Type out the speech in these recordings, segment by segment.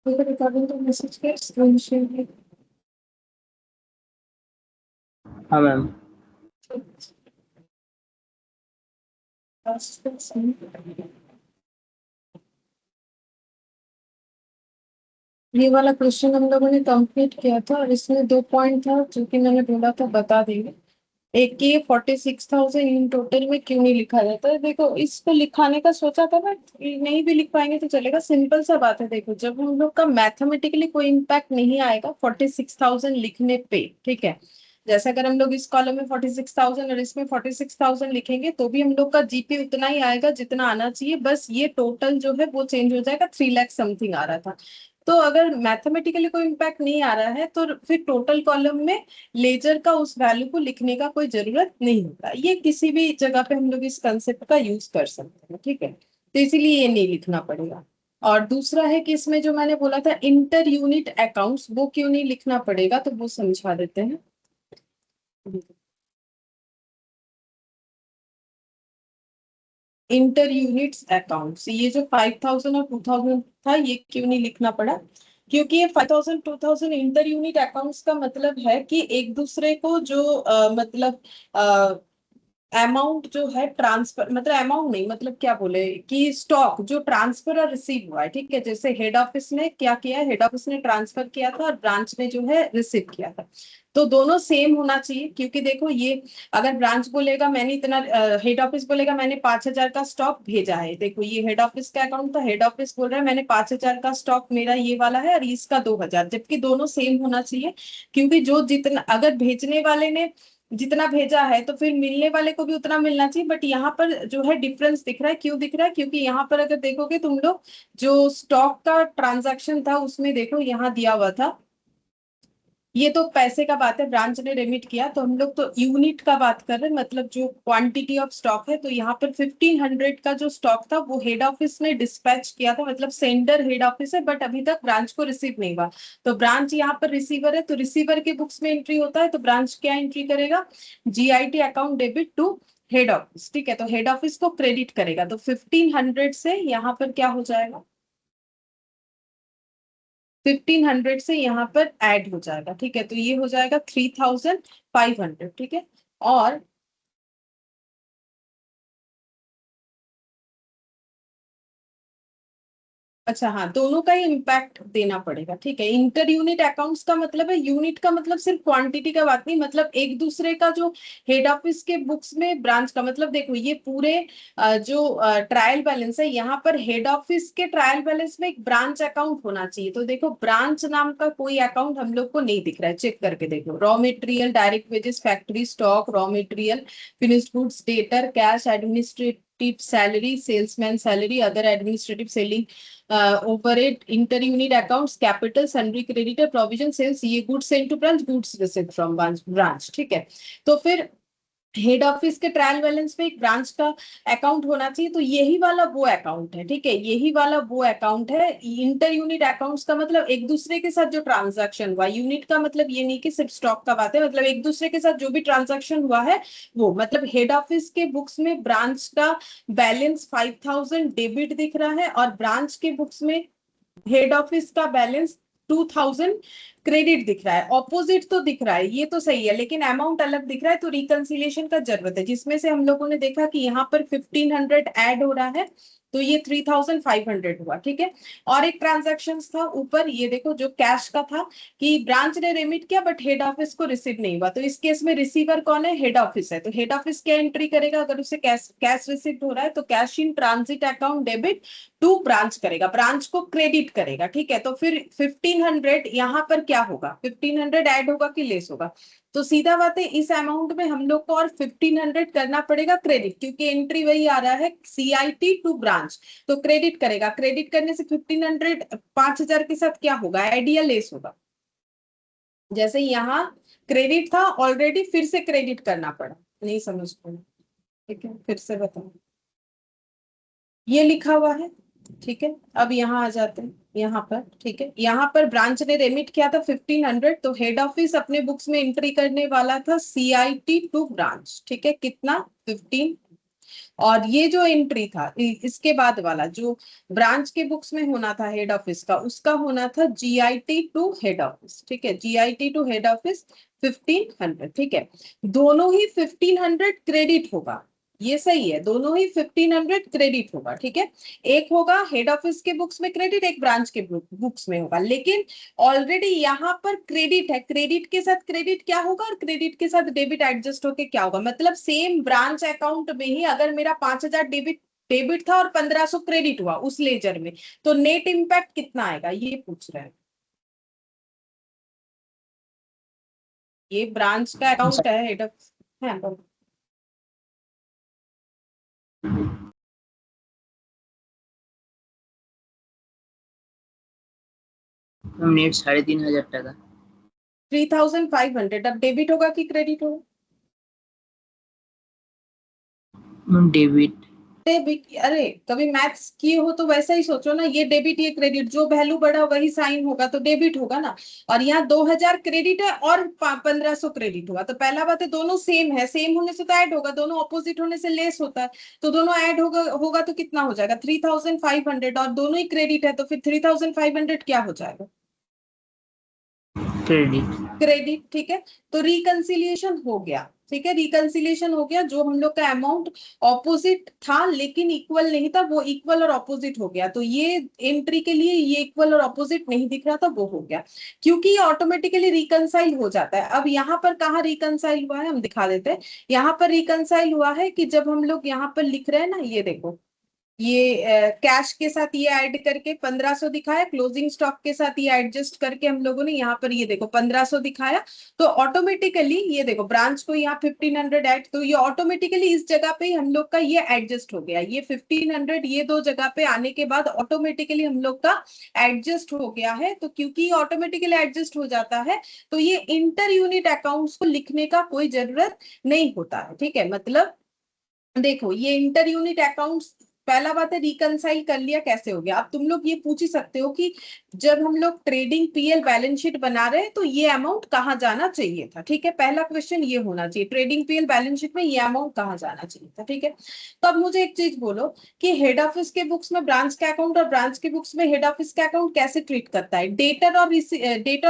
Recording का message के screen share. हाँ मैम। ये वाला क्वेश्चन हम लोगों ने कंप्लीट किया था और इसमें दो पॉइंट था जो कि मैंने बोला था बता देंगे। एक कि 46,000 इन टोटल में क्यों नहीं लिखा जाता है। देखो इसको लिखाने का सोचा था बट नहीं भी लिख पाएंगे तो चलेगा। सिंपल सा बात है। देखो जब हम लोग का मैथमेटिकली कोई इम्पैक्ट नहीं आएगा 46,000 लिखने पे, ठीक है। जैसे अगर हम लोग इस कॉलम में 46,000 और इसमें 46,000 लिखेंगे तो भी हम लोग का जीपी उतना ही आएगा जितना आना चाहिए। बस ये टोटल जो है वो चेंज हो जाएगा। 3 लाख समथिंग आ रहा था। तो अगर मैथमेटिकली कोई इम्पैक्ट नहीं आ रहा है तो फिर टोटल कॉलम में लेजर का उस वैल्यू को लिखने का कोई जरूरत नहीं होता। ये किसी भी जगह पे हम लोग इस कंसेप्ट का यूज कर सकते हैं, ठीक है। तो इसीलिए ये नहीं लिखना पड़ेगा। और दूसरा है कि इसमें जो मैंने बोला था इंटर यूनिट अकाउंट्स, वो क्यों नहीं लिखना पड़ेगा तो वो समझा देते हैं। इंटर यूनिट्स अकाउंट्स, ये जो 5,000 और 2,000 था ये क्यों नहीं लिखना पड़ा? क्योंकि ये 5,000 2,000 इंटर यूनिट अकाउंट्स का मतलब है कि एक दूसरे को जो मतलब अमाउंट जो है ट्रांसफर, मतलब अमाउंट नहीं, मतलब क्या बोले कि स्टॉक जो ट्रांसफर और रिसीव हुआ है, ठीक है। जैसे हेड ऑफिस ने क्या किया है, हेड ऑफिस ने ट्रांसफर किया था और ब्रांच ने जो है रिसीव किया था। तो दोनों सेम होना चाहिए। क्योंकि देखो ये अगर ब्रांच बोलेगा मैंने इतना, हेड ऑफिस बोलेगा मैंने 5,000 का स्टॉक भेजा है। देखो ये हेड ऑफिस का अकाउंट था, हेड ऑफिस बोल रहा है मैंने 5,000 का स्टॉक मेरा ये वाला है और इसका 2,000, जबकि दोनों सेम होना चाहिए। क्योंकि जो जितना अगर भेजने वाले ने जितना भेजा है तो फिर मिलने वाले को भी उतना मिलना चाहिए। बट यहाँ पर जो है डिफरेंस दिख रहा है। क्यों दिख रहा है? क्योंकि यहाँ पर अगर देखोगे तुम लोग जो स्टॉक का ट्रांजैक्शन था उसमें देखो यहाँ दिया हुआ था, ये तो पैसे का बात है, ब्रांच ने रेमिट किया। तो हम लोग तो यूनिट का बात कर रहे हैं, मतलब जो क्वांटिटी ऑफ स्टॉक है। तो यहाँ पर 1,500 का जो स्टॉक था वो हेड ऑफिस ने डिस्पैच किया था, मतलब सेंडर हेड ऑफिस है बट अभी तक ब्रांच को रिसीव नहीं हुआ। तो ब्रांच यहाँ पर रिसीवर है, तो रिसीवर के बुक्स में एंट्री होता है। तो ब्रांच क्या एंट्री करेगा? GIT account debit to head office, ठीक है। तो हेड ऑफिस को क्रेडिट करेगा। तो 1,500 से यहाँ पर क्या हो जाएगा, 1,500 से यहाँ पर ऐड हो जाएगा, ठीक है। तो ये हो जाएगा 3,500, ठीक है। और अच्छा हाँ, दोनों का ही इम्पैक्ट देना पड़ेगा, ठीक है। इंटर यूनिट अकाउंट्स का मतलब है, यूनिट का मतलब सिर्फ क्वांटिटी का बात नहीं, मतलब एक दूसरे का जो हेड ऑफिस के बुक्स में ब्रांच का, मतलब देखो ये पूरे जो ट्रायल बैलेंस है यहाँ पर हेड ऑफिस के ट्रायल बैलेंस में एक ब्रांच अकाउंट होना चाहिए। तो देखो ब्रांच नाम का कोई अकाउंट हम लोग को नहीं दिख रहा है। चेक करके देखो, raw material, direct wages, factory stock, raw material, finished goods, debtor, cash, administrative salary, salesman salary, other administrative selling overhead, inter unit accounts, capital, sundry creditor, provision, sales, ये goods sent to branch, goods received from branch, ठीक है। तो फिर head office के trial balance में एक branch का account होना चाहिए। तो यही वाला वो अकाउंट है, ठीक है। यही वाला वो अकाउंट है। इंटर यूनिट अकाउंट्स का मतलब एक दूसरे के साथ जो ट्रांजैक्शन हुआ। यूनिट का मतलब ये नहीं कि सिर्फ स्टॉक का बात है, मतलब एक दूसरे के साथ जो भी ट्रांजैक्शन हुआ है वो, मतलब हेड ऑफिस के बुक्स में ब्रांच का बैलेंस 5,000 डेबिट दिख रहा है और ब्रांच के बुक्स में हेड ऑफिस का बैलेंस 2,000 क्रेडिट दिख रहा है। ऑपोजिट तो दिख रहा है, ये तो सही है, लेकिन अमाउंट अलग दिख रहा है। तो रिकंसिलिएशन का जरूरत है, जिसमें से हम लोगों ने देखा कि यहाँ पर 1,500 ऐड हो रहा है। तो ये 3,500 हुआ, ठीक है। और एक ट्रांजेक्शन था ऊपर, ये देखो जो कैश का था कि ब्रांच ने रेमिट किया बट हेड ऑफिस को रिसीव नहीं हुआ। तो इस केस में रिसीवर कौन है? हेड ऑफिस है। तो हेड ऑफिस क्या एंट्री करेगा अगर उसे कैश कैश रिसीव हो रहा है? तो cash in transit account debit to branch करेगा, ब्रांच को क्रेडिट करेगा, ठीक है। तो फिर 1,500 यहाँ पर क्या होगा, 1,500 ऐड होगा कि लेस होगा? तो सीधा बात है, इस अमाउंट में हम लोग को और 1,500 करना पड़ेगा क्रेडिट, क्योंकि एंट्री वही आ रहा है सीआईटी टू ब्रांच। तो क्रेडिट करेगा, क्रेडिट करने से 1,500 5,000 के साथ क्या होगा, ऐड या लेस होगा? जैसे यहाँ क्रेडिट था ऑलरेडी, फिर से क्रेडिट करना पड़ा। नहीं समझ पाए? ठीक है, फिर से बताओ। ये लिखा हुआ है, ठीक है। अब यहाँ आ जाते हैं, यहाँ पर ठीक है, यहाँ पर ब्रांच ने रेमिट किया था 1,500। तो हेड ऑफिस अपने बुक्स में एंट्री करने वाला था सीआईटी टू ब्रांच, ठीक है। कितना? 15। और ये जो एंट्री था इसके बाद वाला जो ब्रांच के बुक्स में होना था हेड ऑफिस का, उसका होना था जीआईटी टू हेड ऑफिस, ठीक है, जीआईटी टू हेड ऑफिस 1500, ठीक है। दोनों ही 1500 क्रेडिट होगा, ये सही है, दोनों ही 1500 क्रेडिट होगा, ठीक है। एक होगा हेड ऑफिस के बुक्स में क्रेडिट, एक ब्रांच के बुक्स में होगा, लेकिन ऑलरेडी यहाँ पर क्रेडिट है, क्रेडिट के साथ क्रेडिट क्या होगा और क्रेडिट के साथ डेबिट एडजस्ट होके क्या होगा, मतलब सेम ब्रांच अकाउंट में ही अगर मेरा 5000 डेबिट डेबिट था और 1500 क्रेडिट हुआ उस लेजर में, तो नेट इम्पैक्ट कितना आएगा ये पूछ रहे हैं। ये ब्रांच का अकाउंट है हेड ऑफ, है नेट 3500 টাকা। 3500, अब डेबिट होगा कि क्रेडिट होगा? डेबिट। डेबिट, अरे कभी मैथ्स किए हो तो वैसा ही सोचो ना, ये डेबिट ये क्रेडिट, जो वैल्यू बढ़ा वही साइन होगा, तो डेबिट होगा ना। और यहाँ 2000 क्रेडिट है और 1500 क्रेडिट हुआ, तो पहला बात है दोनों सेम है, सेम होने से तो ऐड होगा, दोनों ऑपोजिट होने से लेस होता है, तो दोनों ऐड होगा होगा तो कितना हो जाएगा 3500, और दोनों ही क्रेडिट है तो फिर 3500 क्या हो जाएगा? क्रेडिट। क्रेडिट, ठीक है। तो रिकंसिलिएशन हो गया, ठीक है, रिकंसिलिएशन हो गया, जो हम लोग का अमाउंट ऑपोजिट था लेकिन इक्वल नहीं था, वो इक्वल और ऑपोजिट हो गया, तो ये एंट्री के लिए ये इक्वल और ऑपोजिट नहीं दिख रहा था, वो हो गया, क्योंकि ये ऑटोमेटिकली रिकंसाइल हो जाता है। अब यहाँ पर कहाँ रिकंसाइल हुआ है हम दिखा देते हैं। यहाँ पर रिकंसाइल हुआ है कि जब हम लोग यहाँ पर लिख रहे हैं ना, ये देखो, ये कैश के साथ ये ऐड करके 1500 दिखाया, क्लोजिंग स्टॉक के साथ ये एडजस्ट करके हम लोगों ने यहाँ पर ये देखो 1500 दिखाया, तो ऑटोमेटिकली ये देखो ब्रांच को यहाँ 1500 ऐड, तो ये ऑटोमेटिकली इस जगह पे हम लोग का ये एडजस्ट हो गया, ये 1500 ये दो जगह पे आने के बाद ऑटोमेटिकली हम लोग का एडजस्ट हो गया है। तो क्योंकि ऑटोमेटिकली एडजस्ट हो जाता है तो ये इंटर यूनिट अकाउंट्स को लिखने का कोई जरूरत नहीं होता है, ठीक है। मतलब देखो ये इंटर यूनिट अकाउंट्स, पहला बात है रिकंसाइल कर लिया, कैसे हो गया। अब तुम लोग ये पूछ ही सकते हो कि जब हम लोग ट्रेडिंग पीएल बैलेंस शीट बना रहे हैं तो ये अमाउंट कहाँ जाना चाहिए था, ठीक है, पहला क्वेश्चन ये होना चाहिए, ट्रेडिंग पीएल बैलेंस शीट में ये अमाउंट कहाँ जाना चाहिए था, ठीक है। तो अब मुझे एक चीज बोलो कि हेड ऑफिस के बुक्स में ब्रांच का अकाउंट और ब्रांच के बुक्स में हेड ऑफिस का अकाउंट कैसे ट्रीट करता है, डेटर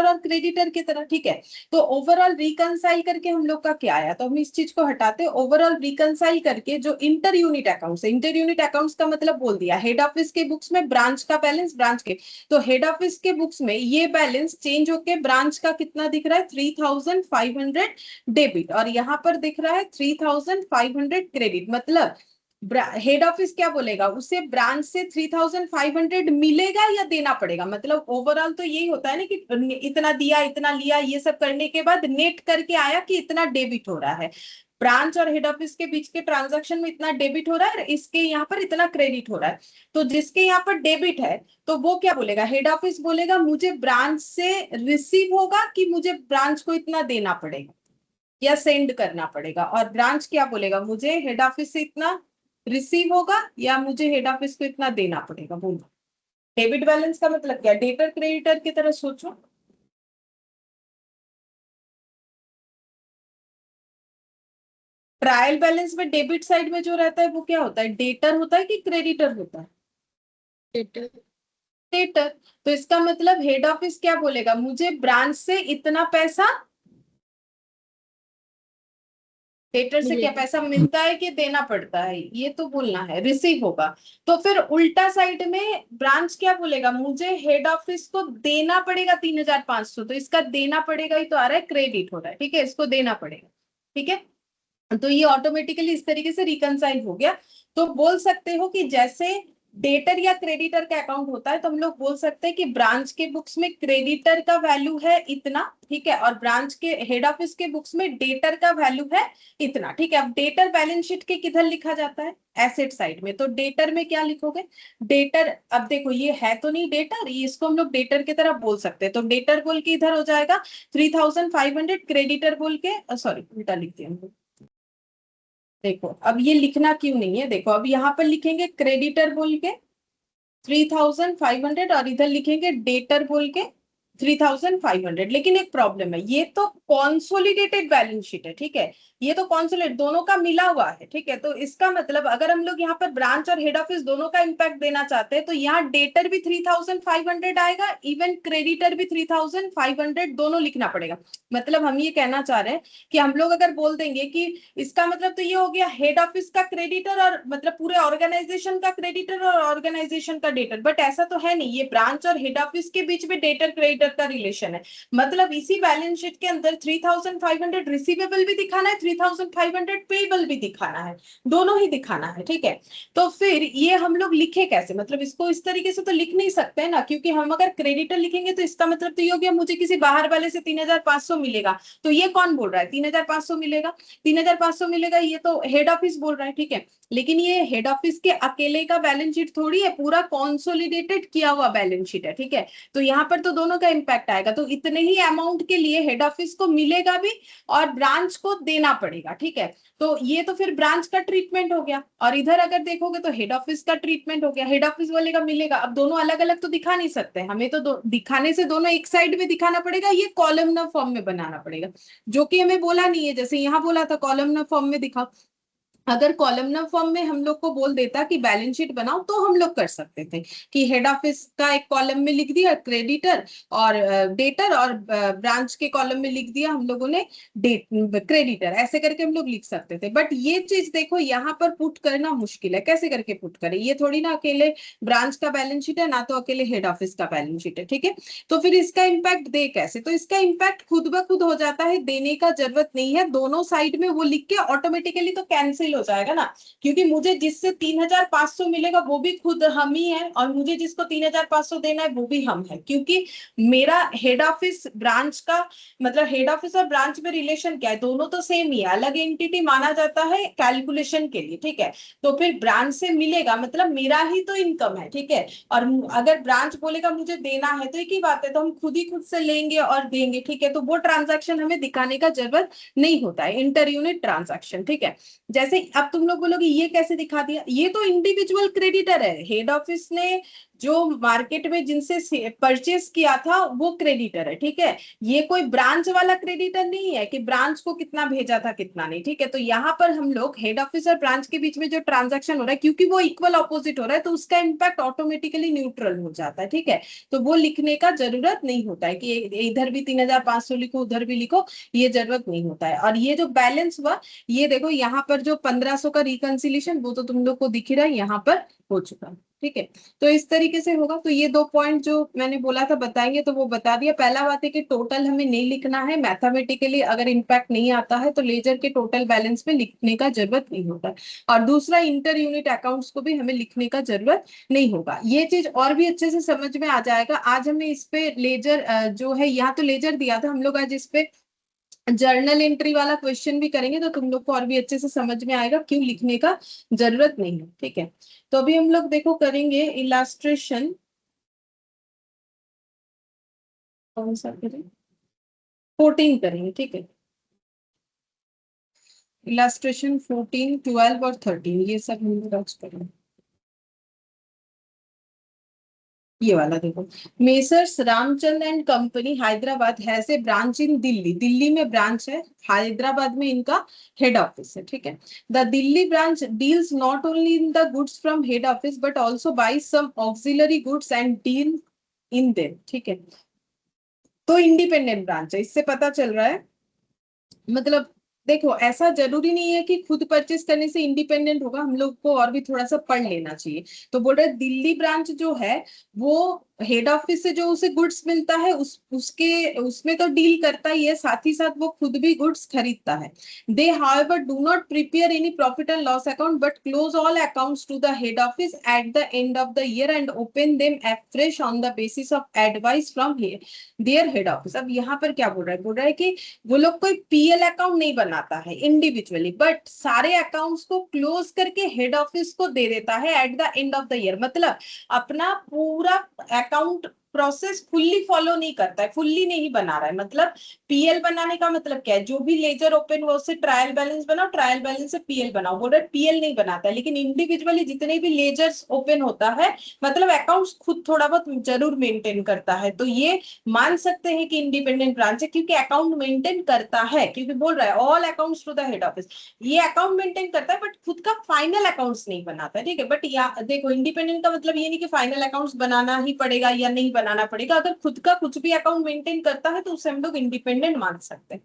और क्रेडिटर की तरह, ठीक है। तो ओवरऑल रिकंसाइल करके हम लोग का क्या आया, तो हम इस चीज को हटाते, ओवरऑल रिकंसाइल करके जो inter unit accounts, inter unit accounts का मतलब बोल दिया हेड ऑफिस के बुक्स में ब्रांच का बैलेंस, ब्रांच के, तो हेड ऑफिस के बुक्स में ये बैलेंस चेंज होके ब्रांच का कितना दिख रहा है 3500 डेबिट, और यहाँ पर दिख रहा है 3500 क्रेडिट, मतलब हेड ऑफिस क्या बोलेगा, उसे ब्रांच से 3500 मिलेगा या देना पड़ेगा, मतलब ओवरऑल तो यही होता है ना कि इतना दिया इतना लिया, ये सब करने के बाद नेट करके आया कि इतना डेबिट हो रहा है, ब्रांच और हेड ऑफिस के बीच के ट्रांजैक्शन में इतना डेबिट हो रहा है, इसके यहाँ पर इतना क्रेडिट हो रहा है, तो जिसके यहाँ पर डेबिट है तो वो क्या बोलेगा, हेड ऑफिस बोलेगा मुझे ब्रांच से रिसीव होगा कि मुझे ब्रांच को इतना देना पड़ेगा या सेंड करना पड़ेगा, और ब्रांच क्या बोलेगा, मुझे हेड ऑफिस से इतना रिसीव होगा या मुझे हेड ऑफिस को इतना देना पड़ेगा, बोलो। डेबिट बैलेंस का मतलब क्या, डेटर क्रेडिटर की तरह सोचो। ट्रायल बैलेंस में डेबिट साइड में जो रहता है वो क्या होता है, डेटर होता है कि क्रेडिटर होता है, डेटर। डेटर। तो इसका मतलब हेड ऑफिस क्या बोलेगा, मुझे ब्रांच से इतना पैसा, डेटर से क्या मिलेगा। पैसा मिलता है कि देना पड़ता है, ये तो बोलना है, रिसीव होगा। तो फिर उल्टा साइड में ब्रांच क्या बोलेगा, मुझे हेड ऑफिस को देना पड़ेगा 3500, तो इसका देना पड़ेगा ही तो आ रहा है, क्रेडिट हो रहा है, ठीक है, इसको देना पड़ेगा, ठीक है। तो ये ऑटोमेटिकली इस तरीके से रिकंसाइल हो गया। तो बोल सकते हो कि जैसे डेटर या क्रेडिटर का अकाउंट होता है तो हम लोग बोल सकते हैं कि ब्रांच के बुक्स में क्रेडिटर का वैल्यू है इतना, ठीक है, और ब्रांच के हेड ऑफिस के बुक्स में डेटर का वैल्यू है इतना, ठीक है। अब डेटर बैलेंस शीट के किधर लिखा जाता है, एसेट साइड में, तो डेटर में क्या लिखोगे, डेटर, अब देखो ये है तो नहीं डेटर, ये इसको हम लोग डेटर की तरह बोल सकते हैं, तो डेटर बोल के इधर हो जाएगा 3500, क्रेडिटर बोल के, सॉरी उल्टा लिख दिया हम लोग। देखो अब ये लिखना क्यों नहीं है, देखो अब यहाँ पर लिखेंगे क्रेडिटर बोल के 3500, और इधर लिखेंगे डेटर बोल के 3,500। लेकिन एक प्रॉब्लम है, ये तो कॉन्सोलिडेटेड बैलेंस शीट है, ठीक है, ये तो कॉन्सोलिडेट दोनों का मिला हुआ है, ठीक है। तो इसका मतलब अगर हम लोग यहाँ पर ब्रांच और हेड ऑफिस दोनों का इम्पैक्ट देना चाहते हैं तो यहाँ डेटर भी 3,500 आएगा, इवन क्रेडिटर भी 3,500, दोनों लिखना पड़ेगा। मतलब हम ये कहना चाह रहे हैं कि हम लोग अगर बोल देंगे कि इसका मतलब तो ये हो गया हेड ऑफिस का क्रेडिटर और मतलब पूरे ऑर्गेनाइजेशन का क्रेडिटर और ऑर्गेनाइजेशन का डेटर, बट ऐसा तो है नहीं, ये ब्रांच और हेड ऑफिस के बीच में डेटर क्रेडिटर का रिलेशन है। मतलब इसी बैलेंस शीट के अंदर 3,500 रिसीवेबल भी दिखाना है, 3,500 पेबल भी दिखाना है, दोनों ही दिखाना है, ठीक है। तो फिर ये हम लोग लिखे कैसे, मतलब इसको इस तरीके से तो लिख नहीं सकते ना, क्योंकि हम अगर क्रेडिटर लिखेंगे तो इसका मतलब तो ये हो गया मुझे किसी बाहर वाले से 3,500 मिलेगा, तो ये कौन बोल रहा है 3,500 मिलेगा, 3,500 मिलेगा, ये तो हेड ऑफिस बोल रहा है, ठीक है। लेकिन ये हेड ऑफिस के अकेले का बैलेंस शीट थोड़ी है, पूरा कॉन्सोलिडेटेड किया हुआ बैलेंस शीट है, ठीक है। तो यहाँ पर तो दोनों का इंपैक्ट आएगा, तो इतने ही अमाउंट के लिए हेड ऑफिस को मिलेगा भी और ब्रांच को देना पड़ेगा, ठीक है। तो ये तो फिर ब्रांच का ट्रीटमेंट हो गया, और इधर अगर देखोगे तो हेड ऑफिस का ट्रीटमेंट हो गया, हेड ऑफिस वाले का मिलेगा। अब दोनों अलग अलग तो दिखा नहीं सकते, हमें तो दिखाने से दोनों एक साइड में दिखाना पड़ेगा, ये कॉलमनर फॉर्म में बनाना पड़ेगा, जो कि हमें बोला नहीं है, जैसे यहाँ बोला था कॉलमनर फॉर्म में दिखाओ। अगर कॉलमनर फॉर्म में हम लोग को बोल देता कि बैलेंस शीट बनाओ तो हम लोग कर सकते थे कि हेड ऑफिस का एक कॉलम में लिख दिया क्रेडिटर और डेटर, और ब्रांच के कॉलम में लिख दिया हम लोगों ने डेट क्रेडिटर, ऐसे करके हम लोग लिख सकते थे। बट ये चीज देखो यहाँ पर पुट करना मुश्किल है, कैसे करके पुट करें, ये थोड़ी ना अकेले ब्रांच का बैलेंस शीट है, ना तो अकेले हेड ऑफिस का बैलेंस शीट है, ठीक है। तो फिर इसका इम्पैक्ट दे कैसे, तो इसका इम्पैक्ट खुद ब खुद हो जाता है, देने का जरूरत नहीं है, दोनों साइड में वो लिख के ऑटोमेटिकली तो कैंसिल हो जाएगा ना, क्योंकि मुझे जिससे 3,500 मिलेगा वो भी खुद हम ही है, और मुझे जिसको 3,500 देना है वो भी हम है, क्योंकि मेरा हेड ऑफिस ब्रांच का मतलब हेड ऑफिस और ब्रांच में रिलेशन क्या है, दोनों तो सेम ही है, अलग एंटिटी माना जाता है कैलकुलेशन के लिए, ठीक है। तो फिर ब्रांच से मिलेगा मतलब मेरा ही तो इनकम है, ठीक है। और अगर ब्रांच बोलेगा मुझे देना है तो एक ही बात है, तो हम खुद ही खुद से लेंगे और देंगे, ठीक है। तो वो ट्रांजैक्शन हमें दिखाने का जरूरत नहीं होता है, इंटर यूनिट ट्रांजैक्शन, ठीक है। जैसे अब तुम लोग बोलोगे ये कैसे दिखा दिया, ये तो इंडिविजुअल क्रेडिटर है, हेड ऑफिस ने जो मार्केट में जिनसे परचेस किया था वो क्रेडिटर है, ठीक है। ये कोई ब्रांच वाला क्रेडिटर नहीं है कि ब्रांच को कितना भेजा था कितना नहीं, ठीक है। तो यहाँ पर हम लोग हेड ऑफिस और ब्रांच के बीच में जो ट्रांजैक्शन हो रहा है, क्योंकि वो इक्वल ऑपोजिट हो रहा है, तो उसका इम्पैक्ट ऑटोमेटिकली न्यूट्रल हो जाता है, ठीक है। तो वो लिखने का जरूरत नहीं होता है कि इधर भी 3,500 लिखो उधर भी लिखो, ये जरूरत नहीं होता है। और ये जो बैलेंस हुआ, ये देखो यहाँ पर जो 1,500 का रिकंसिलिएशन वो तो तुम लोग को दिख ही रहा है, यहाँ पर हो चुका है, ठीक है। तो इस तरीके से होगा। तो ये दो पॉइंट जो मैंने बोला था बताएंगे, तो वो बता दिया। पहला बात है कि टोटल हमें नहीं लिखना है, मैथमेटिकली अगर इम्पैक्ट नहीं आता है तो लेजर के टोटल बैलेंस में लिखने का जरूरत नहीं होता है। और दूसरा, इंटर यूनिट अकाउंट्स को भी हमें लिखने का जरूरत नहीं होगा। ये चीज और भी अच्छे से समझ में आ जाएगा। आज हमने इस पे लेजर जो है, यहाँ तो लेजर दिया था, हम लोग आज इस पे जर्नल एंट्री वाला क्वेश्चन भी करेंगे, तो तुम लोग को और भी अच्छे से समझ में आएगा क्यों लिखने का जरूरत नहीं है, ठीक है। तो अभी हम लोग देखो करेंगे इलास्ट्रेशन, कौन सा करें, 14 करेंगे, ठीक है। इलास्ट्रेशन 14, 12 और 13 ये सब हम लोग आज करेंगे। ये वाला देखो, messrs Ramchand and company Hyderabad has a branch इन दिल्ली, दिल्ली में ब्रांच है, हैदराबाद में इनका हेड ऑफिस है, ठीक है। The Delhi branch deals not only in the goods from head office but also buys some auxiliary goods and deal in them, ठीक है। तो इंडिपेंडेंट ब्रांच है, इससे पता चल रहा है, मतलब देखो ऐसा जरूरी नहीं है कि खुद परचेस करने से इंडिपेंडेंट होगा, हम लोग को और भी थोड़ा सा पढ़ लेना चाहिए। तो बोल रहे दिल्ली ब्रांच जो है वो हेड ऑफिस से जो उसे गुड्स मिलता है उसके उसमें तो डील करता ही है, साथ ही साथ वो खुद भी गुड्स खरीदता है। They however do not prepare any profit and loss account but close all accounts to the head office at the end of the year and open them afresh on the basis of advice from their head office. अब यहाँ पर क्या बोल रहा है कि वो लोग कोई पीएल अकाउंट नहीं बनाता है इंडिविजुअली, बट सारे अकाउंट्स को क्लोज करके हेड ऑफिस को दे देता है eight the end of the year. मतलब अपना पूरा अकाउंट प्रोसेस फुल्ली फॉलो नहीं करता है, फुल्ली नहीं बना रहा है। मतलब पीएल बनाने का मतलब क्या है, जो भी लेजर ओपन हुआ उससे ट्रायल बैलेंस बनाओ, ट्रायल बैलेंस से पीएल बनाओ, बोल रहे पीएल नहीं बनाता है। लेकिन इंडिविजुअली जितने भी लेजर्स ओपन होता है मतलब अकाउंट्स खुद थोड़ा बहुत जरूर मेंटेन करता है, तो ये मान सकते हैं कि इंडिपेंडेंट ब्रांच है, क्योंकि अकाउंट मेंटेन करता है, क्योंकि बोल रहा है all accounts to the head office. ये अकाउंट मेंटेन करता है बट खुद का फाइनल अकाउंट्स नहीं बनाता है, ठीक है। बट देखो इंडिपेंडेंट का मतलब ये नहीं कि फाइनल अकाउंट्स बनाना ही पड़ेगा या नहीं बनाना पड़ेगा, अगर खुद का कुछ भी अकाउंट मेंटेन करता है तो उसे हम लोग इंडिपेंडेंट मान सकते हैं।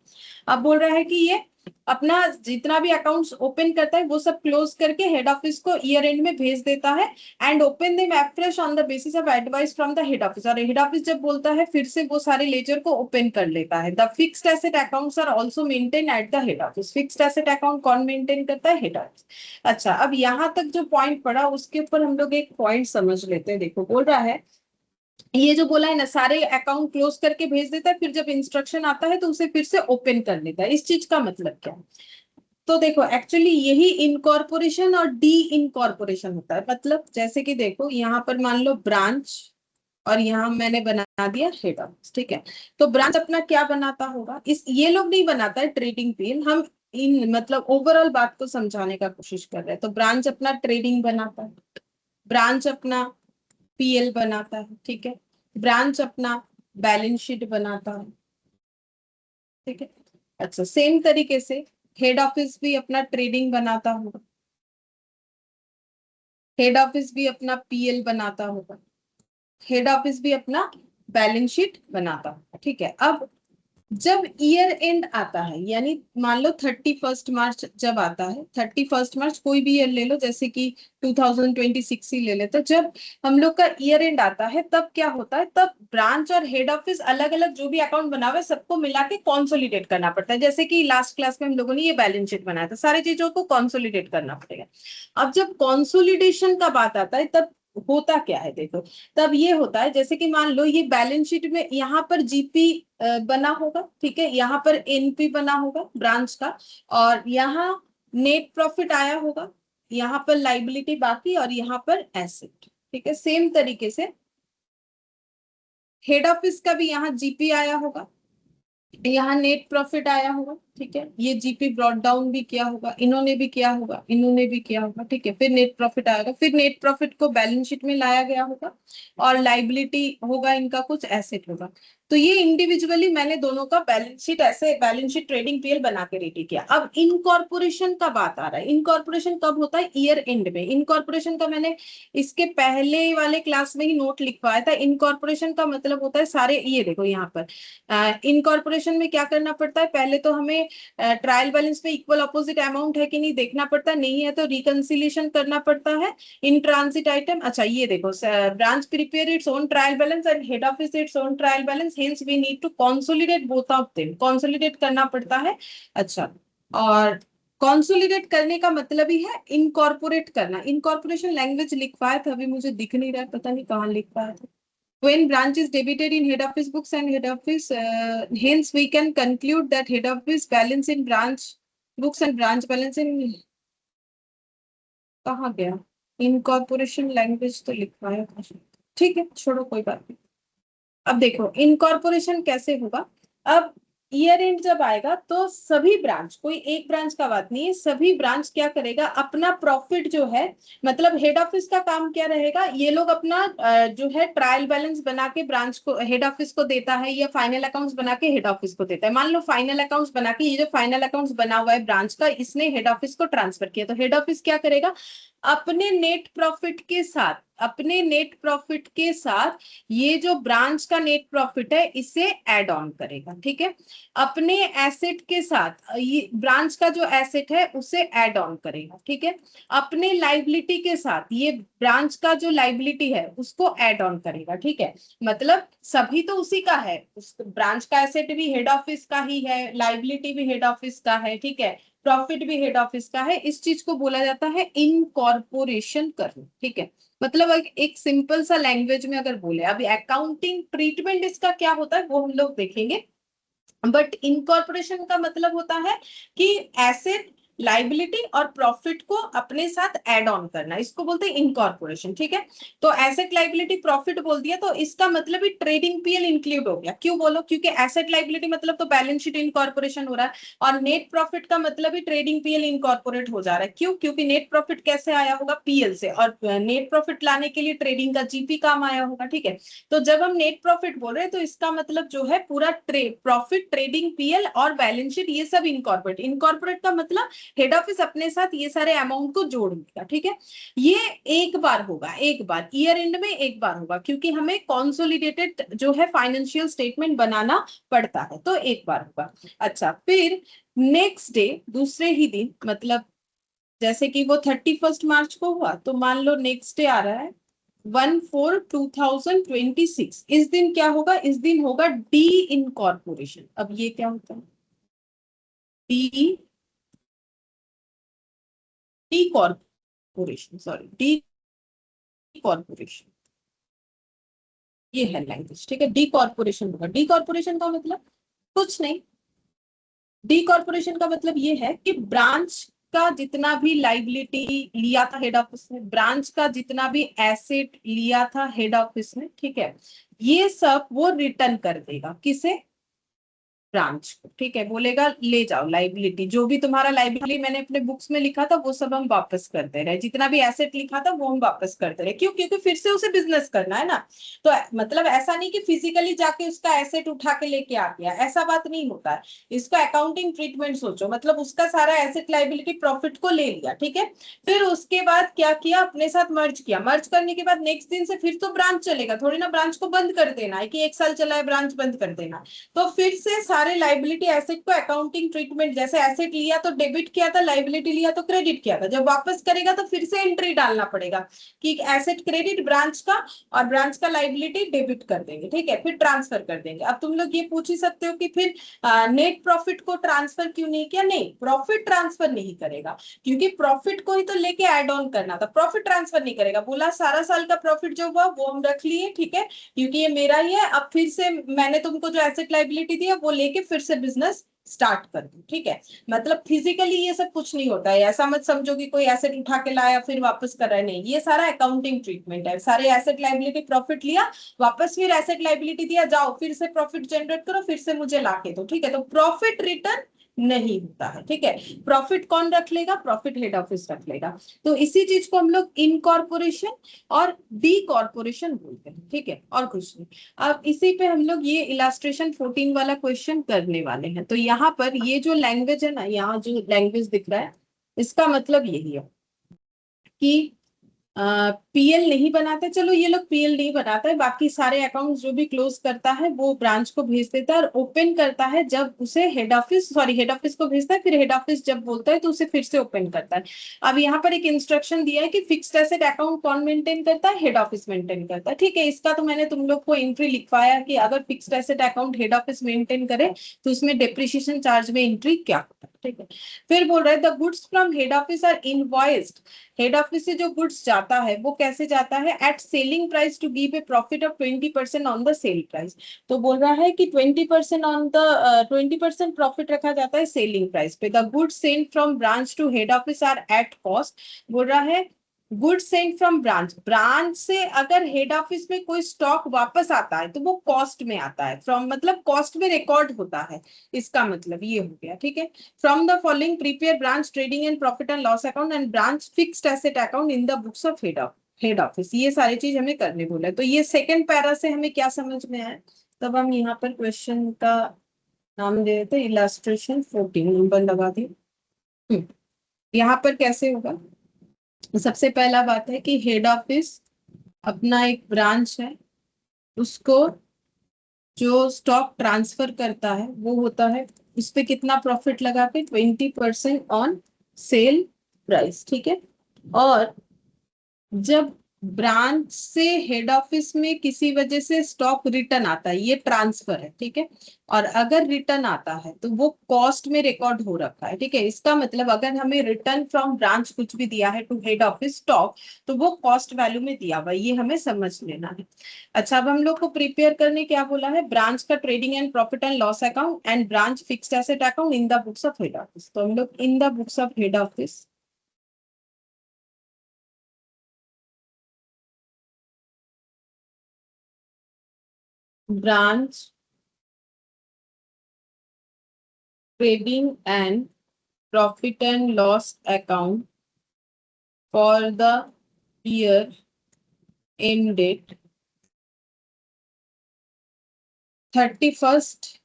अब बोल रहा है कि ये अपना जितना भी अकाउंट्स ओपन करता है वो सब क्लोज करके हेड ऑफिस को ईयर एंड में भेज देता है, and open them afresh on the basis of advice from the head office. और हेड ऑफिस जब बोलता है फिर से वो सारे लेजर को ओपन कर लेता है। The fixed asset accounts are also maintain at the head office. Fixed asset account कौन मेंटेन करता है, हेड ऑफिस। अच्छा, अब यहाँ तक जो पॉइंट पढ़ा उसके ऊपर हम लोग एक पॉइंट समझ लेते हैं। देखो बोल रहा है, ये जो बोला है ना, सारे अकाउंट क्लोज करके भेज देता है, फिर जब इंस्ट्रक्शन आता है तो उसे फिर से ओपन कर लेता है। इस चीज का मतलब क्या है, तो देखो एक्चुअली यही इनकॉर्पोरेशन और डी इनकॉर्पोरेशन होता है। मतलब जैसे कि देखो यहाँ पर मान लो ब्रांच, और यहाँ मैंने बना दिया हेड ऑफिस, ठीक है। तो ब्रांच अपना क्या बनाता होगा, इस ये लोग नहीं बनाता है ट्रेडिंग पीएल, हम इन मतलब ओवरऑल बात को समझाने का कोशिश कर रहे हैं। तो ब्रांच अपना ट्रेडिंग बनाता है, ब्रांच अपना पीएल बनाता है, ठीक है। ब्रांच अपना बैलेंस शीट बनाता है, ठीक है। अच्छा, सेम तरीके से हेड ऑफिस भी अपना ट्रेडिंग बनाता होगा, हेड ऑफिस भी अपना पीएल बनाता होगा, हेड ऑफिस भी अपना बैलेंस शीट बनाता होगा, ठीक है। अब जब ईयर एंड आता है, यानी मान लो 31 मार्च जब आता है, 31 मार्च कोई भी ईयर ले लो, जैसे कि 2026 ही ले लेते, जब हम लोग का ईयर एंड आता है तब क्या होता है, तब ब्रांच और हेड ऑफिस अलग अलग जो भी अकाउंट बना हुआ है सबको मिला के कॉन्सोलिडेट करना पड़ता है। जैसे कि लास्ट क्लास में हम लोगों ने ये बैलेंस शीट बनाया था, सारी चीजों को कॉन्सोलिडेट करना पड़ेगा। अब जब कॉन्सोलिडेशन का बात आता है तब होता क्या है, देखो तब ये होता है, जैसे कि मान लो ये बैलेंस शीट में यहाँ पर जीपी बना होगा, ठीक है, यहाँ पर एनपी बना होगा ब्रांच का, और यहाँ नेट प्रॉफिट आया होगा, यहाँ पर लाइबिलिटी बाकी, और यहाँ पर एसेट, ठीक है। सेम तरीके से हेड ऑफिस का भी यहाँ जीपी आया होगा, यहाँ नेट प्रॉफिट आया होगा, ठीक है। ये जीपी ब्रॉट डाउन भी किया होगा, इन्होंने भी किया होगा, इन्होंने भी किया होगा, ठीक है। फिर नेट प्रॉफिट आएगा, फिर नेट प्रॉफिट को बैलेंस शीट में लाया गया होगा, और लाइबिलिटी होगा इनका कुछ, एसेट होगा। तो ये इंडिविजुअली मैंने दोनों का बैलेंस शीट ऐसे बैलेंस शीट ट्रेडिंग पीएल बना के रेडी किया। अब इनकॉर्पोरेशन का बात आ रहा है। इनकॉर्पोरेशन कब होता है, ईयर एंड में। इनकॉर्पोरेशन का मैंने इसके पहले वाले क्लास में ही नोट लिखवाया था। इनकॉर्पोरेशन का मतलब होता है सारे, ये देखो यहाँ पर इनकॉर्पोरेशन में क्या करना पड़ता है, पहले तो हमें ट्रायल बैलेंस में इक्वल अपोजिट अमाउंट है कि नहीं देखना पड़ता है, नहीं है तो रिकंसिलिएशन करना पड़ता है इन ट्रांजिट आइटम। अच्छा ये देखो, branch prepare its own trial balance and head office its own trial balance, hence we need to consolidate both of them, consolidate करना पड़ता है। अच्छा, और कंसोलिडेट करने का मतलब ही है इनकॉर्पोरेट करना। इनकॉर्पोरेशन लैंग्वेज लिखवाया था, अभी मुझे दिख नहीं रहा है, पता नहीं कहाँ लिखवाया था। When branch is debited in head office books and head office, hence we can conclude that head office balance in branch books and branch balance in, कहाँ गया, इनकॉर्पोरेशन लैंग्वेज तो लिखवाया था, ठीक है छोड़ो कोई बात नहीं। अब देखो इनकॉर्पोरेशन कैसे होगा, अब ईयर एंड जब आएगा तो सभी ब्रांच, कोई एक ब्रांच का बात नहीं है, सभी ब्रांच क्या करेगा, अपना प्रॉफिट जो है, मतलब हेड ऑफिस का काम क्या रहेगा, ये लोग अपना जो है ट्रायल बैलेंस बना के ब्रांच को, हेड ऑफिस को देता है, या फाइनल अकाउंट्स बना के हेड ऑफिस को देता है। मान लो फाइनल अकाउंट्स बना के, ये जो फाइनल अकाउंट्स बना हुआ है ब्रांच का, इसने हेड ऑफिस को ट्रांसफर किया, तो हेड ऑफिस क्या करेगा, अपने नेट प्रॉफिट के साथ, अपने नेट प्रॉफिट के साथ ये जो ब्रांच का नेट प्रॉफिट है इसे ऐड ऑन करेगा, ठीक है। अपने एसेट के साथ ये ब्रांच का जो एसेट है उसे ऐड ऑन करेगा, ठीक है। अपने लाइबिलिटी के साथ ये ब्रांच का जो लाइबिलिटी है उसको ऐड ऑन करेगा, ठीक है। मतलब सभी तो उसी का है, उस ब्रांच का एसेट भी हेड ऑफिस का ही है, लाइबिलिटी भी हेड ऑफिस का है, ठीक है, प्रॉफिट भी हेड ऑफिस का है। इस चीज को बोला जाता है इनकॉर्पोरेशन करना, ठीक है। मतलब एक सिंपल सा लैंग्वेज में अगर बोले, अभी अकाउंटिंग ट्रीटमेंट इसका क्या होता है वो हम लोग देखेंगे, बट इनकॉर्पोरेशन का मतलब होता है कि एसेट लाइबिलिटी और प्रॉफिट को अपने साथ ऐड ऑन करना, इसको बोलते हैं इनकॉर्पोरेशन, ठीक है। तो एसेट लाइबिलिटी प्रॉफिट बोल दिया तो इसका मतलब ही ट्रेडिंग पीएल इंक्लूड हो गया। क्यों बोलो? क्योंकि एसेट लाइबिलिटी मतलब तो बैलेंस शीट इनकॉर्पोरेशन हो रहा है, और नेट प्रॉफिट का मतलब ही ट्रेडिंग पीएल इनकॉर्पोरेट हो जा रहा है। क्यों? क्योंकि नेट प्रॉफिट कैसे आया होगा? पीएल से, और नेट प्रॉफिट लाने के लिए ट्रेडिंग का जीपी काम आया होगा, ठीक है। तो जब हम नेट प्रॉफिट बोल रहे हैं तो इसका मतलब जो है पूरा प्रॉफिट, ट्रेडिंग पीएल और बैलेंस शीट ये सब इनकॉर्पोरेट। इनकॉर्पोरेट का मतलब हेड ऑफिस अपने साथ ये सारे अमाउंट को जोड़ देगा, ठीक है। ये एक बार होगा, एक बार ईयर एंड में एक बार होगा, क्योंकि हमें कॉन्सोलिडेटेड जो है फाइनेंशियल स्टेटमेंट बनाना पड़ता है, तो एक बार होगा। अच्छा, फिर नेक्स्ट डे, दूसरे ही दिन, मतलब जैसे कि वो 31 मार्च को हुआ, तो मान लो नेक्स्ट डे आ रहा है 1/4/2026। इस दिन क्या होगा? इस दिन होगा डी इनकॉर्पोरेशन। अब ये क्या होता है? D D corporation, sorry, D corporation, ये है लैंग्वेज, ठीक है। डी कॉर्पोरेशन होगा। डी कॉर्पोरेशन का मतलब कुछ नहीं, डी कॉर्पोरेशन का मतलब ये है कि ब्रांच का जितना भी लाइबिलिटी लिया था हेड ऑफिस ने, ब्रांच का जितना भी एसेट लिया था हेड ऑफिस ने, ठीक है, ये सब वो रिटर्न कर देगा। किसे? ब्रांच को, ठीक है। बोलेगा ले जाओ लाइबिलिटी, जो भी तुम्हारा लाइबिलिटी मैंने अपने बुक्स में लिखा था वो सब हम वापस करते रहे, जितना भी एसेट लिखा था वो हम वापस करते रहे। क्यों? क्योंकि फिर से उसे बिजनेस करना है ना। तो मतलब ऐसा नहीं कि फिजिकली जाके उसका एसेट उठा के लेके आ गया, ऐसा बात नहीं होता है। इसका अकाउंटिंग ट्रीटमेंट सोचो, मतलब उसका सारा एसेट लाइबिलिटी प्रॉफिट को ले लिया, ठीक है। फिर उसके बाद क्या किया? अपने साथ मर्ज किया। मर्ज करने के बाद नेक्स्ट दिन से फिर तो ब्रांच चलेगा, थोड़ी ना ब्रांच को बंद कर देना है कि 1 साल चला है ब्रांच बंद कर देना। तो फिर से सारे लाइबिलिटी एसेट को अकाउंटिंग ट्रीटमेंट, जैसे एसेट लिया तो डेबिट किया था, लाइबिलिटी लिया तो क्रेडिट किया था, जब वापस करेगा तो फिर से एंट्री डालना पड़ेगा कि एसेट क्रेडिट ब्रांच का, और ब्रांच का लाइबिलिटी डेबिट कर देंगे, ठीक है, फिर ट्रांसफर कर देंगे। अब तुम लोग ये पूछ ही सकते हो कि फिर नेट प्रॉफिट को ट्रांसफर क्यों नहीं किया? नहीं, प्रॉफिट ट्रांसफर नहीं करेगा, क्योंकि प्रॉफिट को ही तो लेके एड ऑन करना था, प्रॉफिट ट्रांसफर नहीं करेगा। बोला सारा साल का प्रॉफिट जो हुआ वो हम रख लिए, ठीक है, क्योंकि ये मेरा ही है। अब फिर से मैंने तुमको जो एसेट लाइबिलिटी दिया वो लेके फिर से बिजनेस स्टार्ट कर दूं, ठीक है। मतलब फिजिकली ये सब कुछ नहीं होता है, ऐसा मत समझो कि कोई एसेट उठा के लाया फिर वापस कर रहा है, नहीं, ये सारा अकाउंटिंग ट्रीटमेंट है। सारे एसेट लाइबिलिटी प्रॉफिट लिया, वापस फिर एसेट लाइबिलिटी दिया, जाओ फिर से प्रॉफिट जनरेट करो, फिर से मुझे लाके दो, ठीक है। तो प्रॉफिट रिटर्न नहीं होता है, ठीक है। प्रॉफिट कौन रख लेगा? प्रॉफिट हेड ऑफिस रख लेगा। तो इसी चीज को हम लोग इनकॉर्पोरेशन और डी कॉर्पोरेशन बोलते हैं, ठीक है, और कुछ नहीं। अब इसी पे हम लोग ये इलास्ट्रेशन 14 वाला क्वेश्चन करने वाले हैं। तो यहाँ पर ये जो लैंग्वेज है ना, यहाँ जो लैंग्वेज दिख रहा है, इसका मतलब यही है कि पीएल नहीं बनाते। चलो ये लोग पीएल नहीं बनाता है, बाकी सारे अकाउंट्स जो भी क्लोज करता है वो ब्रांच को भेज देता है, और ओपन करता है जब उसे head office, sorry, head office को भेजता है, फिर हेड ऑफिस जब बोलता है तो उसे फिर से ओपन करता है। अब यहाँ पर एक इंस्ट्रक्शन दिया है कि फिक्स्ड एसेट अकाउंट कौन मेंटेन करता है? हेड ऑफिस मेंटेन करता है, ठीक है। इसका तो मैंने तुम लोग को एंट्री लिखवाया कि अगर fixed asset account head office maintain करे तो उसमें डेप्रिसिएशन चार्ज में एंट्री क्या होता है, ठीक है। फिर बोल रहे हैं the goods from head office are invoiced. Head office से जो गुड्स जाता है वो कैसे जाता है? At selling price to give a profit of 20% on the sale price. तो बोल रहा है कि 20% ऑन द 20% प्रॉफिट रखा जाता है सेलिंग प्राइस पे। The goods sent from branch to head office are at cost. बोल रहा है good sent from branch, branch से अगर हेड ऑफिस में कोई स्टॉक वापस आता है तो वो कॉस्ट में आता है। फ्रॉम मतलब कॉस्ट में रिकॉर्ड होता है, इसका मतलब ये हो गया, ठीक है। From the following prepare branch trading and profit and loss account and branch fixed asset account in the books of head office. ये सारी चीज हमें करने बोला है। तो ये सेकंड पैरा से हमें क्या समझ में आया? तब हम यहाँ पर क्वेश्चन का नाम दे देते इलास्ट्रेशन 14, नंबर लगा दिए। यहाँ पर कैसे होगा? सबसे पहला बात है कि हेड ऑफिस अपना एक ब्रांच है, उसको जो स्टॉक ट्रांसफर करता है वो होता है, उस पे कितना प्रॉफिट लगा के? 20% ऑन सेल प्राइस, ठीक है। और जब ब्रांच से हेड ऑफिस में किसी वजह से स्टॉक रिटर्न आता है, ये ट्रांसफर है, ठीक है। और अगर रिटर्न आता है तो वो कॉस्ट में रिकॉर्ड हो रखा है, ठीक है। इसका मतलब अगर हमें रिटर्न फ्रॉम ब्रांच कुछ भी दिया है टू हेड ऑफिस स्टॉक, तो वो कॉस्ट वैल्यू में दिया हुआ है, ये हमें समझ लेना है। अच्छा, अब हम लोग को प्रिपेयर करने क्या बोला है, ब्रांच का trading and profit and loss account and branch fixed asset account in the books of head office. तो हम लोग इन the books of head office branch trading and profit and loss account for the year ended 31st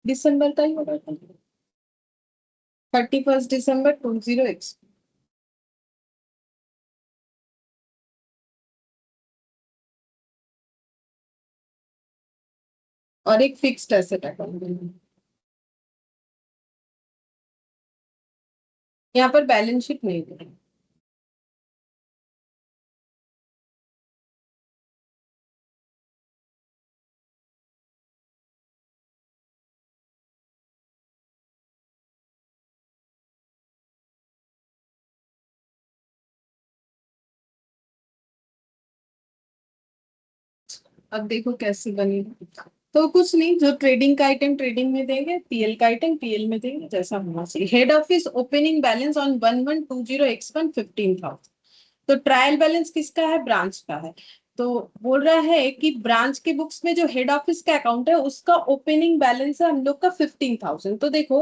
दिसंबर का ही होगा, 31 दिसंबर 20x। और एक fixed asset account, यहाँ पर बैलेंस शीट नहीं है। अब देखो कैसे बनेगी। तो कुछ नहीं, जो ट्रेडिंग का आइटम ट्रेडिंग में देंगे, पीएल का आइटम पीएल में देंगे, जैसा होना चाहिए। Head office opening balance on 1120x1 15,000। तो ट्रायल बैलेंस किसका है, ब्रांच का है। तो बोल रहा है कि ब्रांच के बुक्स में जो हेड ऑफिस का अकाउंट है उसका ओपनिंग बैलेंस है हम लोग का 15,000। तो देखो,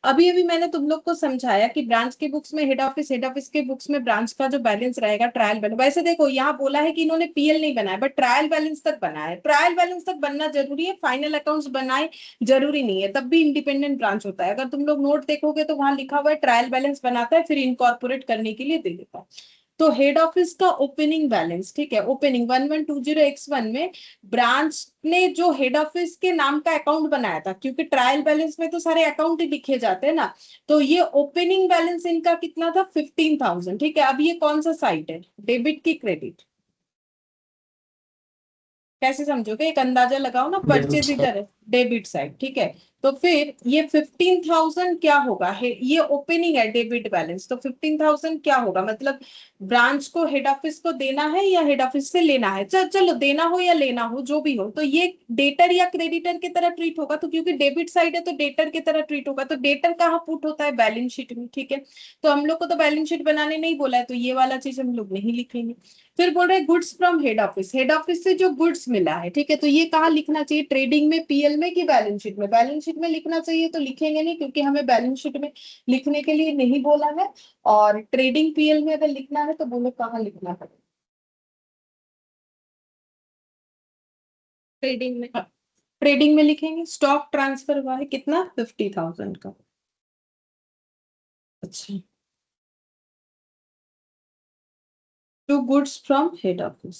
अभी अभी मैंने तुम लोग को समझाया कि ब्रांच के बुक्स में हेड ऑफिस के बुक्स में ब्रांच का जो बैलेंस रहेगा ट्रायल बैलेंस। वैसे देखो यहाँ बोला है कि इन्होंने पीएल नहीं बनाया, बट ट्रायल बैलेंस तक बनाया है। ट्रायल बैलेंस तक बनना जरूरी है, फाइनल अकाउंट्स बनाए जरूरी नहीं है, तब भी इंडिपेंडेंट ब्रांच होता है। अगर तुम लोग नोट देखोगे तो वहां लिखा हुआ है ट्रायल बैलेंस बनाता है, फिर इनकॉर्पोरेट करने के लिए दे देता है। तो हेड ऑफिस का ओपनिंग बैलेंस, ठीक है, ओपनिंग 1120x1 में ब्रांच ने जो हेड ऑफिस के नाम का अकाउंट बनाया था, क्योंकि ट्रायल बैलेंस में तो सारे अकाउंट ही लिखे जाते हैं ना, तो ये ओपनिंग बैलेंस इनका कितना था, 15,000, ठीक है। अब ये कौन सा साइड है, डेबिट की क्रेडिट, कैसे समझोगे, एक अंदाजा लगाओ ना, डेबिट परचेज साइड। इधर है, डेबिट साइड, ठीक है। तो फिर ये 15,000 क्या होगा, ये ओपनिंग है डेबिट बैलेंस, तो 15,000 क्या होगा, मतलब ब्रांच को हेड ऑफिस को देना है या हेड ऑफिस से लेना है, चलो देना हो या लेना हो जो भी हो, तो ये डेटर या क्रेडिटर की तरह ट्रीट होगा। तो क्योंकि डेबिट साइड है तो डेटर की तरह ट्रीट होगा। तो डेटर कहाँ पुट होता है, बैलेंस शीट में, ठीक है। तो हम लोग को तो बैलेंस शीट बनाने नहीं बोला है, तो ये वाला चीज हम लोग नहीं लिखेंगे। फिर बोल रहे goods from head office, head office से जो गुड्स मिला है, ठीक है, तो ये कहाँ लिखना चाहिए, ट्रेडिंग में, पीएल में, कि बैलेंस शीट में। बैलेंस शीट में लिखना चाहिए, तो लिखेंगे नहीं क्योंकि हमें बैलेंस शीट में लिखने के लिए नहीं बोला है। और ट्रेडिंग पीएल में अगर लिखना है तो बोलो कहाँ लिखना है, ट्रेडिंग में। ट्रेडिंग में लिखेंगे स्टॉक ट्रांसफर हुआ है कितना, 50,000 का। अच्छा, to goods from head office.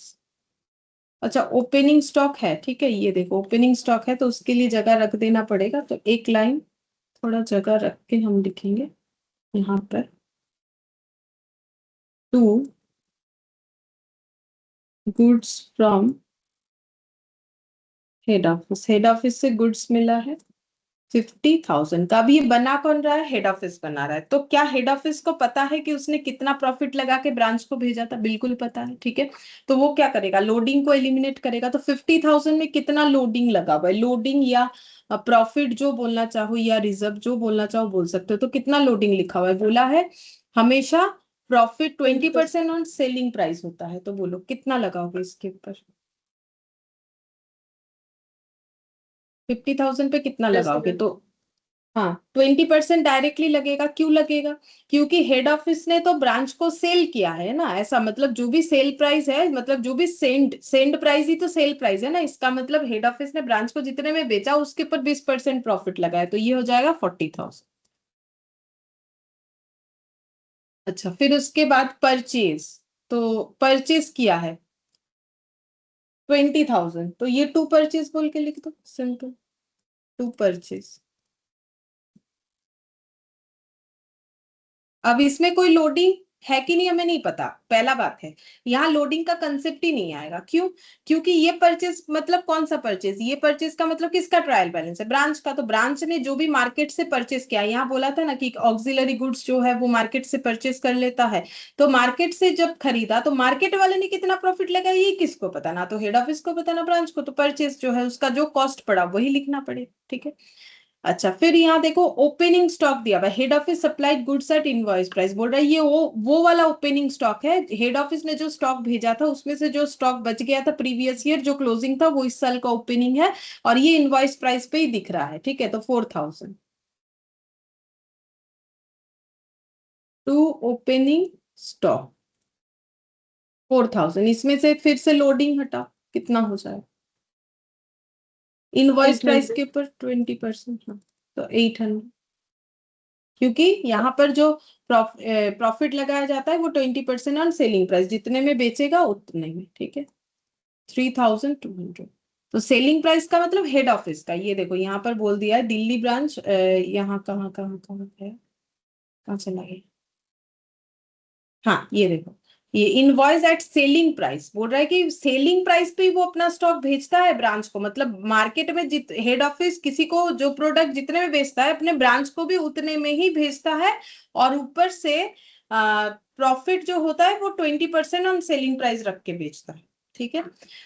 अच्छा, ओपनिंग स्टॉक है, ठीक है, ये देखो ओपनिंग स्टॉक है तो उसके लिए जगह रख देना पड़ेगा, तो एक लाइन थोड़ा जगह रख के हम लिखेंगे यहाँ पर, to goods from head office. Head office से गुड्स मिला है 50,000 का। अब ये बना कौन रहा है, हेड ऑफिस बना रहा है। तो क्या हेड ऑफिस को पता है कि उसने कितना प्रॉफिट लगा के ब्रांच को भेजा था, बिल्कुल पता है, ठीक है। तो वो क्या करेगा, लोडिंग को एलिमिनेट करेगा। तो 50,000 में कितना लोडिंग लगा हुआ है, लोडिंग या प्रॉफिट जो बोलना चाहो या रिजर्व जो बोलना चाहो बोल सकते हो। तो कितना लोडिंग लिखा हुआ है, बोला है हमेशा प्रॉफिट 20% ऑन सेलिंग प्राइस होता है। तो बोलो कितना लगाओगे इसके ऊपर, 50,000 पे कितना लगाओगे, तो हाँ 20% डायरेक्टली लगेगा। क्यों लगेगा, क्योंकि हेड ऑफिस ने तो ब्रांच को सेल किया है ना, ऐसा मतलब जो भी सेल प्राइस है, मतलब जो भी सेंड सेंड प्राइस ही तो सेल प्राइस है ना, इसका मतलब हेड ऑफिस ने ब्रांच को जितने में बेचा उसके ऊपर 20% प्रॉफिट लगाया, तो ये हो जाएगा 40,000। अच्छा, फिर उसके बाद परचेज, तो परचेज किया है 20,000, तो ये टू परचेज बोल के लिख दो, सिंपल। To purchase. अब इसमें कोई लोडिंग है कि नहीं हमें नहीं पता, पहला बात है। यहाँ लोडिंग का कंसेप्ट ही नहीं आएगा। क्यों? क्योंकि ये परचेज मतलब कौन सा परचेज, ये परचेज का मतलब किसका ट्रायल बैलेंस है, ब्रांच का। तो ब्रांच ने जो भी मार्केट से परचेज किया, यहाँ बोला था ना कि ऑक्सिलरी गुड्स जो है वो मार्केट से परचेज कर लेता है। तो मार्केट से जब खरीदा तो मार्केट वाले ने कितना प्रॉफिट लगाया ये किसको पता, ना तो हेड ऑफिस को पता ना ब्रांच को। तो परचेज जो है उसका जो कॉस्ट पड़ा वही लिखना पड़ेगा। ठीक है। अच्छा, फिर यहाँ देखो ओपनिंग स्टॉक दिया हुआ, head office supplied goods at invoice price. बोल रहा है ये वो वाला ओपनिंग स्टॉक है। हेड ऑफिस ने जो स्टॉक भेजा था उसमें से जो स्टॉक बच गया था प्रीवियस ईयर जो क्लोजिंग था वो इस साल का ओपनिंग है, और ये इनवॉइस प्राइस पे ही दिख रहा है। ठीक है, तो 4000 टू ओपनिंग स्टॉक 4000। इसमें से फिर से लोडिंग हटा, कितना हो जाए, इनवॉइस प्राइस 800। के ऊपर 20%। हाँ, तो 800, क्योंकि यहाँ पर जो प्रॉफिट लगाया जाता है वो 20% ऑन सेलिंग प्राइस, जितने में बेचेगा उतने में। ठीक है, 3200। तो सेलिंग प्राइस का मतलब हेड ऑफिस का, ये देखो यहाँ पर बोल दिया है दिल्ली ब्रांच। यहाँ कहाँ कहाँ कहाँ है, कहाँ चला गया, हाँ ये देखो, ये इनवॉइस एट सेलिंग प्राइस बोल रहा है कि सेलिंग प्राइस पे ही वो अपना स्टॉक भेजता है ब्रांच को। मतलब मार्केट में जित हेड ऑफिस किसी को जो प्रोडक्ट जितने में बेचता है अपने ब्रांच को भी उतने में ही भेजता है, और ऊपर से प्रॉफिट जो होता है वो 20% ऑन सेलिंग प्राइस रख के बेचता है। ठीक है।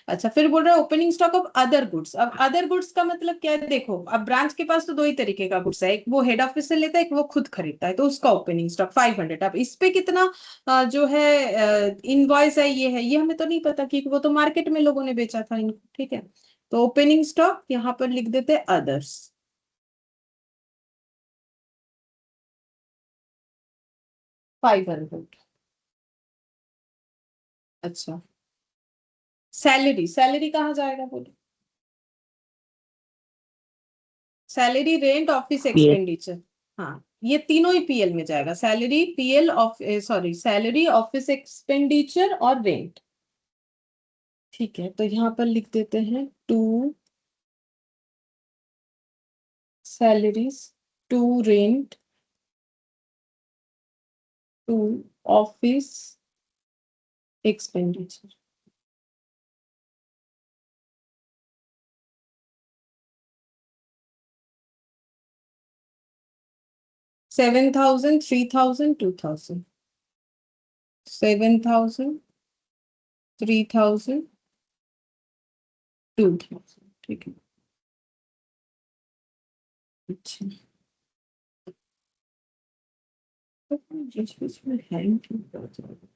अच्छा, फिर बोल रहा है opening stock of other goods. अब अदर गुड्स का मतलब क्या है, देखो अब ब्रांच के पास तो दो ही तरीके का गुड्स है, एक वो हेड ऑफिस से लेता है, एक वो खुद खरीदता है। तो उसका ओपनिंग स्टॉक 500। अब इस पे कितना जो है इनवॉइस है, ये हमें तो नहीं पता कि वो तो मार्केट में लोगों ने बेचा था इनको। ठीक है, तो ओपनिंग स्टॉक यहाँ पर लिख देते अदर्स, 500। अच्छा, सैलरी, सैलरी कहाँ जाएगा बोलो, salary rent office PL. Expenditure. हाँ, ये तीनों ही पीएल में जाएगा, salary PL of sorry salary office expenditure और रेंट। ठीक है, तो यहाँ पर लिख देते हैं to salaries to rent to office expenditure. 7000, 3000, 2000, 7000, 3000, 2000। ठीक है। अच्छा, बीच बीच में हैंग क्यों कर जाएगा?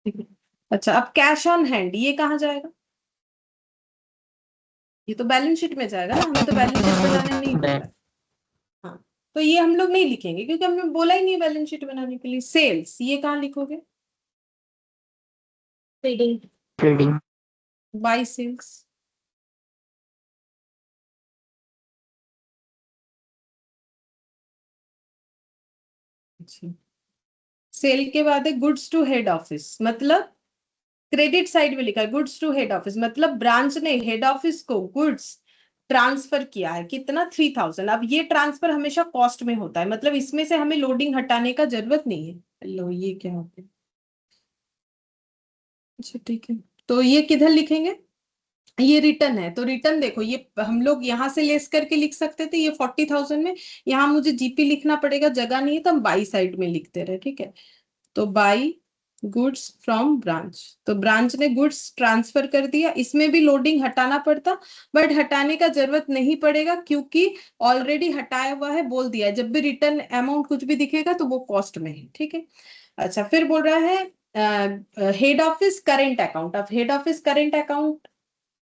ठीक है। अच्छा, अब कैश ऑन हैंड ये कहाँ जाएगा, ये तो बैलेंस शीट में जाएगा ना, हमें तो बैलेंस शीट बनाने नहीं बोला है। हाँ, तो ये हम लोग नहीं लिखेंगे क्योंकि हमने बोला ही नहीं बैलेंस शीट बनाने के लिए। सेल्स ये कहाँ लिखोगे, ट्रेडिंग। ट्रेडिंग। By sales. अच्छा, सेल के बाद है गुड्स टू हेड ऑफिस, मतलब क्रेडिट साइड में लिखा है गुड्स टू हेड ऑफिस, मतलब ब्रांच ने हेड ऑफिस को गुड्स ट्रांसफर किया है, कितना 3000। अब ये ट्रांसफर हमेशा कॉस्ट में होता है, मतलब इसमें से हमें लोडिंग हटाने का जरूरत नहीं है। लो ये क्या हो गया, अच्छा ठीक है, तो ये किधर लिखेंगे, ये रिटर्न है। तो रिटर्न देखो, ये हम लोग यहाँ से लेस करके लिख सकते थे ये 40,000 में, यहाँ मुझे जीपी लिखना पड़ेगा, जगह नहीं है तो हम बाई साइड में लिखते रहे। ठीक है, तो बाई गुड्स फ्रॉम ब्रांच, तो ब्रांच ने गुड्स ट्रांसफर कर दिया, इसमें भी लोडिंग हटाना पड़ता, बट हटाने का जरूरत नहीं पड़ेगा क्योंकि ऑलरेडी हटाया हुआ है, बोल दिया है जब भी रिटर्न अमाउंट कुछ भी दिखेगा तो वो कॉस्ट में है। ठीक है। अच्छा, फिर बोल रहा है हेड ऑफिस करेंट अकाउंट। अब हेड ऑफिस करेंट अकाउंट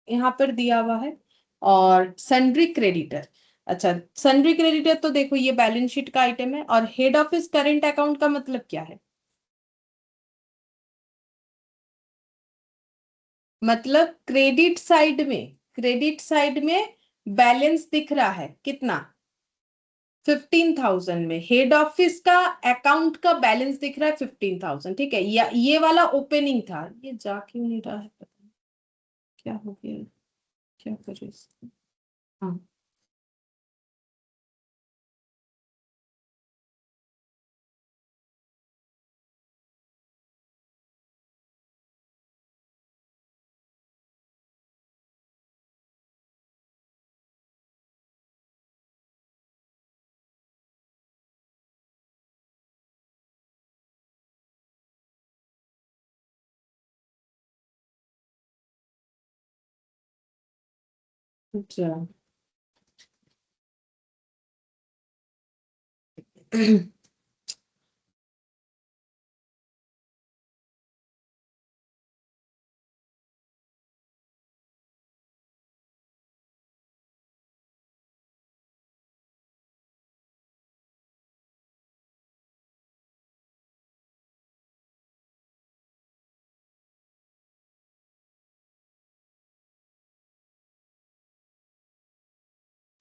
यहाँ पर दिया हुआ है, और सन्ड्री क्रेडिटर। अच्छा, सन्ड्री क्रेडिटर तो देखो ये बैलेंस शीट का आइटम है, और हेड ऑफिस करेंट अकाउंट का मतलब क्या है, मतलब क्रेडिट साइड में बैलेंस दिख रहा है कितना, 15,000 में हेड ऑफिस का अकाउंट का बैलेंस दिख रहा है 15,000। ठीक है, ये वाला ओपनिंग था, ये जा क्यों नहीं रहा है, पता नहीं क्या हो गया, क्या करें इसको। हाँ, अच्छा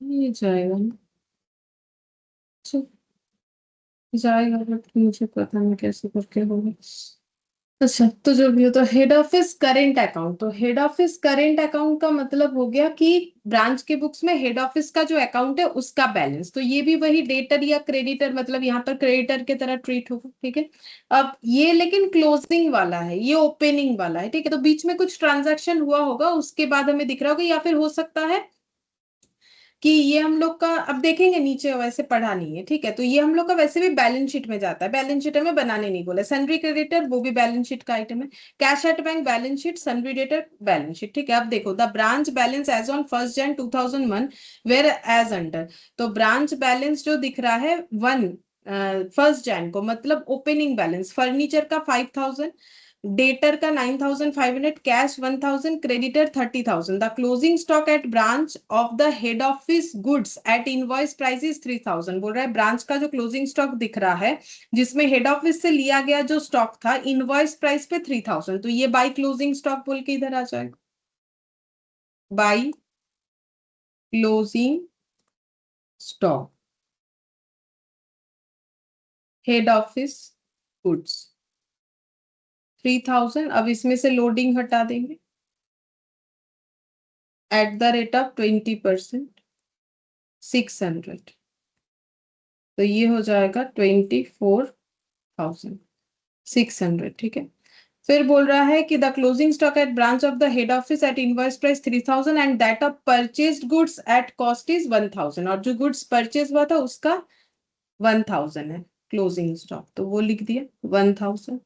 ये जाएगा ना, अच्छा, जाएगा बट मुझे पता नहीं कैसे करके होगा। अच्छा तो जो भी हो, तो हेड ऑफिस करेंट अकाउंट, तो हेड ऑफिस करेंट अकाउंट का मतलब हो गया कि ब्रांच के बुक्स में हेड ऑफिस का जो अकाउंट है उसका बैलेंस, तो ये भी वही डेटर या क्रेडिटर, मतलब यहाँ पर क्रेडिटर की तरह ट्रीट होगा, ठीक है। अब ये लेकिन क्लोजिंग वाला है, ये ओपनिंग वाला है, ठीक है। तो बीच में कुछ ट्रांजैक्शन हुआ होगा, उसके बाद हमें दिख रहा होगा, या फिर हो सकता है कि ये हम लोग का, अब देखेंगे नीचे वैसे पढ़ा नहीं है, ठीक है। तो ये हम लोग का वैसे भी बैलेंस शीट में जाता है, बैलेंस शीट में बनाने नहीं बोला। सन्ड्री क्रेडिटर वो भी बैलेंस शीट का आइटम है। Cash at bank balance sheet, sundry debtor balance sheet, ठीक है। अब देखो the branch balance as on 1 Jan 2001 where as under, तो ब्रांच बैलेंस जो दिख रहा है 1 Jan को, मतलब ओपनिंग बैलेंस फर्नीचर का 5000, डेटर का 9500, cash 1000, creditor 30,000। The closing stock at branch of the head office goods at invoice price is 3000। बोल रहा है ब्रांच का जो क्लोजिंग स्टॉक दिख रहा है जिसमें हेड ऑफिस से लिया गया जो स्टॉक था इनवॉइस प्राइस पे 3000, तो ये बाई क्लोजिंग स्टॉक बोल के इधर आ जाएगा, by closing stock head office goods 3000। अब इसमें से लोडिंग हटा देंगे एट द रेट ऑफ 20%, 600, तो ये हो जाएगा 24,600, ठीक है। फिर बोल रहा है कि the closing stock at branch of the head office eight invoice price 3000 and that of purchased goods at cost is 1000, और जो गुड्स परचेज हुआ था उसका 1000 है क्लोजिंग स्टॉक, तो वो लिख दिया 1000।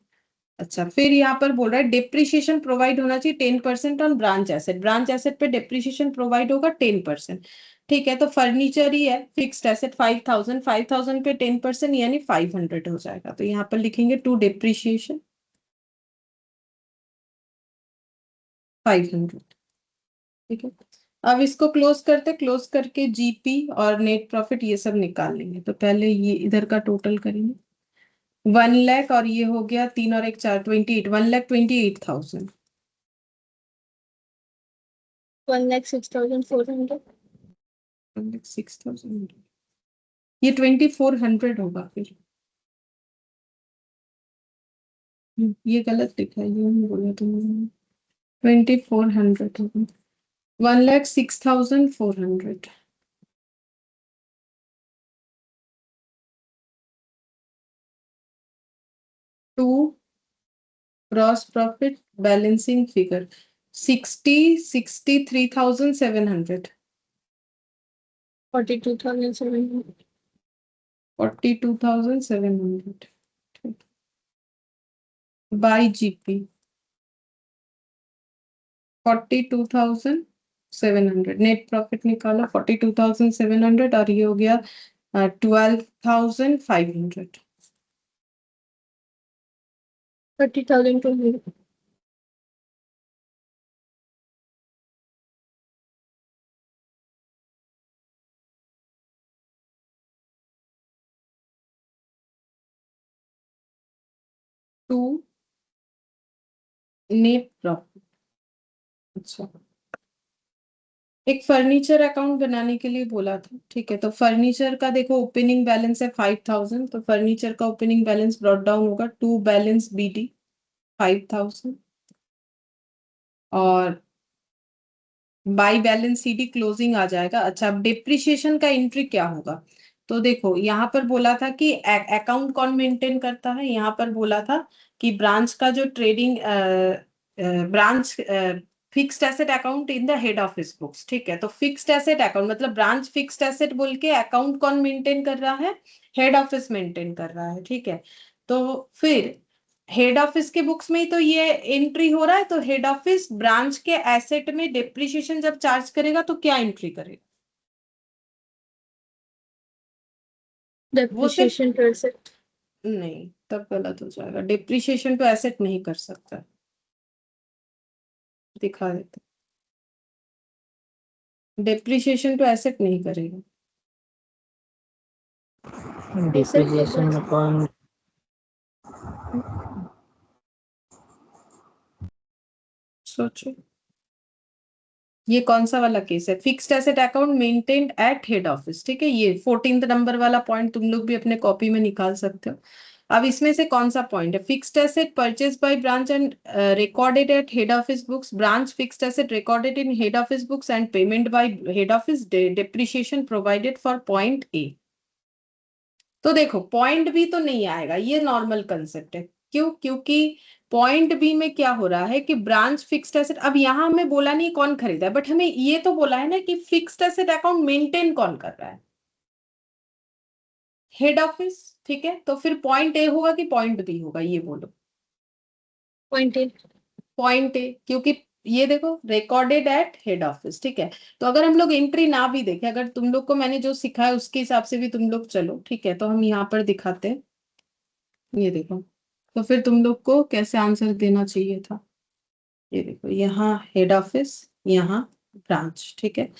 अच्छा फिर यहाँ पर बोल रहा है डिप्रिशिएशन प्रोवाइड होना चाहिए 10% on branch asset, branch asset पे डिप्रिशिएशन प्रोवाइड होगा 10%, ठीक है। तो फर्नीचर ही है, फिक्स्ड एसेट 5000, 5000 पे 10% यानी 500 हो जाएगा, तो यहाँ पर लिखेंगे टू डिप्रिशिएशन 500, ठीक है। अब इसको क्लोज करते, क्लोज करके जीपी और नेट प्रॉफिट ये सब निकाल लेंगे। तो पहले ये इधर का टोटल करेंगे, 1 लाख, और ये हो गया 3 और 1 4, 28, 1,28,000, 1,06,400। 1,06,000, ये 2400 होगा फिर। ये गलत लिखा है, ये नहीं बोला तुमने, 2400 होगा, 1,06,400। To gross profit balancing figure 63,700, 42,700। 42,700 by GP 42,700, net profit निकालो 42,700, और ये हो गया 12,500, 30,200। To net profit. अच्छा एक फर्नीचर अकाउंट बनाने के लिए बोला था, ठीक है। तो फर्नीचर का देखो ओपनिंग बैलेंस है 5000, तो फर्नीचर का ओपनिंग बैलेंस ब्रॉट डाउन होगा टू बैलेंस बीडी 5000, और बाई बैलेंस सीडी क्लोजिंग आ जाएगा। अच्छा अब डिप्रिशिएशन का एंट्री क्या होगा, तो देखो यहाँ पर बोला था कि अकाउंट कौन मेंटेन करता है, यहाँ पर बोला था कि ब्रांच का जो trading branch fixed asset account in the head office books, ठीक है। तो फिक्स्ड एसेट अकाउंट मतलब ब्रांच फिक्स्ड एसेट बोल के अकाउंट कौन मेंटेन कर रहा है, हेड ऑफिस मेंटेन कर रहा है, ठीक है। तो फिर हेड ऑफिस के बुक्स में ही तो ये एंट्री हो रहा है, तो हेड ऑफिस ब्रांच के एसेट में डिप्रिशिएशन जब चार्ज करेगा तो क्या एंट्री करेगा? वो सिर्फ, Depreciation to asset. नहीं तब गलत हो जाएगा, डिप्रिशिएशन तो एसेट नहीं कर सकता, दिखा देते, डिप्रिशिएशन तो एसेट नहीं करेगा। Asset to डिप्रिसिएशन में कौन? सोचो, ये कौन सा वाला केस है? Fixed asset account maintained eight head office, ठीक है, ये 14th नंबर वाला पॉइंट तुम लोग भी अपने कॉपी में निकाल सकते हो। अब इसमें से कौन सा पॉइंट है? Fixed asset purchase by branch and recorded at head office books, branch fixed asset recorded in head office books and payment by head office, depreciation provided for point A. तो देखो पॉइंट बी तो नहीं आएगा, ये normal concept है। क्यों? क्योंकि point B में क्या हो रहा है कि ब्रांच फिक्स्ड एसेट, अब यहाँ हमें बोला नहीं कौन खरीदा है, बट हमें ये तो बोला है ना कि फिक्स्ड एसेट अकाउंट मेंटेन कौन कर रहा है? हेड ऑफिस, ठीक है। तो फिर पॉइंट ए होगा कि पॉइंट बी होगा, ये बोलो। Point A. पॉइंट ए, क्योंकि ये देखो रिकॉर्डेड एट हेड ऑफिस, ठीक है। तो अगर हम लोग एंट्री ना भी देखें, अगर तुम लोग को मैंने जो सिखाया उसके हिसाब से भी तुम लोग चलो, ठीक है, तो हम यहाँ पर दिखाते हैं, ये देखो। तो फिर तुम लोग को कैसे आंसर देना चाहिए था? ये देखो, यहाँ हेड ऑफिस, यहाँ ब्रांच, ठीक है।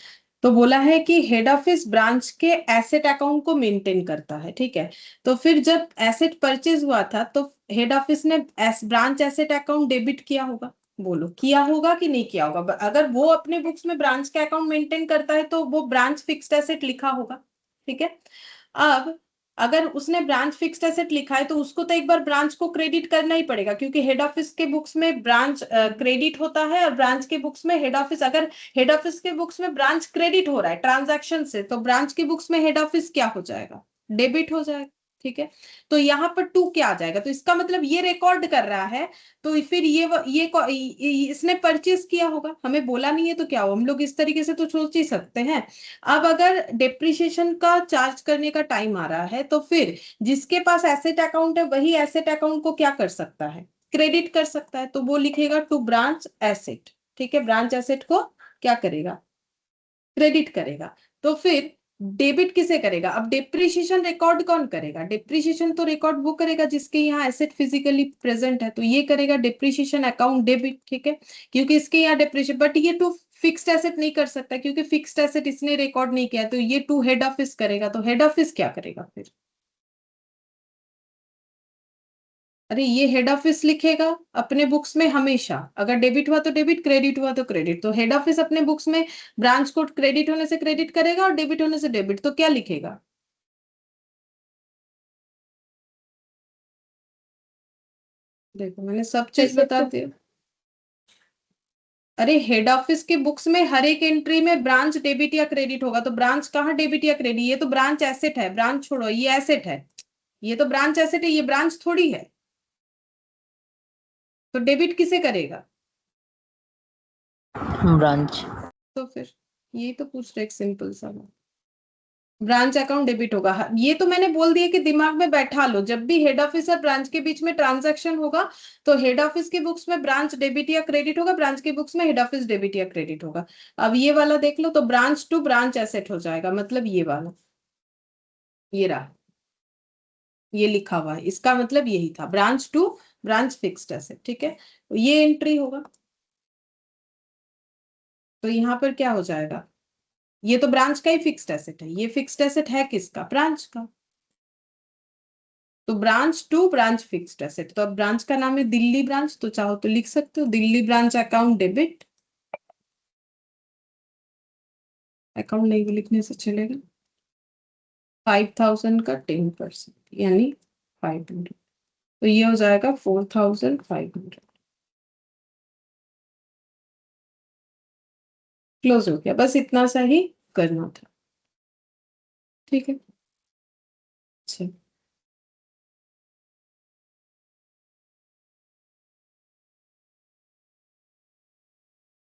तो बोला है कि हेड ऑफिस ब्रांच के एसेट अकाउंट को मेंटेन करता है, ठीक है। तो फिर जब एसेट परचेज हुआ था तो हेड ऑफिस ने ब्रांच एसेट अकाउंट डेबिट किया होगा, बोलो किया होगा कि नहीं किया होगा? अगर वो अपने बुक्स में ब्रांच के अकाउंट मेंटेन करता है तो वो ब्रांच फिक्स्ड एसेट लिखा होगा, ठीक है। अब अगर उसने ब्रांच फिक्स्ड एसेट लिखा है तो उसको तो एक बार ब्रांच को क्रेडिट करना ही पड़ेगा, क्योंकि हेड ऑफिस के बुक्स में ब्रांच क्रेडिट होता है और ब्रांच के बुक्स में हेड ऑफिस। अगर हेड ऑफिस के बुक्स में ब्रांच क्रेडिट हो रहा है ट्रांजैक्शन से, तो ब्रांच के बुक्स में हेड ऑफिस क्या हो जाएगा? डेबिट हो जाएगा, ठीक है। तो यहाँ पर टू क्या आ जाएगा? तो इसका मतलब ये रिकॉर्ड कर रहा है, तो फिर इसने परचेज किया होगा, हमें बोला नहीं है तो क्या हो, हम लोग इस तरीके से तो सोच ही सकते हैं। अब अगर डिप्रिशिएशन का चार्ज करने का टाइम आ रहा है तो फिर जिसके पास एसेट अकाउंट है वही एसेट अकाउंट को क्या कर सकता है? क्रेडिट कर सकता है। तो वो लिखेगा टू ब्रांच एसेट, ठीक है, ब्रांच एसेट को क्या करेगा? क्रेडिट करेगा। तो फिर डेबिट किसे करेगा? अब डिप्रिशिएशन रिकॉर्ड कौन करेगा? डिप्रिशिएशन तो रिकॉर्ड वो करेगा जिसके यहाँ एसेट फिजिकली प्रेजेंट है, तो ये करेगा डिप्रिशिएशन अकाउंट डेबिट, ठीक है, क्योंकि इसके यहाँ डिप्रिशिएशन। बट ये टू फिक्स्ड एसेट नहीं कर सकता क्योंकि फिक्स्ड एसेट इसने रिकॉर्ड नहीं किया, तो ये टू हेड ऑफिस करेगा। तो हेड ऑफिस क्या करेगा फिर? अरे ये हेड ऑफिस लिखेगा अपने बुक्स में हमेशा, अगर डेबिट हुआ तो डेबिट, क्रेडिट हुआ तो क्रेडिट। तो हेड ऑफिस अपने बुक्स में ब्रांच को क्रेडिट होने से क्रेडिट करेगा और डेबिट होने से डेबिट, तो क्या लिखेगा? देखो मैंने सब चीज Asset बता to. दी। अरे हेड ऑफिस के बुक्स में हर एक एंट्री में ब्रांच डेबिट या क्रेडिट होगा, तो ब्रांच कहाँ डेबिट या क्रेडिट? ये तो ब्रांच एसेट है, ब्रांच छोड़ो, ये एसेट है, ये तो ब्रांच एसेट है, ये ब्रांच थोड़ी है। तो डेबिट किसे करेगा? ब्रांच। तो फिर ये तो पूछ रहे एक सिंपल सा, ब्रांच अकाउंट डेबिट होगा। ये तो मैंने बोल दिया कि दिमाग में बैठा लो, जब भी हेड ऑफिस और ब्रांच के बीच में ट्रांजैक्शन होगा तो हेड ऑफिस की बुक्स में ब्रांच डेबिट या क्रेडिट होगा, ब्रांच की बुक्स में हेड ऑफिस डेबिट या क्रेडिट होगा। अब ये वाला देख लो, तो ब्रांच टू ब्रांच एसेट हो जाएगा, मतलब ये वाला, ये रहा, ये लिखा हुआ है, इसका मतलब यही था, branch to branch fixed asset, ठीक है। तो ये एंट्री होगा, तो यहाँ पर क्या हो जाएगा? ये तो ब्रांच का ही फिक्स्ड एसेट है, ये फिक्स्ड एसेट है किसका? ब्रांच का। तो branch to branch fixed asset, तो अब ब्रांच का नाम है दिल्ली ब्रांच, तो चाहो तो लिख सकते हो Delhi branch account debit. Account नहीं भी लिखने से चलेगा। 5000 का 10% यानी 500, तो ये हो जाएगा 4500। क्लोज हो गया, बस इतना सा ही करना था, ठीक है। अच्छा,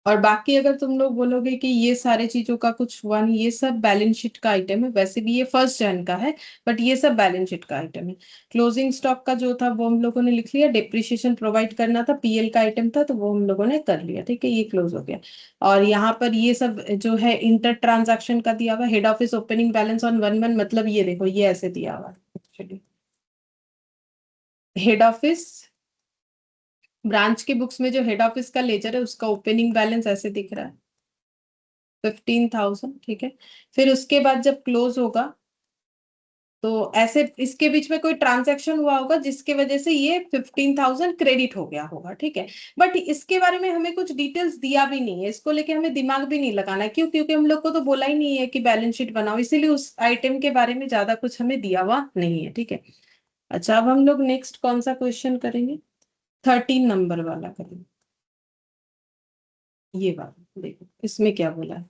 और बाकी अगर तुम लोग बोलोगे कि ये सारे चीजों का कुछ हुआ नहीं, ये सब बैलेंस शीट का आइटम है। वैसे भी ये 1 जन का है, बट ये सब बैलेंस शीट का आइटम है। क्लोजिंग स्टॉक का जो था वो हम लोगों ने लिख लिया, डिप्रिशिएशन प्रोवाइड करना था, पीएल का आइटम था, तो वो हम लोगों ने कर लिया। ठीक है, ये क्लोज हो गया। और यहाँ पर ये सब जो है इंटर ट्रांजैक्शन का दिया हुआ, head office opening balance on 1/1, मतलब ये देखो ये ऐसे दिया हुआ है। हेड ऑफिस ब्रांच के बुक्स में जो हेड ऑफिस का लेजर है उसका ओपनिंग बैलेंस ऐसे दिख रहा है 15,000। ठीक है, फिर उसके बाद जब क्लोज होगा तो ऐसे इसके बीच में कोई ट्रांजैक्शन हुआ होगा जिसके वजह से ये 15,000 क्रेडिट हो गया होगा। ठीक है, बट इसके बारे में हमें कुछ डिटेल्स दिया भी नहीं है, इसको लेके हमें दिमाग भी नहीं लगाना है। क्यों? क्योंकि हम लोग को तो बोला ही नहीं है कि बैलेंस शीट बनाओ, इसीलिए उस आइटम के बारे में ज्यादा कुछ हमें दिया हुआ नहीं है। ठीक है, अच्छा अब हम लोग नेक्स्ट कौन सा क्वेश्चन करेंगे? 13 नंबर वाला करेंगे। ये वाला देखो, इसमें क्या बोला है।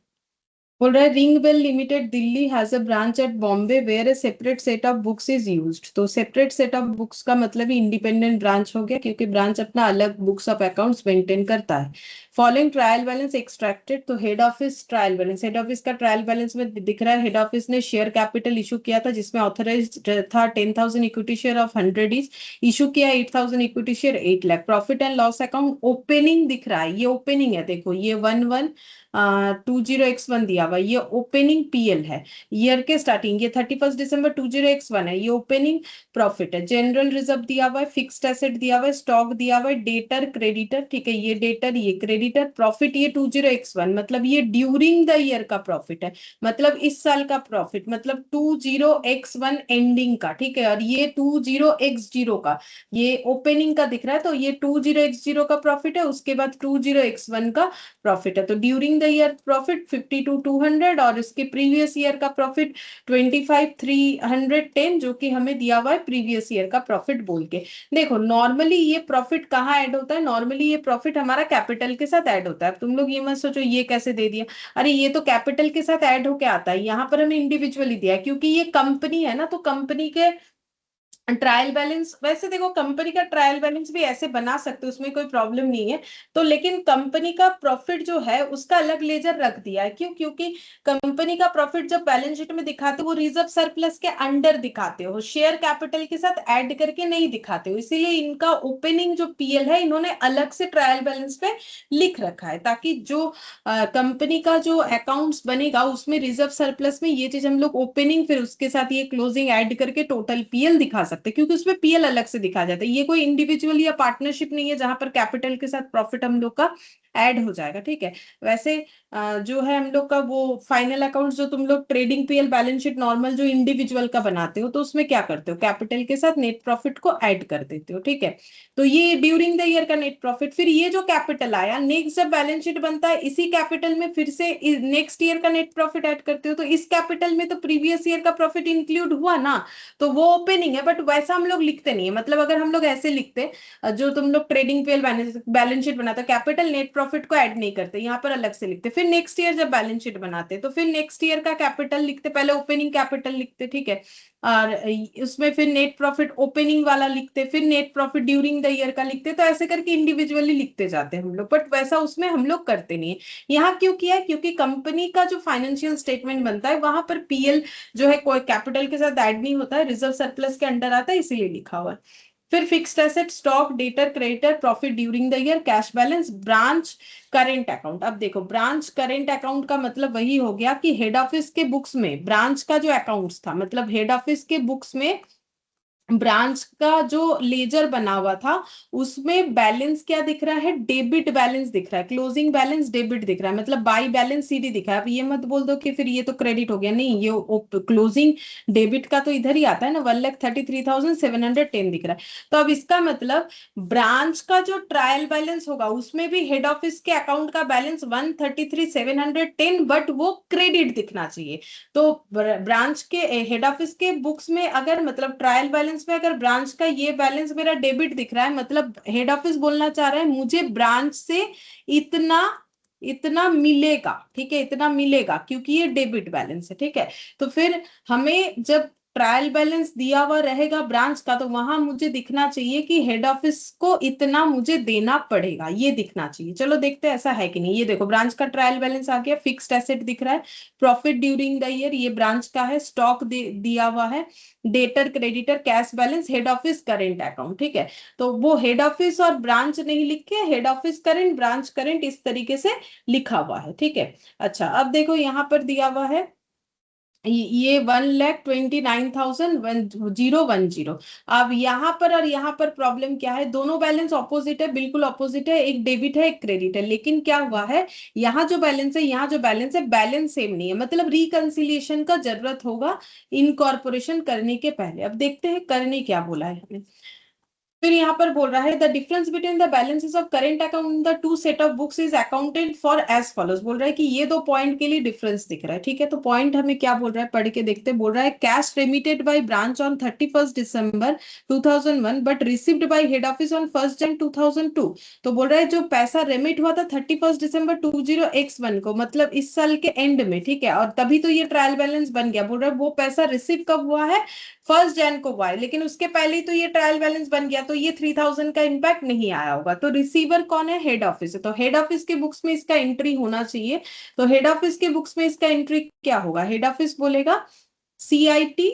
बोल रहा है Ring Bell Limited Delhi has a branch at Bombay where a separate set of books is used. तो सेपरेट सेट ऑफ बुक्स का मतलब ही इंडिपेंडेंट ब्रांच हो गया, क्योंकि ब्रांच अपना अलग बुक्स ऑफ अकाउंट्स मेंटेन करता है। फॉलोइंग ट्रायल बैलेंस एक्सट्रैक्टेड, तो head office trial balance, head office का ट्रायल बैलेंस में दिख रहा है हेड ऑफिस ने शेयर कैपिटल इशू किया था जिसमें ऑथराइज था 10,000 equity share of 100 is, issue किया 8,000 equity share 8 lakh. Profit and loss account opening दिख रहा है, ये ओपनिंग है, देखो ये 1120x1 दिया हुआ, ये ओपनिंग पीएल है। ईयर के स्टार्टिंग ये 31 दिसंबर 20x1 है, ये ओपनिंग प्रॉफिट है। जनरल रिजर्व दिया हुआ है, फिक्स्ड एसेट दिया हुआ है, स्टॉक दिया हुआ है, डेटर क्रेडिटर, ठीक है, ये डेटर ये क्रेडिटर, प्रॉफिट ये 20x1 मतलब ये ड्यूरिंग द ईयर का प्रॉफिट है, मतलब इस साल का प्रॉफिट, मतलब 20x1 एंडिंग का। ठीक है, और ये 20x0 का, ये ओपनिंग का दिख रहा है, तो ये 20x0 का प्रॉफिट है, उसके बाद 20x1 का प्रॉफिट है। तो ड्यूरिंग द ईयर प्रॉफिट 52,200 और इसके प्रीवियस ईयर का प्रॉफिट 25,310, जो कि हमें दिया हुआ है प्रीवियस ईयर का प्रॉफिट बोल के। देखो नॉर्मली ये प्रॉफिट कहाँ ऐड होता है? नॉर्मली ये प्रॉफिट हमारा कैपिटल के साथ ऐड होता है। तुम लोग ये मत सोचो ये कैसे दे दिया, अरे ये तो कैपिटल के साथ ऐड होके आता है, यहाँ पर हमें इंडिविजुअली दिया है क्योंकि ये कंपनी है ना, तो कंपनी के ट्रायल बैलेंस, वैसे देखो कंपनी का ट्रायल बैलेंस भी ऐसे बना सकते हो, उसमें कोई प्रॉब्लम नहीं है। तो लेकिन कंपनी का प्रॉफिट जो है उसका अलग लेजर रख दिया है। क्यों? क्योंकि कंपनी का प्रॉफिट जब बैलेंस शीट में दिखाते हो वो रिजर्व सरप्लस के अंडर दिखाते हो, शेयर कैपिटल के साथ ऐड करके नहीं दिखाते हो, इसीलिए इनका ओपनिंग जो पीएल है इन्होंने अलग से ट्रायल बैलेंस पे लिख रखा है, ताकि जो कंपनी का जो अकाउंट्स बनेगा उसमें रिजर्व सरप्लस में ये चीज हम लोग ओपनिंग फिर उसके साथ ये क्लोजिंग ऐड करके टोटल पीएल दिखा सकते हैं, क्योंकि उसमें पीएल अलग से दिखा जाता है। ये कोई इंडिविजुअल या पार्टनरशिप नहीं है जहां पर कैपिटल के साथ प्रॉफिट हम लोग का ऐड हो जाएगा। ठीक है, वैसे जो है हम लोग का वो फाइनल अकाउंट जो तुम लोग trading PL balance sheet normal जो इंडिविजुअल का बनाते हो, तो उसमें क्या करते हो, कैपिटल के साथ नेट प्रॉफिट को ऐड कर देते हो। ठीक है, तो ये ड्यूरिंग द ईयर का नेट प्रॉफिट, फिर ये जो कैपिटल आया नेक्स्ट जब बैलेंस शीट बनता है इसी कैपिटल में फिर से नेक्स्ट ईयर का नेट प्रॉफिट ऐड करते हो, तो इस कैपिटल में तो प्रीवियस ईयर का प्रॉफिट इंक्लूड हुआ ना, तो वो ओपनिंग है। बट वैसा हम लोग लिखते नहीं है, मतलब अगर हम लोग ऐसे लिखते जो तुम लोग ट्रेडिंग पे बैलेंस शीट बनाते कैपिटल नेट प्रॉफिट को ऐड नहीं करते, यहाँ पर अलग से लिखते, फिर नेक्स्ट ईयर जब बैलेंस शीट बनाते तो फिर नेक्स्ट ईयर का कैपिटल लिखते, पहले ओपनिंग कैपिटल लिखते। ठीक है, और उसमें फिर नेट प्रॉफिट ओपनिंग वाला लिखते, फिर net profit during the year का लिखते, तो ऐसे करके इंडिविजुअली लिखते जाते हैं हम लोग, बट वैसा उसमें हम लोग करते नहीं है। यहाँ क्यों किया है? क्योंकि कंपनी का जो फाइनेंशियल स्टेटमेंट बनता है वहां पर पीएल जो है कोई कैपिटल के साथ ऐड नहीं होता है, रिजर्व सरप्लस के अंडर आता है, इसीलिए लिखा हुआ है। फिर fixed asset, stock, debtor, creditor, profit during the year, cash balance, branch current account. अब देखो ब्रांच करेंट अकाउंट का मतलब वही हो गया कि हेड ऑफिस के बुक्स में ब्रांच का जो अकाउंट्स था, मतलब हेड ऑफिस के बुक्स में ब्रांच का जो लेजर बना हुआ था उसमें बैलेंस क्या दिख रहा है, डेबिट बैलेंस दिख रहा है, क्लोजिंग बैलेंस डेबिट दिख रहा है, मतलब बाई बैलेंस सीडी दिख रहा है। अब ये मत बोल दो कि फिर ये तो क्रेडिट हो गया, नहीं, ये क्लोजिंग डेबिट का तो इधर ही आता है ना, 1,33,710 दिख रहा है। तो अब इसका मतलब ब्रांच का जो ट्रायल बैलेंस होगा उसमें भी हेड ऑफिस के अकाउंट का बैलेंस 1,33,710, बट वो क्रेडिट दिखना चाहिए। तो ब्रांच के हेड ऑफिस के बुक्स में अगर मतलब ट्रायल बैलेंस में अगर ब्रांच का ये बैलेंस मेरा डेबिट दिख रहा है, मतलब हेड ऑफिस बोलना चाह रहा है मुझे ब्रांच से इतना इतना मिलेगा। ठीक है, इतना मिलेगा क्योंकि ये डेबिट बैलेंस है। ठीक है, तो फिर हमें जब ट्रायल बैलेंस दिया हुआ रहेगा ब्रांच का, तो वहां मुझे दिखना चाहिए कि हेड ऑफिस को इतना मुझे देना पड़ेगा, ये दिखना चाहिए। चलो देखते हैं ऐसा है कि नहीं। ये देखो ब्रांच का ट्रायल बैलेंस आ गया, फिक्स्ड एसेट दिख रहा है, प्रॉफिट ड्यूरिंग द ईयर ये ब्रांच का है, स्टॉक दिया हुआ है, debtor creditor cash balance, head office current account, ठीक है। तो वो हेड ऑफिस और ब्रांच नहीं लिख के head office current branch current इस तरीके से लिखा हुआ है, ठीक है। अच्छा अब देखो यहाँ पर दिया हुआ है ये 1,29,010। अब यहाँ पर और यहाँ पर प्रॉब्लम क्या है, दोनों बैलेंस ऑपोजिट है, बिल्कुल ऑपोजिट है, एक डेबिट है एक क्रेडिट है, लेकिन क्या हुआ है यहाँ जो बैलेंस है यहाँ जो बैलेंस है बैलेंस सेम नहीं है, मतलब रिकंसिलिएशन का जरूरत होगा इनकॉर्पोरेशन करने के पहले। अब देखते हैं करने क्या बोला है हमें। फिर यहाँ पर बोल रहा है the difference between the balances of current account the two set of books is accounted for as follows. बोल रहा है कि ये दो पॉइंट के लिए डिफरेंस दिख रहा है, ठीक है। तो पॉइंट हमें क्या बोल रहा है पढ़ के देखते हैं। बोल रहा है cash remitted by branch on 31st December 2001 but received by head office on 1st Jan 2002। तो बोल रहा है जो पैसा रेमिट हुआ था 31st December 20x1 को, मतलब इस साल के एंड में, ठीक है, और तभी तो ये ट्रायल बैलेंस बन गया। बोल रहा है वो पैसा रिसीव कब हुआ है, 1st Jan को हुआ है, लेकिन उसके पहले ही तो ये ट्रायल बैलेंस बन गया, तो ये 3,000 का इम्पैक्ट नहीं आया होगा। तो रिसीवर कौन है, हेड ऑफिस है, तो हेड ऑफिस के बुक्स में इसका एंट्री होना चाहिए। तो हेड ऑफिस के बुक्स में इसका एंट्री क्या होगा, हेड ऑफिस बोलेगा CIT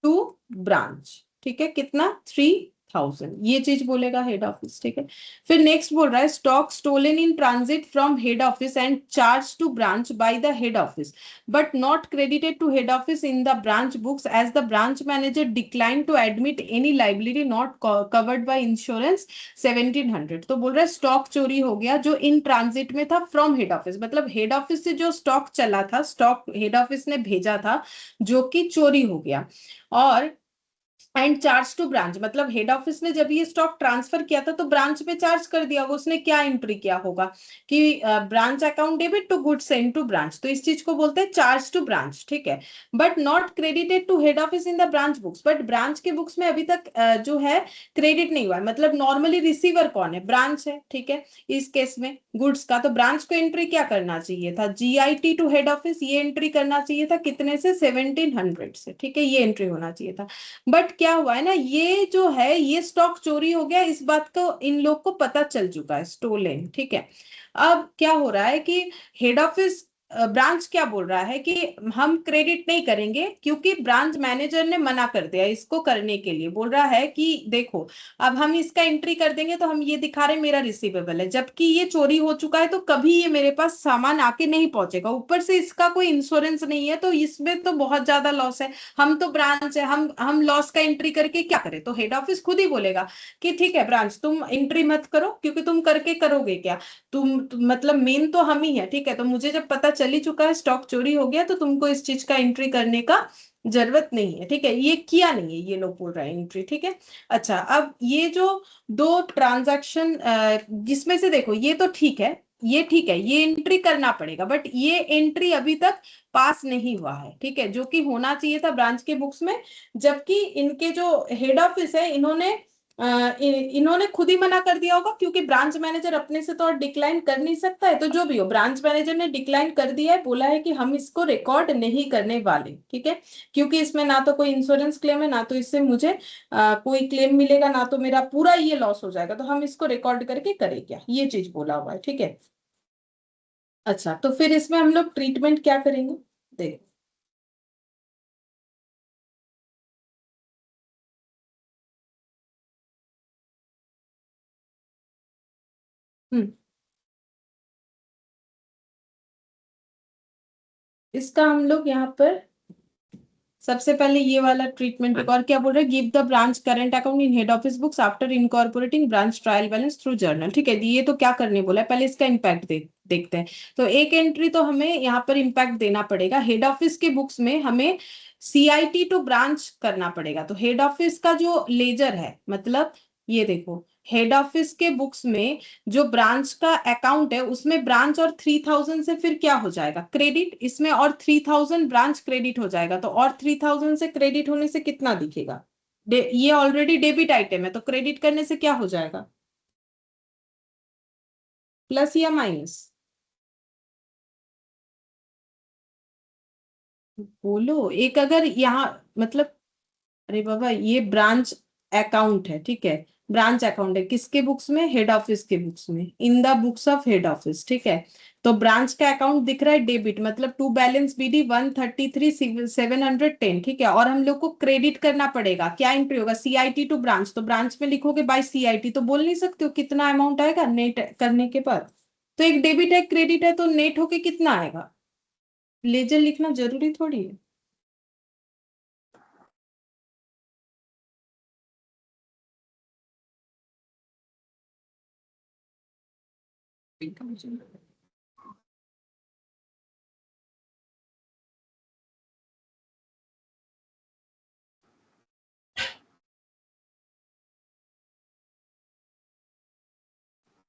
टू ब्रांच, ठीक है, कितना 3,000, ये चीज बोलेगा हेड ऑफिस, ठीक है। फिर नेक्स्ट बोल रहा है stock stolen in transit from head office and charge to branch by the head office but not credited to head office in the branch books as the branch manager declined to admit any liability not covered by insurance 1700। तो बोल रहा है stock चोरी हो गया जो in transit में था फ्रॉम हेड ऑफिस, मतलब हेड ऑफिस से जो स्टॉक चला था, स्टॉक हेड ऑफिस ने भेजा था जो कि चोरी हो गया। और एंड चार्ज टू ब्रांच, मतलब हेड ऑफिस ने जब ये स्टॉक ट्रांसफर किया था तो ब्रांच में चार्ज कर दिया होगा, उसने क्या एंट्री किया होगा कि branch account debit to good send to branch, तो इस चीज को बोलते हैं चार्ज टू ब्रांच, ठीक है। But not credited to head office in the branch books, but branch के बुक्स में अभी तक जो है क्रेडिट नहीं हुआ है, मतलब नॉर्मली रिसीवर कौन है, ब्रांच है, ठीक है। इस केस में गुड्स का तो ब्रांच को एंट्री क्या करना चाहिए था, GIT टू हेड ऑफिस, ये एंट्री करना चाहिए था कितने से, 1700 से, ठीक है, ये एंट्री होना चाहिए था। बट क्या हुआ है ना, ये जो है ये स्टॉक चोरी हो गया, इस बात को इन लोग को पता चल चुका है, स्टोलन, ठीक है। अब क्या हो रहा है कि हेड ऑफिस ब्रांच क्या बोल रहा है कि हम क्रेडिट नहीं करेंगे क्योंकि ब्रांच मैनेजर ने मना कर दिया इसको करने के लिए। बोल रहा है कि देखो अब हम इसका एंट्री कर देंगे तो हम ये दिखा रहे मेरा रिसीवेबल है, जबकि ये चोरी हो चुका है, तो कभी ये मेरे पास सामान आके नहीं पहुंचेगा, ऊपर से इसका कोई इंश्योरेंस नहीं है, तो इसमें तो बहुत ज्यादा लॉस है। हम तो ब्रांच है, हम लॉस का एंट्री करके क्या करें, तो हेड ऑफिस खुद ही बोलेगा कि ठीक है ब्रांच तुम एंट्री मत करो, क्योंकि तुम करके करोगे क्या, मतलब मेन तो हम ही है, ठीक है। तो मुझे जब पता चल ही चुका है स्टॉक चोरी हो गया, तो तुमको इस चीज का एंट्री करने का जरूरत नहीं है, ठीक है, ये किया नहीं है ये लोग बोल रहे हैं एंट्री, ठीक है। अच्छा अब ये जो दो ट्रांजैक्शन जिसमें से देखो ये तो ठीक है, ये ठीक है, ये एंट्री करना पड़ेगा, बट ये एंट्री अभी तक पास नहीं हुआ है, ठीक है, जो कि होना चाहिए था ब्रांच के बुक्स में। जबकि इनके जो हेड ऑफिस है इन्होंने खुद ही मना कर दिया होगा, क्योंकि ब्रांच मैनेजर अपने से तो और डिक्लाइन कर नहीं सकता है, तो जो भी हो ब्रांच मैनेजर ने डिक्लाइन कर दिया है, बोला है कि हम इसको रिकॉर्ड नहीं करने वाले, ठीक है, क्योंकि इसमें ना तो कोई इंश्योरेंस क्लेम है, ना तो इससे मुझे कोई क्लेम मिलेगा, ना तो मेरा पूरा ये लॉस हो जाएगा, तो हम इसको रिकॉर्ड करके करें क्या, ये चीज बोला हुआ है, ठीक है। अच्छा तो फिर इसमें हम लोग ट्रीटमेंट क्या करेंगे, देख। हम्म इसका हम लोग यहाँ पर सबसे पहले ये वाला ट्रीटमेंट, और क्या बोल रहे हैं, give the branch current account in head office books after incorporating branch trial balance through journal, ठीक है। ये तो क्या करने बोला है, पहले इसका इम्पैक्ट देखते हैं। तो एक एंट्री तो हमें यहाँ पर इम्पैक्ट देना पड़ेगा, हेड ऑफिस के बुक्स में हमें CIT टू ब्रांच करना पड़ेगा। तो हेड ऑफिस का जो लेजर है, मतलब ये देखो हेड ऑफिस के बुक्स में जो ब्रांच का अकाउंट है उसमें ब्रांच और 3,000 से फिर क्या हो जाएगा, क्रेडिट, इसमें और 3,000 ब्रांच क्रेडिट हो जाएगा, तो और 3,000 से क्रेडिट होने से कितना दिखेगा, ये ऑलरेडी डेबिट आइटम है, तो क्रेडिट करने से क्या हो जाएगा, प्लस या माइनस, बोलो एक, अगर यहाँ मतलब अरे बाबा, ये ब्रांच अकाउंट है, ठीक है, ब्रांच अकाउंट है किसके बुक्स में? हेड ऑफिस के बुक्स में, इन the books of head office, ठीक है। तो ब्रांच का अकाउंट दिख रहा है डेबिट, मतलब टू बैलेंस बीडी 133,710, ठीक है। और हम लोग को क्रेडिट करना पड़ेगा, क्या एंट्री होगा? सीआईटी टू ब्रांच, तो ब्रांच में लिखोगे बाय सीआईटी, तो बोल नहीं सकते हो कितना अमाउंट आएगा नेट करने के बाद। तो एक डेबिट है, क्रेडिट है, तो नेट होके कितना आएगा? लेजर लिखना जरूरी थोड़ी है।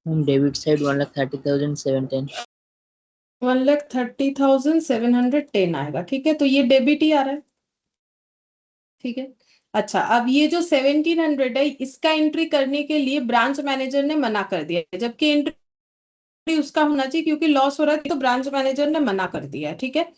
Debit side 1,30,710. 1,30,710 आएगा, ठीक है, तो ये डेबिट ही आ रहा है, ठीक है। अच्छा, अब ये जो 1,700 है, इसका एंट्री करने के लिए ब्रांच मैनेजर ने मना कर दिया है, जबकि एंट्री उसका होना चाहिए, क्योंकि लॉस हो रहा है, तो ब्रांच मैनेजर ने मना कर दिया है, ठीक है।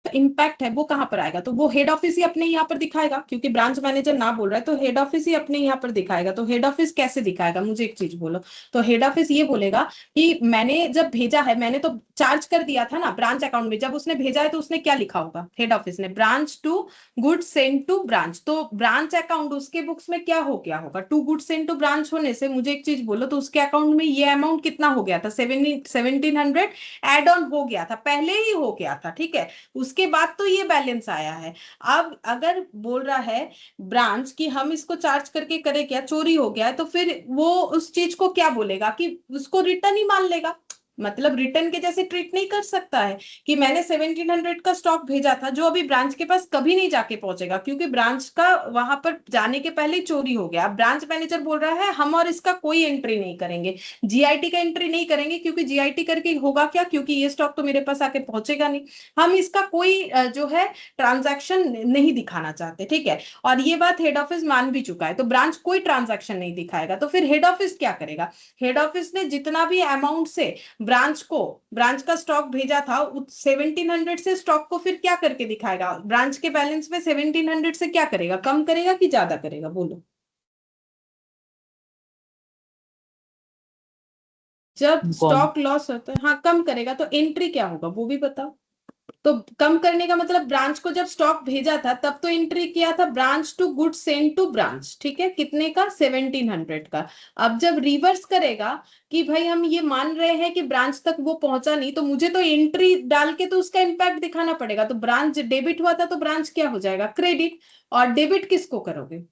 इम्पैक्ट है वो कहां पर आएगा? तो वो हेड ऑफिस ही अपने यहाँ पर दिखाएगा, क्योंकि ब्रांच मैनेजर ना बोल रहा है, तो हेड ऑफिस ही अपने यहाँ पर दिखाएगा। तो हेड ऑफिस कैसे दिखाएगा, मुझे एक चीज बोलो। तो हेड ऑफिस ये बोलेगा कि मैंने जब भेजा है, मैंने तो चार्ज कर दिया था ना ब्रांच अकाउंट में, जब उसने भेजा है तो उसने क्या लिखा होगा हेड ऑफिस ने? Branch to good send to branch. तो ब्रांच अकाउंट उसके बुक्स में क्या हो गया होगा? To good send to branch होने से मुझे एक चीज बोलो, तो उसके अकाउंट में ये अमाउंट कितना हो गया था? 1,700 एड ऑन हो गया था, पहले ही हो गया था, ठीक है। उसके बाद तो ये बैलेंस आया है। अब अगर बोल रहा है ब्रांच कि हम इसको चार्ज करके करें क्या, चोरी हो गया है, तो फिर वो उस चीज को क्या बोलेगा कि उसको रिटर्न ही मान लेगा। मतलब रिटर्न के जैसे ट्रीट नहीं कर सकता है कि मैंने 1,700 का स्टॉक भेजा था, जो अभी ब्रांच के पास कभी नहीं जाके पहुंचेगा, क्योंकि ब्रांच का वहां पर जाने के पहले ही चोरी हो गया। अब ब्रांच मैनेजर बोल रहा है हम और इसका कोई एंट्री नहीं करेंगे, जीआईटी का एंट्री नहीं करेंगे, क्योंकि जीआईटी करके होगा क्या, क्योंकि ये स्टॉक तो मेरे पास आके पहुंचेगा नहीं। हम इसका कोई जो है ट्रांजैक्शन नहीं दिखाना चाहते, ठीक है। और ये बात हेड ऑफिस मान भी चुका है, तो ब्रांच कोई ट्रांजैक्शन नहीं दिखाएगा। तो फिर हेड ऑफिस क्या करेगा? हेड ऑफिस ने जितना भी अमाउंट से ब्रांच का स्टॉक भेजा था, 1,700 से स्टॉक को फिर क्या करके दिखाएगा? ब्रांच के बैलेंस में 1,700 से क्या करेगा? कम करेगा कि ज्यादा करेगा, बोलो। जब कम. स्टॉक लॉस होता है, हाँ कम करेगा, तो एंट्री क्या होगा वो भी बताओ। तो कम करने का मतलब, ब्रांच को जब स्टॉक भेजा था तब तो एंट्री किया था branch to good send to branch, ठीक है, कितने का? 1,700 का। अब जब रिवर्स करेगा कि भाई हम ये मान रहे हैं कि ब्रांच तक वो पहुंचा नहीं, तो मुझे तो एंट्री डाल के तो उसका इम्पैक्ट दिखाना पड़ेगा। तो ब्रांच डेबिट हुआ था, तो ब्रांच क्या हो जाएगा? क्रेडिट। और डेबिट किसको करोगे?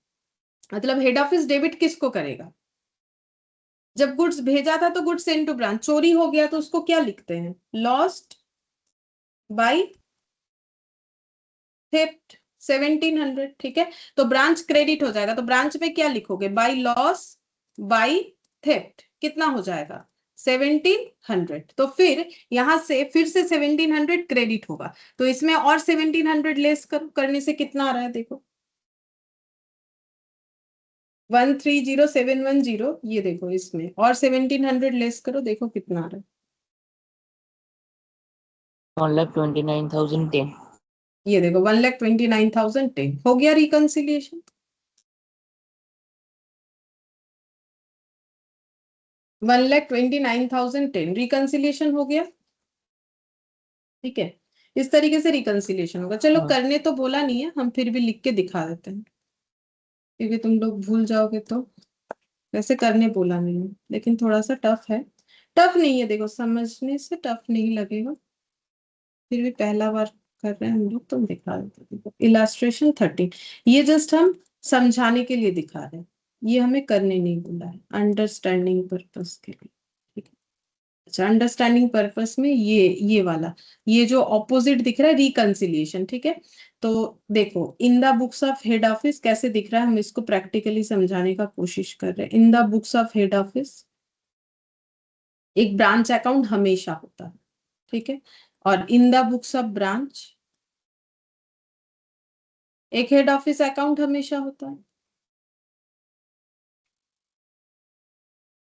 मतलब हेड ऑफिस डेबिट किसको करेगा? जब गुड्स भेजा था तो गुड्स सेंड टू ब्रांच, चोरी हो गया तो उसको क्या लिखते हैं? लॉस्ट बाई थेफ्ट 1,700, ठीक है। तो ब्रांच क्रेडिट हो जाएगा, तो ब्रांच में क्या लिखोगे? बाई लॉस बाई थेफ्ट, कितना हो जाएगा? 1,700। तो फिर यहां से फिर से 1,700 क्रेडिट होगा, तो इसमें और 1,700 लेस करने से कितना आ रहा है देखो? 1,30,710, ये देखो, इसमें और 1,700 लेस करो, देखो कितना आ रहा है। 1,29,010. ये देखो 1,29,010 हो गया रिकंसिलिएशन। 1,29,010 रिकंसिलिएशन हो गया, ठीक है। इस तरीके से रिकंसिलिएशन होगा। चलो, हाँ. करने तो बोला नहीं है, हम फिर भी लिख के दिखा देते हैं, क्योंकि तुम लोग भूल जाओगे तो। वैसे करने बोला नहीं है, लेकिन थोड़ा सा टफ है। टफ नहीं है, देखो समझने से टफ नहीं लगेगा, फिर भी पहला बार कर रहे हैं हम लोग, तो दिखा देते हैं। देखो इलास्ट्रेशन 13, ये जस्ट हम समझाने के लिए दिखा रहे हैं, ये हमें करने नहीं बोला है, अंडरस्टैंडिंग पर्पस के लिए, ठीक है। अच्छा, अंडरस्टैंडिंग पर्पस में ये वाला, ये जो ऑपोजिट दिख रहा है, रिकंसिलिएशन, ठीक है। तो देखो, इन the books of head office कैसे दिख रहा है, हम इसको प्रैक्टिकली समझाने का कोशिश कर रहे हैं। इन the books of head office एक ब्रांच अकाउंट हमेशा होता है, ठीक है। और इन द बुक्स ऑफ ब्रांच एक हेड ऑफिस अकाउंट हमेशा होता है,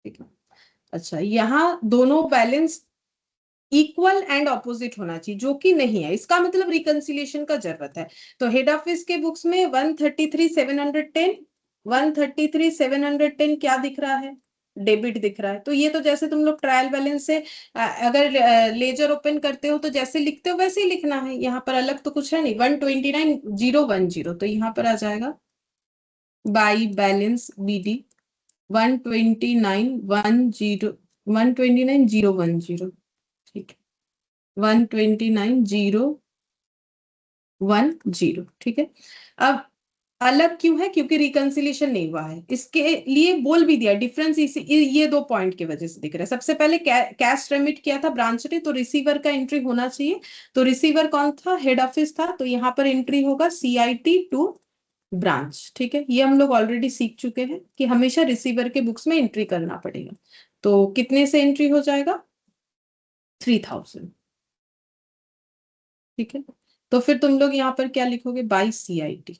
ठीक है। अच्छा, यहाँ दोनों बैलेंस इक्वल एंड ऑपोजिट होना चाहिए, जो कि नहीं है, इसका मतलब रिकंसिलिएशन का जरूरत है। तो हेड ऑफिस के बुक्स में 133,710, 133,710 क्या दिख रहा है, डेबिट दिख रहा है। तो ये तो जैसे तुम लोग ट्रायल बैलेंस से अगर लेजर ओपन करते हो तो जैसे लिखते हो वैसे ही लिखना है, यहाँ पर अलग तो कुछ है नहीं। 129,010, तो यहाँ पर आ जाएगा बाई बैलेंस BD 129,10, 129,010, ठीक है, 129,010, ठीक है। अब अलग क्यों है, क्योंकि रिकंसिलिएशन नहीं हुआ है, इसके लिए बोल भी दिया डिफरेंस इसी ये 2 पॉइंट की वजह से दिख रहा है। सबसे पहले कैश रेमिट किया था ब्रांच ने, तो रिसीवर का एंट्री होना चाहिए। तो रिसीवर कौन था, हेड ऑफिस था, तो यहाँ पर एंट्री होगा CIT टू ब्रांच, ठीक है। ये हम लोग ऑलरेडी सीख चुके हैं कि हमेशा रिसीवर के बुक्स में एंट्री करना पड़ेगा। तो कितने से एंट्री हो जाएगा, 3,000, ठीक है। तो फिर तुम लोग यहाँ पर क्या लिखोगे, बाई CIT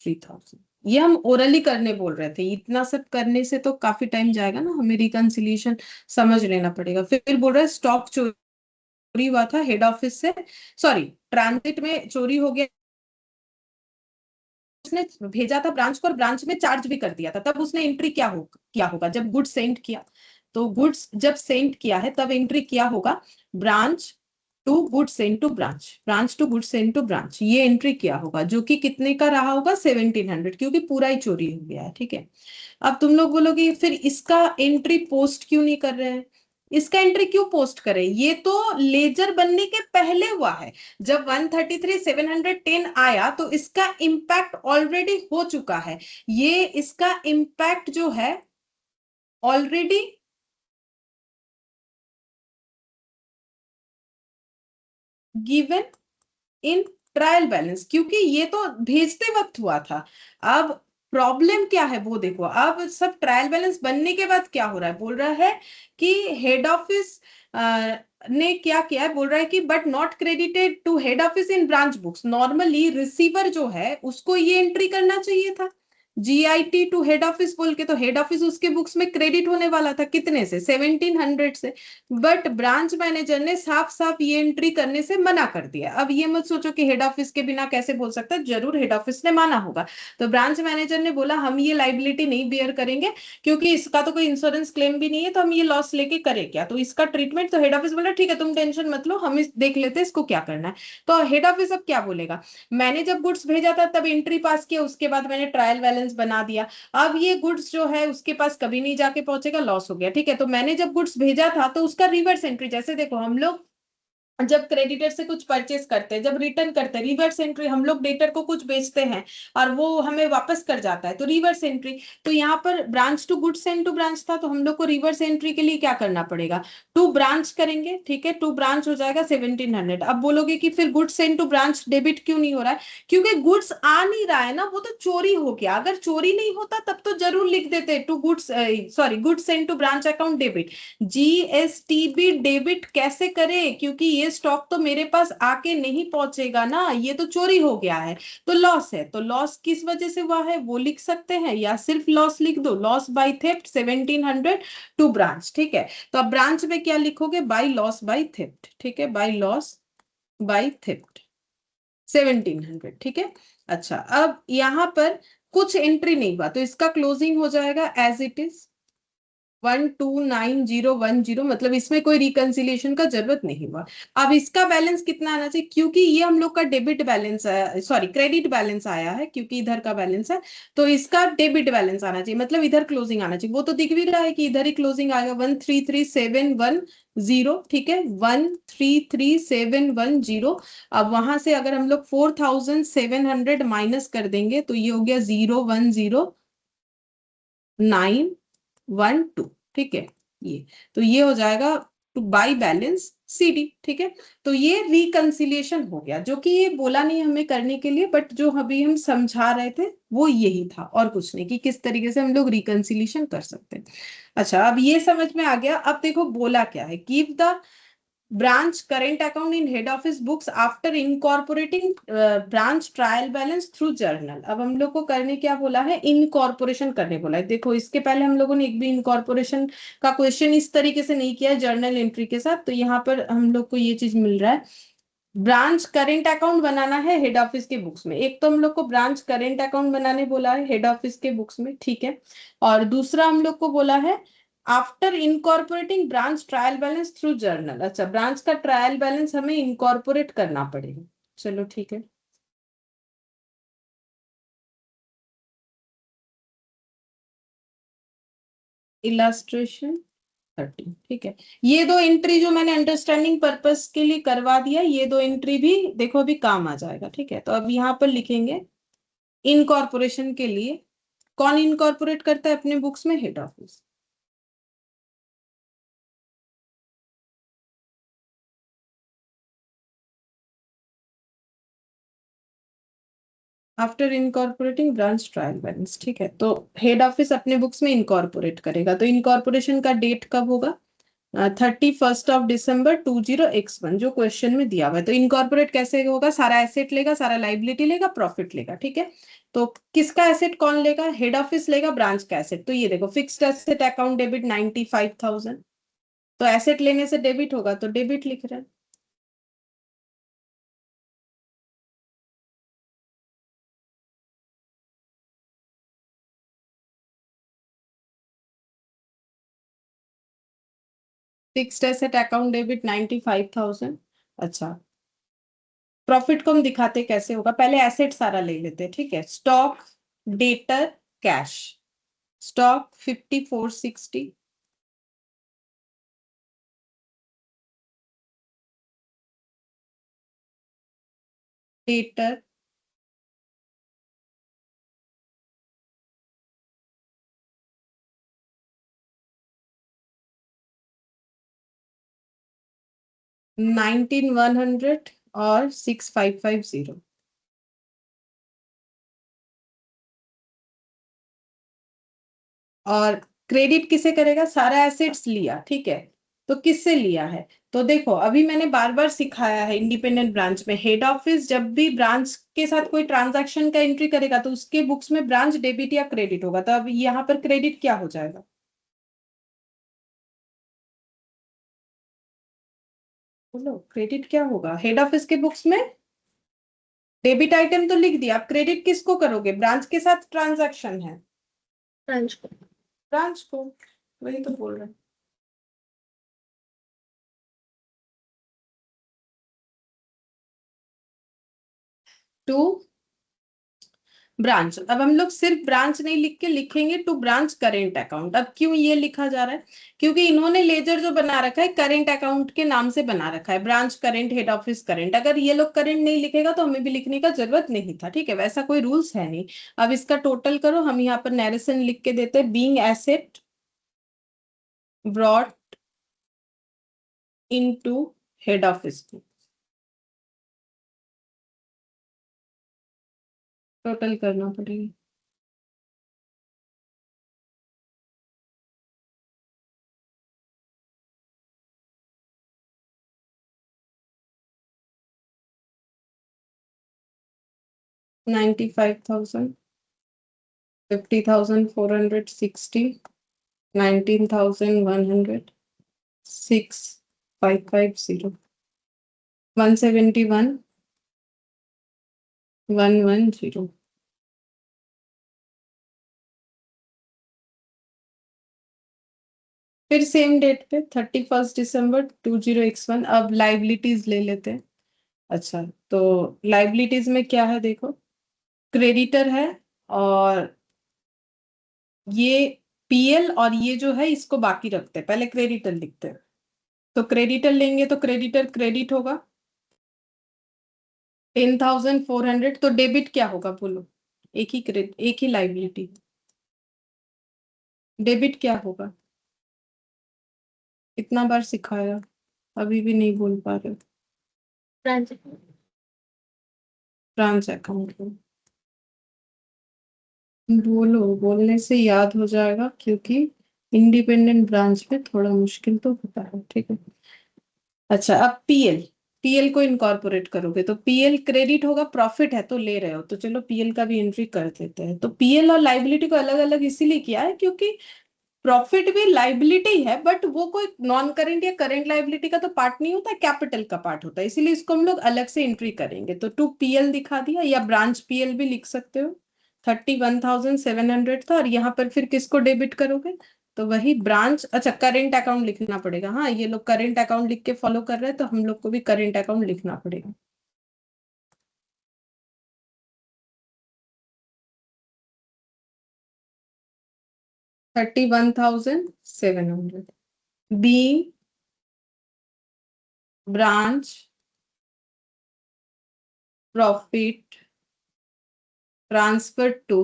3,000। ये हम ओरली करने बोल रहे थे, इतना सब करने से तो काफी टाइम जाएगा ना, हमें रिकंसिलिएशन समझ लेना पड़ेगा। फिर बोल रहे स्टॉक चोरी हुआ था हेड ऑफिस से, सॉरी ट्रांजिट में चोरी हो गया, उसने भेजा था ब्रांच को और ब्रांच में चार्ज भी कर दिया था, तब उसने एंट्री क्या होगा, जब गुड्स सेंड किया। तो गुड्स जब सेंड किया है तब एंट्री क्या होगा, branch to goods send to branch, branch to goods send to branch, ये एंट्री क्या होगा, जो कि कितने का रहा होगा, 1,700, क्योंकि पूरा ही चोरी हो गया है, ठीक है। अब तुम लोग बोलोगे फिर इसका एंट्री पोस्ट क्यों नहीं कर रहे हैं, इसका एंट्री क्यों पोस्ट करें, ये तो लेजर बनने के पहले हुआ है। जब 133,710 आया तो इसका इम्पैक्ट ऑलरेडी हो चुका है, ये इसका इम्पैक्ट जो है already given in trial balance, क्योंकि ये तो भेजते वक्त हुआ था। अब प्रॉब्लम क्या है वो देखो, अब सब ट्रायल बैलेंस बनने के बाद क्या हो रहा है, बोल रहा है कि हेड ऑफिस ने क्या किया है, बोल रहा है कि but not credited to head office in branch books. Normally receiver जो है उसको ये एंट्री करना चाहिए था, GIT टू हेड ऑफिस बोल के, तो हेड ऑफिस उसके बुक्स में क्रेडिट होने वाला था, कितने से, 1,700 से। बट ब्रांच मैनेजर ने साफ साफ ये एंट्री करने से मना कर दिया। अब ये मत सोचो कि हेड ऑफिस के बिना कैसे बोल सकता है, जरूर हेड ऑफिस ने माना होगा। तो ब्रांच मैनेजर ने बोला हम ये लाइबिलिटी नहीं बियर करेंगे, क्योंकि इसका तो कोई इंश्योरेंस क्लेम भी नहीं है, तो हम ये लॉस लेके करें क्या, तो इसका ट्रीटमेंट। तो हेड ऑफिस बोला ठीक है तुम टेंशन मत लो, हम देख लेते हैं इसको क्या करना है। तो हेड ऑफिस अब क्या बोलेगा, मैंने जब गुड्स भेजा था तब एंट्री पास किया, उसके बाद मैंने ट्रायल बैलेंस बना दिया, अब ये गुड्स जो है उसके पास कभी नहीं जाके पहुंचेगा, लॉस हो गया, ठीक है। तो मैंने जब गुड्स भेजा था तो उसका रिवर्स एंट्री, जैसे देखो हम लोग जब क्रेडिटर से कुछ परचेस करते हैं, जब रिटर्न करते हैं, रिवर्स एंट्री, हम लोग डेटर को कुछ बेचते हैं और वो हमें वापस कर जाता है, तो रिवर्स एंट्री। तो यहाँ पर branch to goods send to branch था, तो हम लोग को रिवर्स एंट्री के लिए क्या करना पड़ेगा, टू ब्रांच करेंगे, ठीक है। टू ब्रांच हो जाएगा 1,700। अब बोलोगे कि फिर goods send to branch debit क्यों नहीं हो रहा है, क्योंकि गुड्स आ नहीं रहा है ना, वो तो चोरी हो गया। अगर चोरी नहीं होता तब तो जरूर लिख देते to goods, sorry goods send to branch account debit. GSTB debit कैसे करे, क्योंकि ये स्टॉक तो मेरे पास आके नहीं पहुंचेगा ना, ये तो चोरी हो गया है, तो लॉस है। तो लॉस किस वजह से हुआ है वो लिख सकते हैं, या सिर्फ लॉस लिख दो, loss by theft 1,700 to branch, ठीक है। तो अब ब्रांच में क्या लिखोगे, बाय लॉस बाय थेफ्ट, ठीक है, बाय लॉस बाय थेफ्ट 1,700, ठीक है। अच्छा अब यहाँ पर कुछ एंट्री नहीं हुआ, तो इसका क्लोजिंग हो जाएगा एज इट इज 129,010, मतलब इसमें कोई रिकंसिलिएशन का जरूरत नहीं हुआ। अब इसका बैलेंस कितना आना चाहिए, क्योंकि ये हम लोग का डेबिट बैलेंस है, सॉरी क्रेडिट बैलेंस आया है, क्योंकि इधर का बैलेंस है, तो इसका डेबिट बैलेंस आना चाहिए, मतलब इधर क्लोजिंग आना चाहिए। वो तो दिख भी रहा है कि इधर ही क्लोजिंग आएगा 133,710, ठीक है, 133,710। अब वहां से अगर हम लोग 4,700 माइनस कर देंगे तो ये हो गया 010,912, ठीक है। ये तो ये हो जाएगा टू बाई बैलेंस CD, ठीक है। तो ये रिकंसिलिएशन हो गया, जो कि ये बोला नहीं हमें करने के लिए, बट जो अभी हम समझा रहे थे वो यही था और कुछ नहीं, कि किस तरीके से हम लोग रिकंसिलिएशन कर सकते हैं। अच्छा अब ये समझ में आ गया। अब देखो बोला क्या है, give the branch current account in head office books after incorporating branch trial balance through journal. अब हम लोग को करने क्या बोला है, इनकॉर्पोरेशन करने बोला है। देखो इसके पहले हम लोगों ने एक भी इनकॉर्पोरेशन का क्वेश्चन इस तरीके से नहीं किया जर्नल एंट्री के साथ, तो यहाँ पर हम लोग को ये चीज मिल रहा है। ब्रांच करेंट अकाउंट बनाना है हेड ऑफिस के बुक्स में। एक तो हम लोग को ब्रांच करेंट अकाउंट बनाने बोला है हेड ऑफिस के बुक्स में, ठीक है। और दूसरा हम लोग को बोला है after incorporating branch trial balance through journal. अच्छा, ब्रांच का ट्रायल बैलेंस हमें इनकॉर्पोरेट करना पड़ेगा। चलो ठीक है। इलास्ट्रेशन 30, ठीक है। ये दो एंट्री जो मैंने अंडरस्टैंडिंग पर्पस के लिए करवा दिया, ये दो एंट्री भी देखो अभी काम आ जाएगा, ठीक है। तो अब यहाँ पर लिखेंगे इनकॉर्पोरेशन के लिए कौन इनकॉर्पोरेट करता है अपने बुक्स में, head office. After incorporating branch trial balance, ठीक है। तो हेड ऑफिस अपने बुक्स में इनकॉर्पोरेट करेगा, तो इनकॉर्पोरेशन का डेट कब होगा, 31 December 20x1, जो क्वेश्चन में दिया हुआ है। तो इनकॉर्पोरेट कैसे होगा, सारा एसेट लेगा, सारा लाइबिलिटी लेगा, प्रॉफिट लेगा, ठीक है। तो किसका एसेट कौन लेगा, हेड ऑफिस लेगा ब्रांच का एसेट। तो ये देखो फिक्स्ड एसेट अकाउंट डेबिट 95,000, तो एसेट लेने से डेबिट होगा तो डेबिट लिख रहे हैं। Fixed asset account debit 95,000। अच्छा, प्रॉफिट को हम दिखाते कैसे होगा, पहले एसेट सारा ले लेते हैं, ठीक है। Stock, debtor, cash. Stock 5460, debtor 19,100 और 6550। और क्रेडिट किसे करेगा, सारा एसेट्स लिया, ठीक है। तो किससे लिया है, तो देखो अभी मैंने बार बार सिखाया है इंडिपेंडेंट ब्रांच में हेड ऑफिस जब भी ब्रांच के साथ कोई ट्रांजैक्शन का एंट्री करेगा तो उसके बुक्स में ब्रांच डेबिट या क्रेडिट होगा। तो अब यहाँ पर क्रेडिट क्या हो जाएगा, बोलो क्रेडिट क्या होगा हेड ऑफिस के बुक्स में। डेबिट आइटम तो लिख दिया, आप क्रेडिट किसको करोगे, ब्रांच के साथ ट्रांजैक्शन है, ब्रांच को। ब्रांच को, वही तो बोल रहे हैं। टू ब्रांच, अब हम लोग सिर्फ ब्रांच नहीं लिख के लिखेंगे टू ब्रांच करेंट अकाउंट। अब क्यों ये लिखा जा रहा है, क्योंकि इन्होंने लेजर जो बना रखा है करेंट अकाउंट के नाम से बना रखा है, branch current head office current. अगर ये लोग करेंट नहीं लिखेगा तो हमें भी लिखने का जरूरत नहीं था, ठीक है। वैसा कोई रूल्स है नहीं। अब इसका टोटल करो, हम यहाँ पर नैरेशन लिख के देते हैं, being asset brought into head office, total करना पड़ेगा। 95,000, 50,460, 19,100, 6550, 171, 110। फिर सेम डेट पे 31 December 20x1, अब लाइबिलिटीज ले लेते हैं। अच्छा, तो लाइबिलिटीज में क्या है देखो, क्रेडिटर है, और ये पीएल, और ये जो है इसको बाकी रखते हैं, पहले क्रेडिटर लिखते हैं। तो क्रेडिटर लेंगे तो क्रेडिटर क्रेडिट होगा 10,400, तो डेबिट क्या होगा बोलो, एक ही क्रेडिट एक ही लाइबिलिटी, डेबिट क्या होगा, इतना बार सिखाया अभी भी नहीं बोल पा रहे। ब्रांच। ब्रांच अकाउंट, बोलो, बोलने से याद हो जाएगा, क्योंकि इंडिपेंडेंट ब्रांच में थोड़ा मुश्किल तो होता है, ठीक है। अच्छा, अब पीएल, पीएल को इनकॉर्पोरेट करोगे तो पीएल क्रेडिट होगा, प्रॉफिट है तो ले रहे हो, तो चलो पीएल का भी एंट्री कर देते हैं। तो पीएल और लाइबिलिटी को अलग अलग इसीलिए किया है क्योंकि प्रॉफिट भी लाइबिलिटी है, बट वो कोई नॉन करेंट या करेंट लाइबिलिटी का तो पार्ट नहीं होता, कैपिटल का पार्ट होता है, इसीलिए इसको हम लोग अलग से एंट्री करेंगे। तो टू पीएल दिखा दिया, या ब्रांच पीएल भी लिख सकते हो। 31,700 था, और यहाँ पर फिर किसको डेबिट करोगे, तो वही ब्रांच, अच्छा करेंट अकाउंट लिखना पड़ेगा। हाँ, ये लोग करेंट अकाउंट लिख के फॉलो कर रहे हैं, तो हम लोग को भी करेंट अकाउंट लिखना पड़ेगा। $31,700 be branch profit transfer to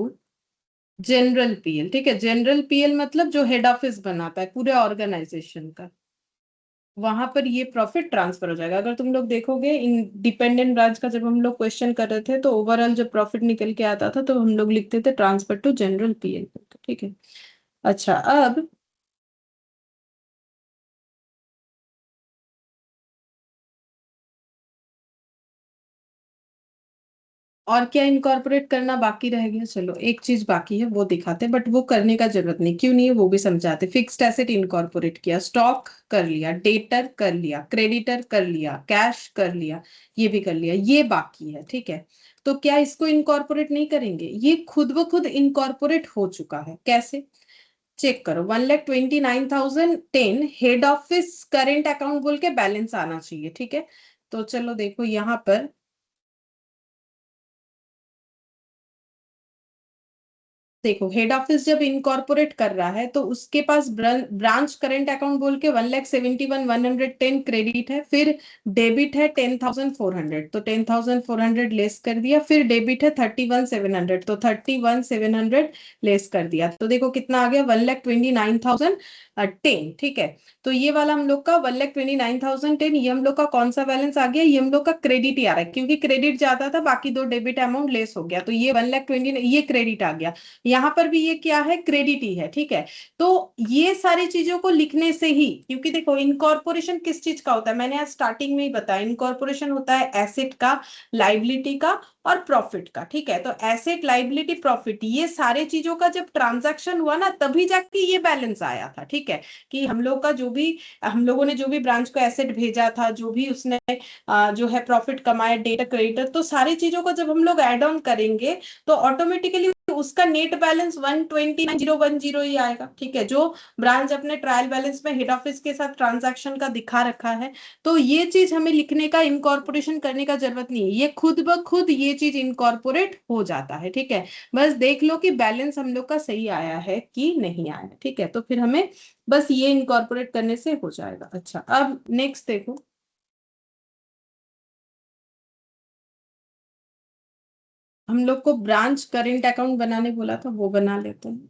general P L. ठीक है, जनरल पीएल मतलब जो हेड ऑफिस बनाता है पूरे ऑर्गेनाइजेशन का, वहां पर ये प्रॉफिट ट्रांसफर हो जाएगा। अगर तुम लोग देखोगे इंडिपेंडेंट ब्रांच का, जब हम लोग क्वेश्चन कर रहे थे तो ओवरऑल जब प्रॉफिट निकल के आता था तो हम लोग लिखते थे ट्रांसफर टू जनरल पीएल। ठीक है। अच्छा, अब और क्या इनकॉर्पोरेट करना बाकी रह गया, चलो एक चीज बाकी है वो दिखाते, बट वो करने का जरूरत नहीं, क्यों नहीं है वो भी समझाते। फिक्स्ड एसेट इनकॉर्पोरेट किया, स्टॉक कर लिया, डेटर कर लिया, क्रेडिटर कर लिया, कैश कर लिया, ये भी कर लिया, ये बाकी है। ठीक है, तो क्या इसको इनकॉर्पोरेट नहीं करेंगे, ये खुद ब खुद इनकॉर्पोरेट हो चुका है। कैसे, चेक करो। 1,29,010 हेड ऑफिस करेंट अकाउंट बोल के बैलेंस आना चाहिए। ठीक है, तो चलो देखो यहाँ पर, देखो हेड ऑफिस जब इनकॉर्पोरेट कर रहा है तो उसके पास ब्रांच करंट अकाउंट बोल के 1,71,110 क्रेडिट है, फिर डेबिट है 10,400, तो 10,400 लेस कर दिया, फिर डेबिट है 31,700, तो 31,700 लेस कर दिया, तो देखो कितना आ गया, 1,29,010। ठीक है, तो ये वाला हम लोग का 1,29,010, ये हम लोग का कौन सा बैलेंस आ गया, ये हम लोग का क्रेडिट ही आ रहा है, क्योंकि क्रेडिट ज्यादा था, बाकी दो डेबिट अमाउंट लेस हो गया, तो ये 1,20,000 ये क्रेडिट आ गया। यहाँ पर भी ये क्या है, क्रेडिट ही है। ठीक है, तो ये सारी चीजों को लिखने से ही, क्योंकि देखो इनकॉर्पोरेशन किस चीज का होता है, मैंने आज स्टार्टिंग में ही बताया, इनकॉर्पोरेशन होता है एसेट का, लाइबिलिटी का और प्रॉफिट का। ठीक है, तो एसेट लाइबिलिटी प्रॉफिट ये सारे चीजों का जब ट्रांजैक्शन हुआ ना, तभी जाके ये बैलेंस आया था। ठीक है, कि हम लोग का जो भी, हम लोगों ने जो भी ब्रांच को एसेट भेजा था, जो भी उसने जो है प्रॉफिट कमाया, डेटा क्रेडिटर, तो सारी चीजों को जब हम लोग एड ऑन करेंगे तो ऑटोमेटिकली उसका नेट बैलेंस 129,010 ही आएगा। ठीक है, जो ब्रांच अपने ट्रायल बैलेंस में हेड ऑफिस के साथ ट्रांजैक्शन का दिखा रखा है, तो ये चीज हमें लिखने का, इनकॉर्पोरेशन करने का जरूरत नहीं है, ये खुद ब खुद ये चीज इनकॉर्पोरेट हो जाता है। ठीक है, बस देख लो कि बैलेंस हम लोग का सही आया है कि नहीं आया। ठीक है, तो फिर हमें बस ये इनकॉर्पोरेट करने से हो जाएगा। अच्छा, अब नेक्स्ट देखो, हम लोग को ब्रांच करेंट अकाउंट बनाने बोला था, वो बना लेते हैं।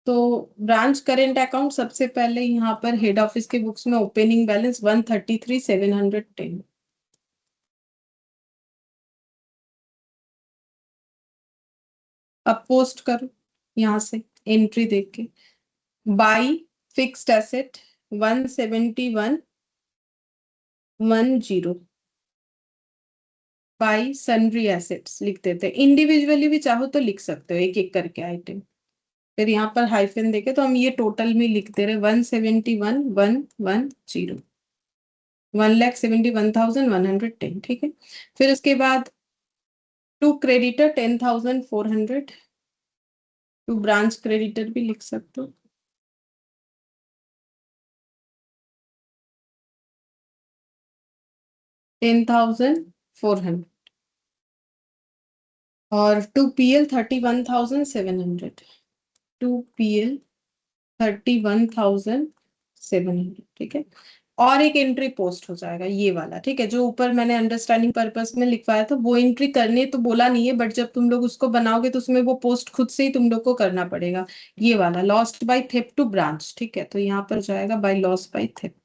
तो ब्रांच करेंट अकाउंट सबसे पहले यहाँ पर हेड ऑफिस के बुक्स में ओपनिंग बैलेंस 133,710। अब पोस्ट करो यहाँ से, एंट्री देख के, by fixed asset 171,110, by sundry assets लिख देते हैं, इंडिविजुअली भी चाहो तो लिख सकते हो एक एक करके आइटम, फिर यहाँ पर हाइफन देके तो हम ये टोटल में लिख दे रहे 171,110, 1,71,110। ठीक है, फिर उसके बाद to creditor 10,400, to branch creditor भी लिख सकते हो, 10,400, और टू पीएल 31,700, टू पीएल 31,700। ठीक है, और एक एंट्री पोस्ट हो जाएगा ये वाला। ठीक है, जो ऊपर मैंने अंडरस्टैंडिंग पर्पस में लिखवाया था वो एंट्री करने तो बोला नहीं है, बट जब तुम लोग उसको बनाओगे तो उसमें वो पोस्ट खुद से ही तुम लोग को करना पड़ेगा, ये वाला lost by theft to branch. ठीक है, तो यहाँ पर जाएगा बाय लॉस बाय थेफ्ट,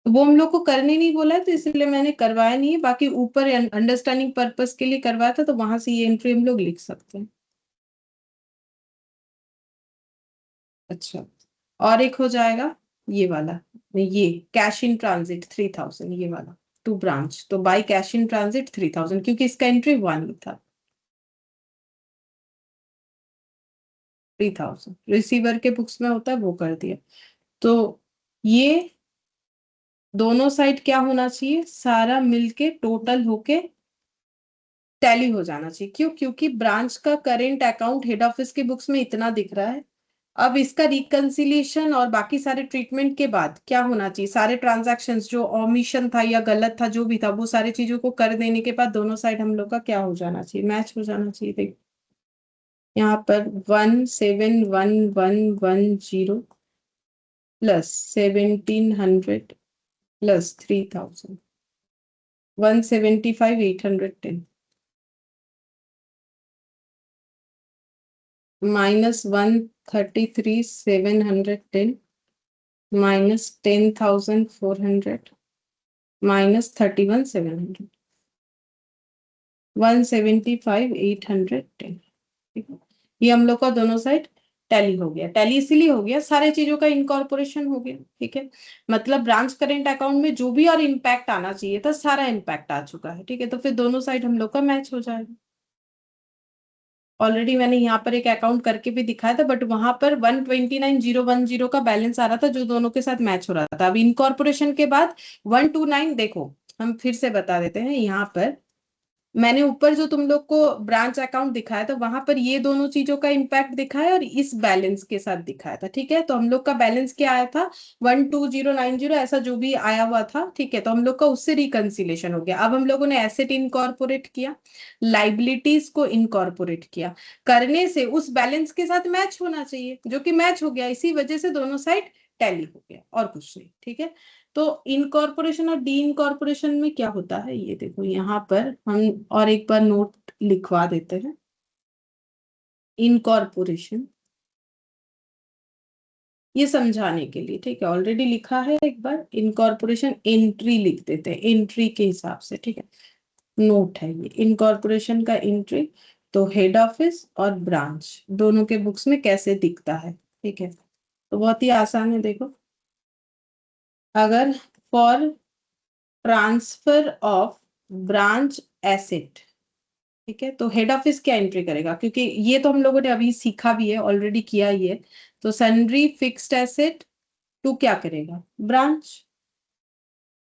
वो हम लोग को करने नहीं बोला है तो इसलिए मैंने करवाया नहीं है, बाकी ऊपर अंडरस्टैंडिंग पर्पस के लिए करवाया था, तो वहां से ये एंट्री हम लोग लिख सकते हैं। अच्छा, और एक हो जाएगा ये वाला, ये कैश इन ट्रांजिट 3000, ये वाला टू ब्रांच, तो बाय कैश इन ट्रांजिट 3000, क्योंकि इसका एंट्री 1 ही था। 3000 रिसीवर के बुक्स में होता है, वो कर दिया। तो ये दोनों साइड क्या होना चाहिए, सारा मिलके टोटल होके टैली हो जाना चाहिए। क्यों? क्योंकि ब्रांच का करेंट अकाउंट हेड ऑफिस के बुक्स में इतना दिख रहा है। अब इसका रिकंसिलिएशन और बाकी सारे ट्रीटमेंट के बाद क्या होना चाहिए, सारे ट्रांजैक्शंस जो ओमिशन था या गलत था जो भी था, वो सारी चीजों को कर देने के बाद दोनों साइड हम लोग का क्या हो जाना चाहिए, मैच हो जाना चाहिए। देख यहाँ पर 171110 plus 1700 plus 3000, 175,810 minus 133,710 minus 10,400 minus 31,700, 175,810। ठीक है, ये हम लोग का दोनों साइड टैली हो गया। टैली इसीलिए हो गया, सारे चीजों का इनकॉर्पोरेशन हो गया। ठीक है, मतलब ब्रांच करेंट अकाउंट में जो भी और इम्पैक्ट आना चाहिए था, सारा इम्पैक्ट आ चुका है। ठीक है, तो फिर दोनों साइड हम लोग का मैच हो जाएगा। ऑलरेडी मैंने यहाँ पर एक अकाउंट करके भी दिखाया था, बट वहां पर 129,010 का बैलेंस आ रहा था जो दोनों के साथ मैच हो रहा था। अब इनकॉर्पोरेशन के बाद 129, देखो हम फिर से बता देते हैं, यहाँ पर मैंने ऊपर जो तुम लोग को ब्रांच अकाउंट दिखाया था, वहां पर ये दोनों चीजों का इम्पैक्ट दिखाया और इस बैलेंस के साथ दिखाया था। ठीक है, तो हम लोग का बैलेंस क्या आया था, 12090, ऐसा जो भी आया हुआ था। ठीक है, तो हम लोग का उससे रिकंसिलेशन हो गया। अब हम लोगों ने एसेट इनकॉर्पोरेट किया, लाइबिलिटीज को इनकॉर्पोरेट किया, करने से उस बैलेंस के साथ मैच होना चाहिए, जो कि मैच हो गया। इसी वजह से दोनों साइड टैली हो गया, और कुछ नहीं। ठीक है, तो इनकॉर्पोरेशन और डी इनकॉर्पोरेशन में क्या होता है, ये देखो यहाँ पर हम और एक बार नोट लिखवा देते हैं। इनकॉर्पोरेशन, ये समझाने के लिए, ठीक है, ऑलरेडी लिखा है एक बार। इनकॉर्पोरेशन एंट्री लिख देते हैं, एंट्री के हिसाब से। ठीक है, नोट है ये इनकॉर्पोरेशन का एंट्री। तो हेड ऑफिस और ब्रांच दोनों के बुक्स में कैसे दिखता है। ठीक है, तो बहुत ही आसान है। देखो, अगर for transfer of branch asset, ठीक है, तो हेड ऑफिस क्या एंट्री करेगा, क्योंकि ये तो हम लोगों ने अभी सीखा भी है, ऑलरेडी किया ही है। तो सन्ड्री फिक्स्ड एसेट टू क्या करेगा, ब्रांच।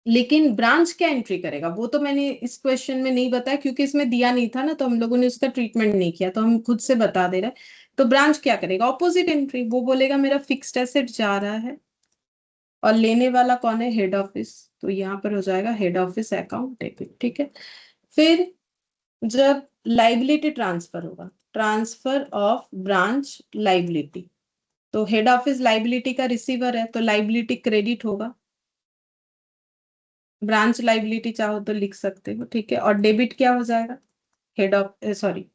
लेकिन ब्रांच क्या एंट्री करेगा वो तो मैंने इस क्वेश्चन में नहीं बताया, क्योंकि इसमें दिया नहीं था ना, तो हम लोगों ने उसका ट्रीटमेंट नहीं किया, तो हम खुद से बता दे रहे हैं। तो ब्रांच क्या करेगा, ऑपोजिट एंट्री, वो बोलेगा मेरा फिक्स्ड एसेट जा रहा है, और लेने वाला कौन है, हेड ऑफिस। तो यहाँ पर हो जाएगा हेड ऑफिस अकाउंट डेबिट। ठीक है, फिर जब लाइबिलिटी ट्रांसफर होगा, ट्रांसफर ऑफ ब्रांच लाइबिलिटी, तो हेड ऑफिस लाइबिलिटी का रिसीवर है, तो लाइबिलिटी क्रेडिट होगा। ब्रांच लाइबिलिटी चाहो तो लिख सकते हो। ठीक है, और डेबिट क्या हो जाएगा, हेड ऑफ सॉरी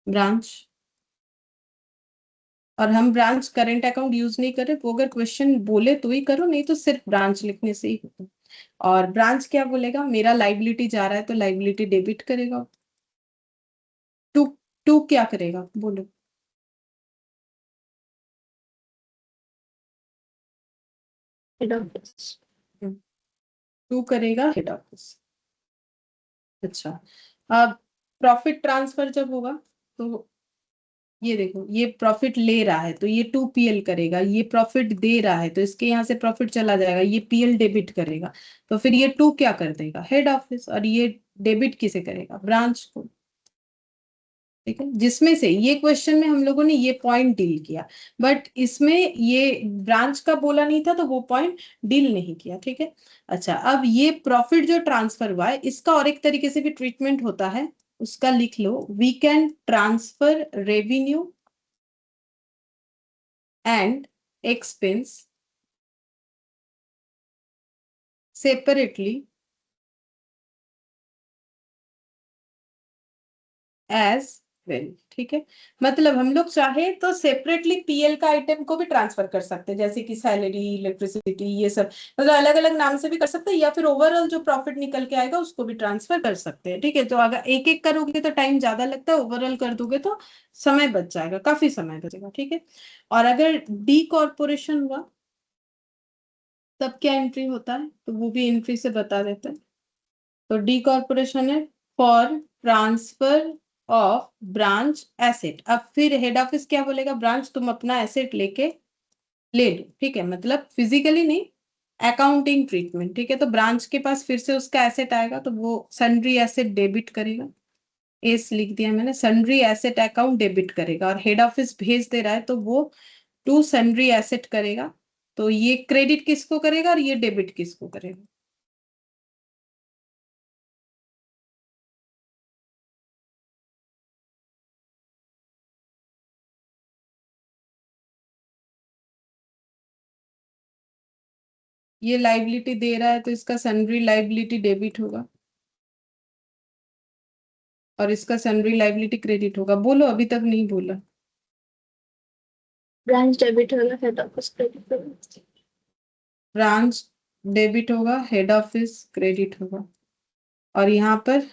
ब्रांच। और हम ब्रांच करंट अकाउंट यूज नहीं करें, वो अगर क्वेश्चन बोले तो ही करो, नहीं तो सिर्फ ब्रांच लिखने से ही होता है। और ब्रांच क्या बोलेगा, मेरा लाइबिलिटी जा रहा है तो लाइबिलिटी डेबिट करेगा। टू, टू क्या करेगा बोलो। Head office. टू करेगा हेड ऑफिस। अच्छा, अब प्रॉफिट ट्रांसफर जब होगा, तो ये देखो, ये प्रॉफिट ले रहा है तो ये 2PL करेगा, ये प्रॉफिट दे रहा है तो इसके यहाँ से प्रॉफिट चला जाएगा, ये PL डेबिट करेगा। तो फिर ये 2 क्या कर देगा, हेड ऑफिस, और ये डेबिट किसे करेगा, ब्रांच को। ठीक है, जिसमें से ये क्वेश्चन में हम लोगों ने ये पॉइंट डील किया, बट इसमें ये ब्रांच का बोला नहीं था, तो वो पॉइंट डील नहीं किया। ठीक है, अच्छा, अब ये प्रॉफिट जो ट्रांसफर हुआ है, इसका और एक तरीके से भी ट्रीटमेंट होता है, उसका लिख लो, we can transfer revenue and expense separately as value, ठीक है। मतलब हम लोग चाहे तो सेपरेटली पीएल का आइटम को भी ट्रांसफर कर सकते हैं, जैसे कि सैलरी, इलेक्ट्रिसिटी, ये सब मतलब अलग अलग नाम से भी कर सकते हैं, या फिर ओवरऑल जो प्रॉफिट निकल के आएगा उसको भी ट्रांसफर कर सकते हैं, ठीक है। तो अगर एक एक करोगे तो टाइम ज्यादा लगता है, ओवरऑल कर दोगे तो समय बच जाएगा, काफी समय बचेगा, ठीक है। और अगर डी कॉर्पोरेशन हुआ तब क्या एंट्री होता है, तो वो भी एंट्री से बता देते हैं। तो डी कॉर्पोरेशन है for transfer of branch asset. अब फिर हेड ऑफिस क्या बोलेगा, ब्रांच तुम अपना एसेट लेके ले लो, ठीक है, मतलब फिजिकली नहीं, अकाउंटिंग ट्रीटमेंट, ठीक है। तो ब्रांच के पास फिर से उसका एसेट आएगा तो वो सन्ड्री एसेट डेबिट करेगा, एस लिख दिया मैंने, सन्ड्री एसेट अकाउंट डेबिट करेगा। और हेड ऑफिस भेज दे रहा है तो वो टू सन्ड्री एसेट करेगा, तो ये क्रेडिट किसको करेगा और ये डेबिट किसको करेगा। ये लाइबिलिटी दे रहा है तो इसका सन्ड्री लाइबिलिटी डेबिट होगा और इसका सन्ड्री लाइबिलिटी क्रेडिट होगा। बोलो, अभी तक नहीं बोला। ब्रांच डेबिट होगा, हेड ऑफिस क्रेडिट होगा। ब्रांच डेबिट होगा, हेड ऑफिस क्रेडिट होगा, और यहाँ पर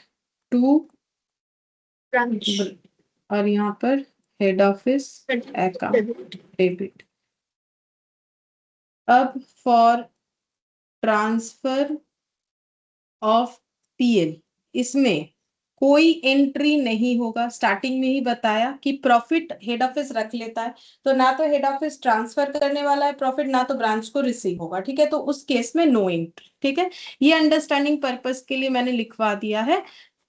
टू, ब्रांच और यहाँ पर head office account debit. Debit. अब फॉर ट्रांसफर ऑफ पीएल, इसमें कोई एंट्री नहीं होगा। स्टार्टिंग में ही बताया कि प्रॉफिट हेड ऑफिस रख लेता है, तो ना तो हेड ऑफिस ट्रांसफर करने वाला है प्रॉफिट, ना तो ब्रांच को रिसीव होगा, ठीक है। तो उस केस में नो एंट्री, ठीक है। ये अंडरस्टैंडिंग पर्पस के लिए मैंने लिखवा दिया है।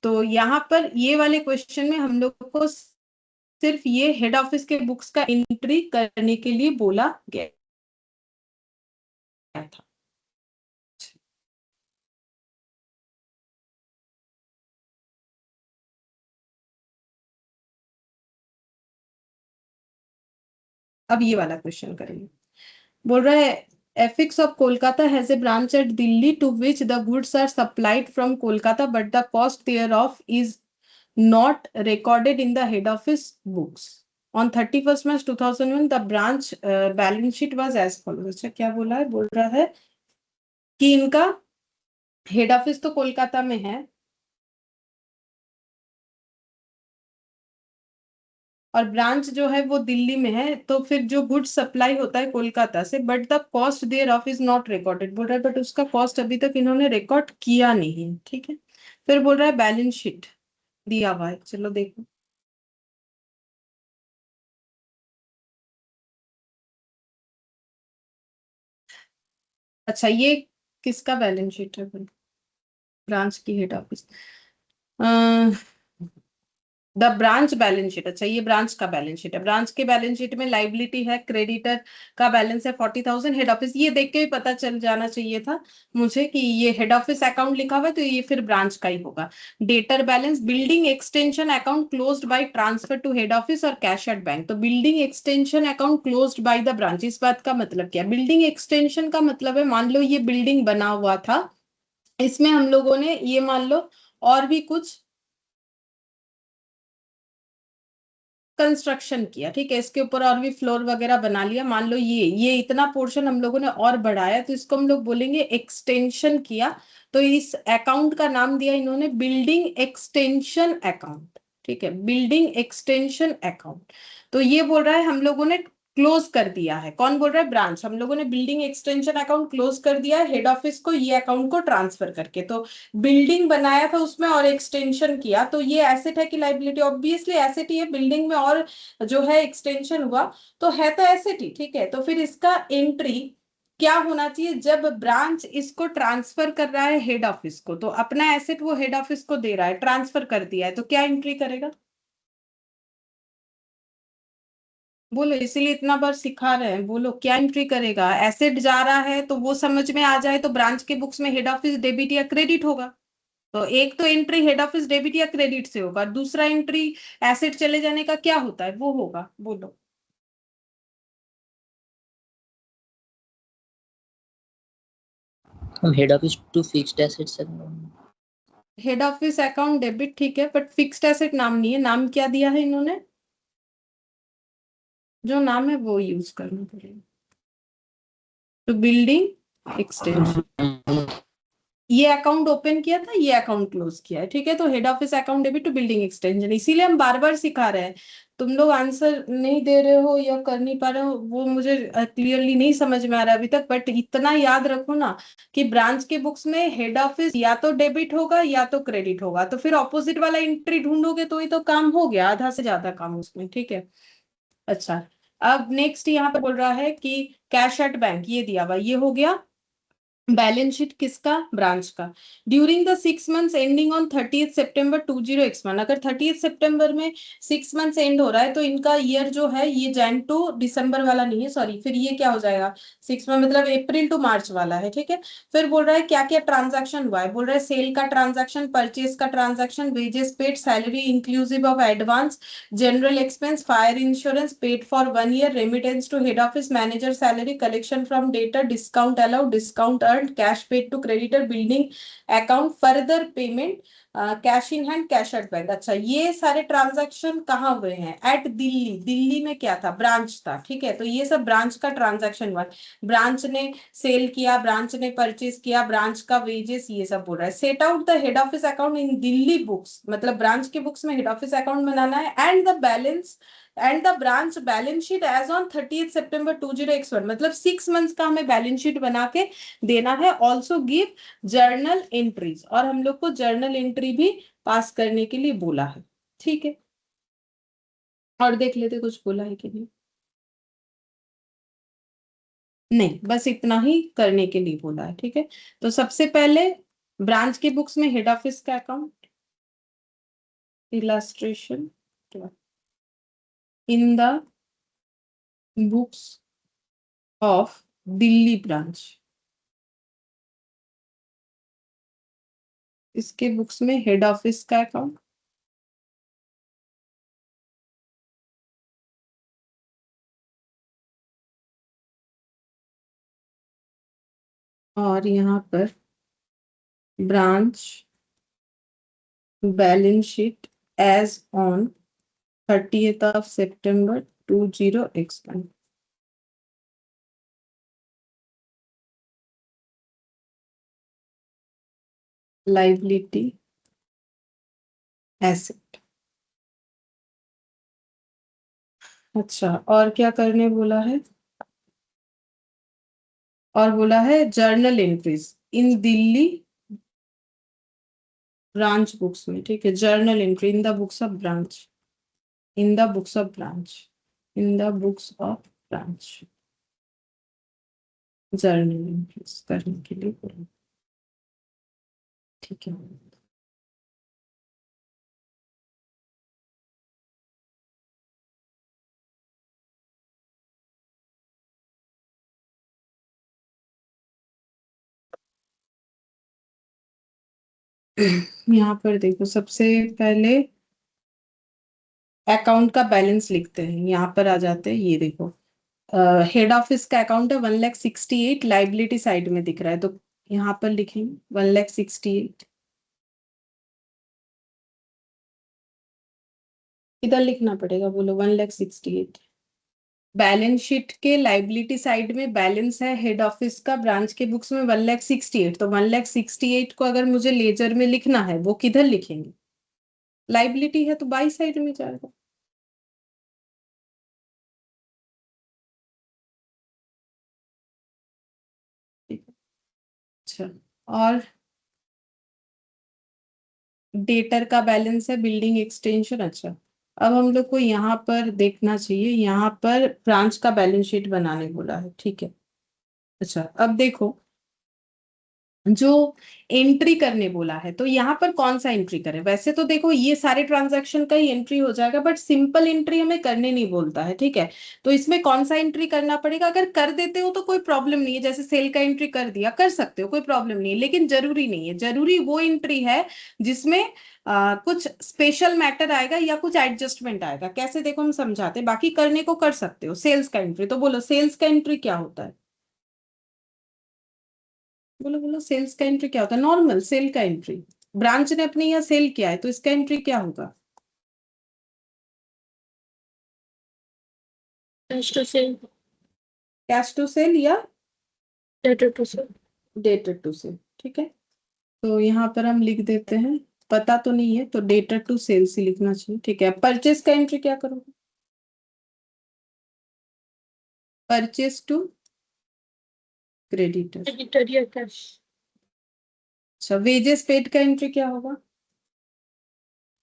तो यहाँ पर ये वाले क्वेश्चन में हम लोग को सिर्फ ये हेड ऑफिस के बुक्स का एंट्री करने के लिए बोला गया था। अब ये वाला क्वेश्चन करेंगे। बोल रहा है affix of Kolkata has a branch at Delhi to which the goods are supplied from Kolkata but the cost thereof is not recorded in the head office books on 31st March 2001 the branch balance sheet was as follows. अच्छा, क्या बोला है, बोल रहा है कि इनका head office तो कोलकाता में है और ब्रांच जो है वो दिल्ली में है, तो फिर जो गुड्स सप्लाई होता है कोलकाता से, but the cost thereof is not recorded, बोल रहा है बट उसका कॉस्ट अभी तक इन्होंने रिकॉर्ड किया नहीं है, ठीक है। फिर बोल रहा है बैलेंस शीट दिया हुआ है, चलो देखो। अच्छा, ये किसका बैलेंस शीट है, ब्रांच की head office, the branch balance sheet. अच्छा, ये ब्रांच का बैलेंस शीट है। ब्रांच के बैलेंस शीट में लाइबिलिटी है, क्रेडिटर का बैलेंस है 40,000, हेड ऑफिस, ये देख के भी पता चल जाना चाहिए था मुझे कि ये हेड ऑफिस अकाउंट लिखा हुआ है तो ये फिर ब्रांच का ही होगा। Debtor balance, building extension account closed by transfer to head office और कैश एट बैंक। तो building extension account closed by the branch, इस बात का मतलब क्या, बिल्डिंग एक्सटेंशन का मतलब है मान लो ये बिल्डिंग बना हुआ था, इसमें हम लोगों ने ये मान लो और भी कुछ कंस्ट्रक्शन किया, ठीक है, इसके ऊपर और भी फ्लोर वगैरह बना लिया, मान लो ये इतना पोर्शन हम लोगों ने और बढ़ाया तो इसको हम लोग बोलेंगे एक्सटेंशन किया। तो इस अकाउंट का नाम दिया इन्होंने बिल्डिंग एक्सटेंशन अकाउंट, ठीक है, बिल्डिंग एक्सटेंशन अकाउंट। तो ये बोल रहा है हम लोगों ने क्लोज कर दिया है, कौन बोल रहा है, ब्रांच, हम लोगों ने बिल्डिंग एक्सटेंशन अकाउंट क्लोज कर दिया है हेड ऑफिस को ये अकाउंट को ट्रांसफर करके। तो बिल्डिंग बनाया था उसमें और एक्सटेंशन किया, तो ये एसेट है कि लाइबिलिटी, ऑब्वियसली एसेट ही है, बिल्डिंग में और जो है एक्सटेंशन हुआ तो है तो एसेट ही, ठीक है। तो फिर इसका एंट्री क्या होना चाहिए, जब ब्रांच इसको ट्रांसफर कर रहा है हेड ऑफिस को, तो अपना एसेट वो हेड ऑफिस को दे रहा है, ट्रांसफर कर दिया है, तो क्या एंट्री करेगा, बोलो, इसीलिए इतना बार सिखा रहे हैं, बोलो क्या एंट्री करेगा। एसेट जा रहा है तो वो समझ में आ जाए तो ब्रांच के बुक्स में हेड ऑफिस डेबिट या क्रेडिट होगा। तो एक तो एंट्री हेड ऑफिस डेबिट या क्रेडिट से होगा, दूसरा एंट्री एसेट चले जाने का क्या होता है वो होगा, बोलो। हम head office to fixed assets head office account debit ठीक है, बट फिक्स्ड एसेट नाम नहीं है। नाम क्या दिया है इन्होंने? जो नाम है वो यूज करना पड़ेगा। तो बिल्डिंग एक्सटेंशन, ये अकाउंट ओपन किया था, ये अकाउंट क्लोज किया है, ठीक है। तो head office account debit to building extension, इसीलिए हम बार बार सिखा रहे हैं। तुम लोग आंसर नहीं दे रहे हो या कर नहीं पा रहे हो, वो मुझे क्लियरली नहीं समझ में आ रहा है अभी तक, बट इतना याद रखो ना कि ब्रांच के बुक्स में हेड ऑफिस या तो डेबिट होगा या तो क्रेडिट होगा, तो फिर ऑपोजिट वाला एंट्री ढूंढोगे तो ही तो काम हो गया, आधा से ज्यादा काम उसमें, ठीक है। अच्छा, अब नेक्स्ट यहाँ पे बोल रहा है कि कैश एट बैंक, ये दिया हुआ, ये हो गया बैलेंस शीट किसका? ब्रांच का। During the 6 months ending on 30 सितंबर 20x1, अगर 30 सितंबर में 6 मंथ्स एंड हो रहा है तो इनका ईयर जो है ये जैन टू दिसंबर वाला नहीं है, सॉरी, फिर ये क्या हो जाएगा, 6 मंथ मतलब अप्रैल टू मार्च वाला है, ठीक है। फिर बोल रहा है क्या क्या ट्रांजैक्शन हुआ है, बोल रहा है सेल का ट्रांजैक्शन, परचेज का transaction, wages paid, salary inclusive of advance, general expense, fire insurance paid for 1 year, remittance to head office manager salary, collection from debtor, discount allowed, discount earn, cash paid to creditor, building account, further payment, cash in hand, cash at bank. अच्छा, ये सारे transaction कहाँ हुए हैं? Eight Delhi. Delhi में क्या था? Branch था, ठीक है। तो ये सब ब्रांच का ट्रांजैक्शन हुआ, ब्रांच ने सेल किया, ब्रांच ने परचेज किया, ब्रांच का वेजेस, ये सब बोल रहा है। Set out the head office account in Delhi books, मतलब ब्रांच के बुक्स में हेड ऑफिस अकाउंट बनाना है, and the balance and the branch balance sheet as on 30 सितंबर 20x1, मतलब 6 मंथ्स का हमें बैलेंस शीट बना के देना है। ऑल्सो गिव जर्नल एंट्रीज, और हम लोग को जर्नल एंट्री भी पास करने के लिए बोला है, ठीक है। और देख लेते कुछ बोला है कि नहीं। नहीं, बस इतना ही करने के लिए बोला है, ठीक है। तो सबसे पहले ब्रांच के बुक्स में हेड ऑफिस का account, illustration in the books of Delhi branch, इसके बुक्स में हेड ऑफिस का अकाउंट, और यहाँ पर branch balance sheet as on 30th of September 20x1। Liability asset. अच्छा, और क्या करने बोला है? और बोला है journal entries in Delhi branch books में, ठीक है। Journal entry in the books of branch, in the books of branch, in the books of branch, journal entries करने के लिए बोला, ठीक है। यहाँ पर देखो, सबसे पहले अकाउंट का बैलेंस लिखते हैं, यहाँ पर आ जाते हैं, ये देखो हेड ऑफिस का अकाउंट है 1,68,000, लाइबिलिटी साइड में दिख रहा है, तो यहाँ पर लिखेंगे 1,68,000। इधर लिखना पड़ेगा, बोलो 1,68,000। बैलेंस शीट के लाइबिलिटी साइड में बैलेंस है हेड ऑफिस का, ब्रांच के बुक्स में 1,68,000, तो 1,68,000 को अगर मुझे लेजर में लिखना है, वो किधर लिखेंगे? लाइबिलिटी है तो बाई साइड में जाएगा, ठीक है। अच्छा, और डेटर का बैलेंस है बिल्डिंग एक्सटेंशन। अच्छा, अब हम लोग को यहाँ पर देखना चाहिए, यहाँ पर ब्रांच का बैलेंस शीट बनाने बोला है, ठीक है। अच्छा, अब देखो, जो एंट्री करने बोला है तो यहाँ पर कौन सा एंट्री करें? वैसे तो देखो ये सारे ट्रांजैक्शन का ही एंट्री हो जाएगा, बट सिंपल एंट्री हमें करने नहीं बोलता है, ठीक है। तो इसमें कौन सा एंट्री करना पड़ेगा? अगर कर देते हो तो कोई प्रॉब्लम नहीं है, जैसे सेल का एंट्री कर दिया, कर सकते हो, कोई प्रॉब्लम नहीं है, लेकिन जरूरी नहीं है। जरूरी वो एंट्री है जिसमें कुछ स्पेशल मैटर आएगा या कुछ एडजस्टमेंट आएगा। कैसे, देखो हम समझाते हैं, बाकी करने को कर सकते हो। सेल्स का एंट्री, तो बोलो सेल्स का एंट्री क्या होता है? बोलो बोलो, सेल्स का एंट्री क्या होता है? नॉर्मल सेल का एंट्री, ब्रांच ने अपने यहाँ सेल किया है तो इसका एंट्री क्या होगा? Cash to sale, cash to sale या debtor to sale. Debtor to sale, ठीक है। तो यहाँ पर हम लिख देते हैं, पता तो नहीं है तो डेटर टू सेल्स ही लिखना चाहिए, ठीक है। परचेस का एंट्री क्या करोगे? Purchase to creditor. क्रेडिटर या कैश। अच्छा, वेजेस पेड का एंट्री क्या होगा?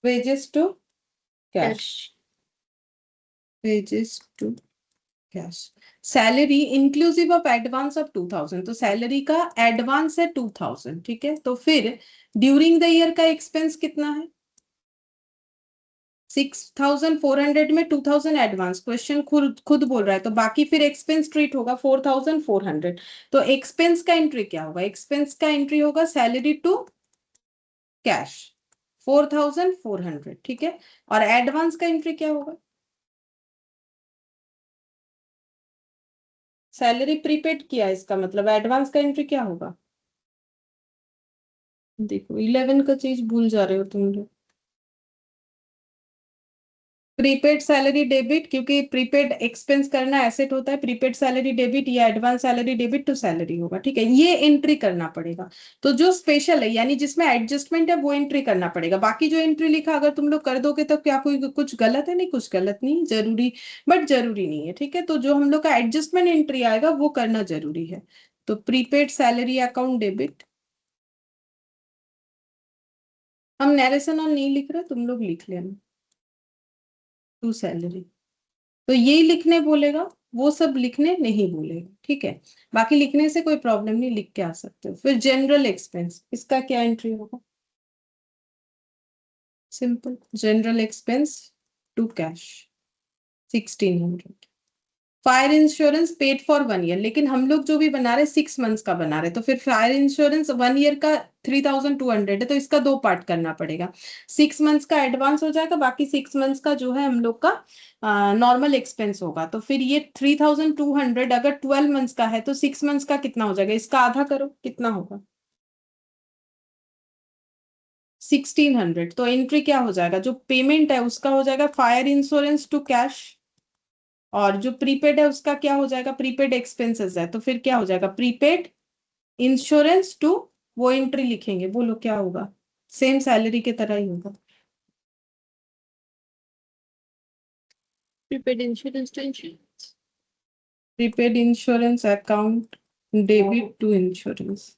Wages to cash. Cash. Wages to cash. Salary inclusive of advance of 2000, तो सैलरी का एडवांस है 2000, ठीक है। तो फिर ड्यूरिंग द ईयर का एक्सपेंस कितना है? 6400 में 2000 एडवांस, क्वेश्चन खुद खुद बोल रहा है, तो बाकी फिर एक्सपेंस ट्रीट होगा 4400। तो एक्सपेंस का एंट्री क्या होगा? एक्सपेंस का एंट्री होगा सैलरी टू कैश 4400, ठीक है। और एडवांस का एंट्री क्या होगा? सैलरी प्रीपेड किया है, इसका मतलब एडवांस का एंट्री क्या होगा? देखो 11 का चीज भूल जा रहे हो तुम लोग। प्रीपेड सैलरी डेबिट, क्योंकि प्रीपेड एक्सपेंस करना एसेट होता है, प्रीपेड सैलरी डेबिट या advance salary debit to salary होगा, ठीक है। ये एंट्री करना पड़ेगा। तो जो स्पेशल है यानी जिसमें एडजस्टमेंट है वो एंट्री करना पड़ेगा। बाकी जो एंट्री लिखा अगर तुम लोग कर दोगे तो क्या कोई कुछ गलत है? नहीं, कुछ गलत नहीं, जरूरी बट जरूरी नहीं है, ठीक है। तो जो हम लोग का एडजस्टमेंट एंट्री आएगा वो करना जरूरी है। तो प्रीपेड सैलरी अकाउंट डेबिट, हम नरेशन और नहीं लिख रहे, तुम लोग लिख लेना, टू सैलरी। तो यही लिखने बोलेगा, वो सब लिखने नहीं बोलेगा, ठीक है। बाकी लिखने से कोई प्रॉब्लम नहीं, लिख के आ सकते हो। फिर जनरल एक्सपेंस, इसका क्या एंट्री होगा? Simple, general expense to cash 1600। Fire insurance paid for 1 year, लेकिन हम लोग जो भी बना रहे 6 मंथ्स का बना रहे, तो फिर फायर इंश्योरेंस 1 ईयर का 3200 है, तो इसका दो पार्ट करना पड़ेगा। 6 मंथ्स का एडवांस हो जाएगा, बाकी 6 मंथ्स का जो है हम लोग का नॉर्मल एक्सपेंस होगा। तो फिर ये 3200 अगर 12 मंथ्स का है तो 6 मंथ्स का कितना हो जाएगा? इसका आधा करो, कितना होगा? 1600। तो एंट्री क्या हो जाएगा? जो पेमेंट है उसका हो जाएगा फायर इंश्योरेंस टू कैश, और जो प्रीपेड है उसका क्या हो जाएगा? प्रीपेड एक्सपेंसेस है, तो फिर क्या हो जाएगा? प्रीपेड इंश्योरेंस टू, वो एंट्री लिखेंगे, बोलो क्या होगा? सेम सैलरी के तरह ही होगा। Prepaid insurance to insurance. Prepaid insurance account debit to insurance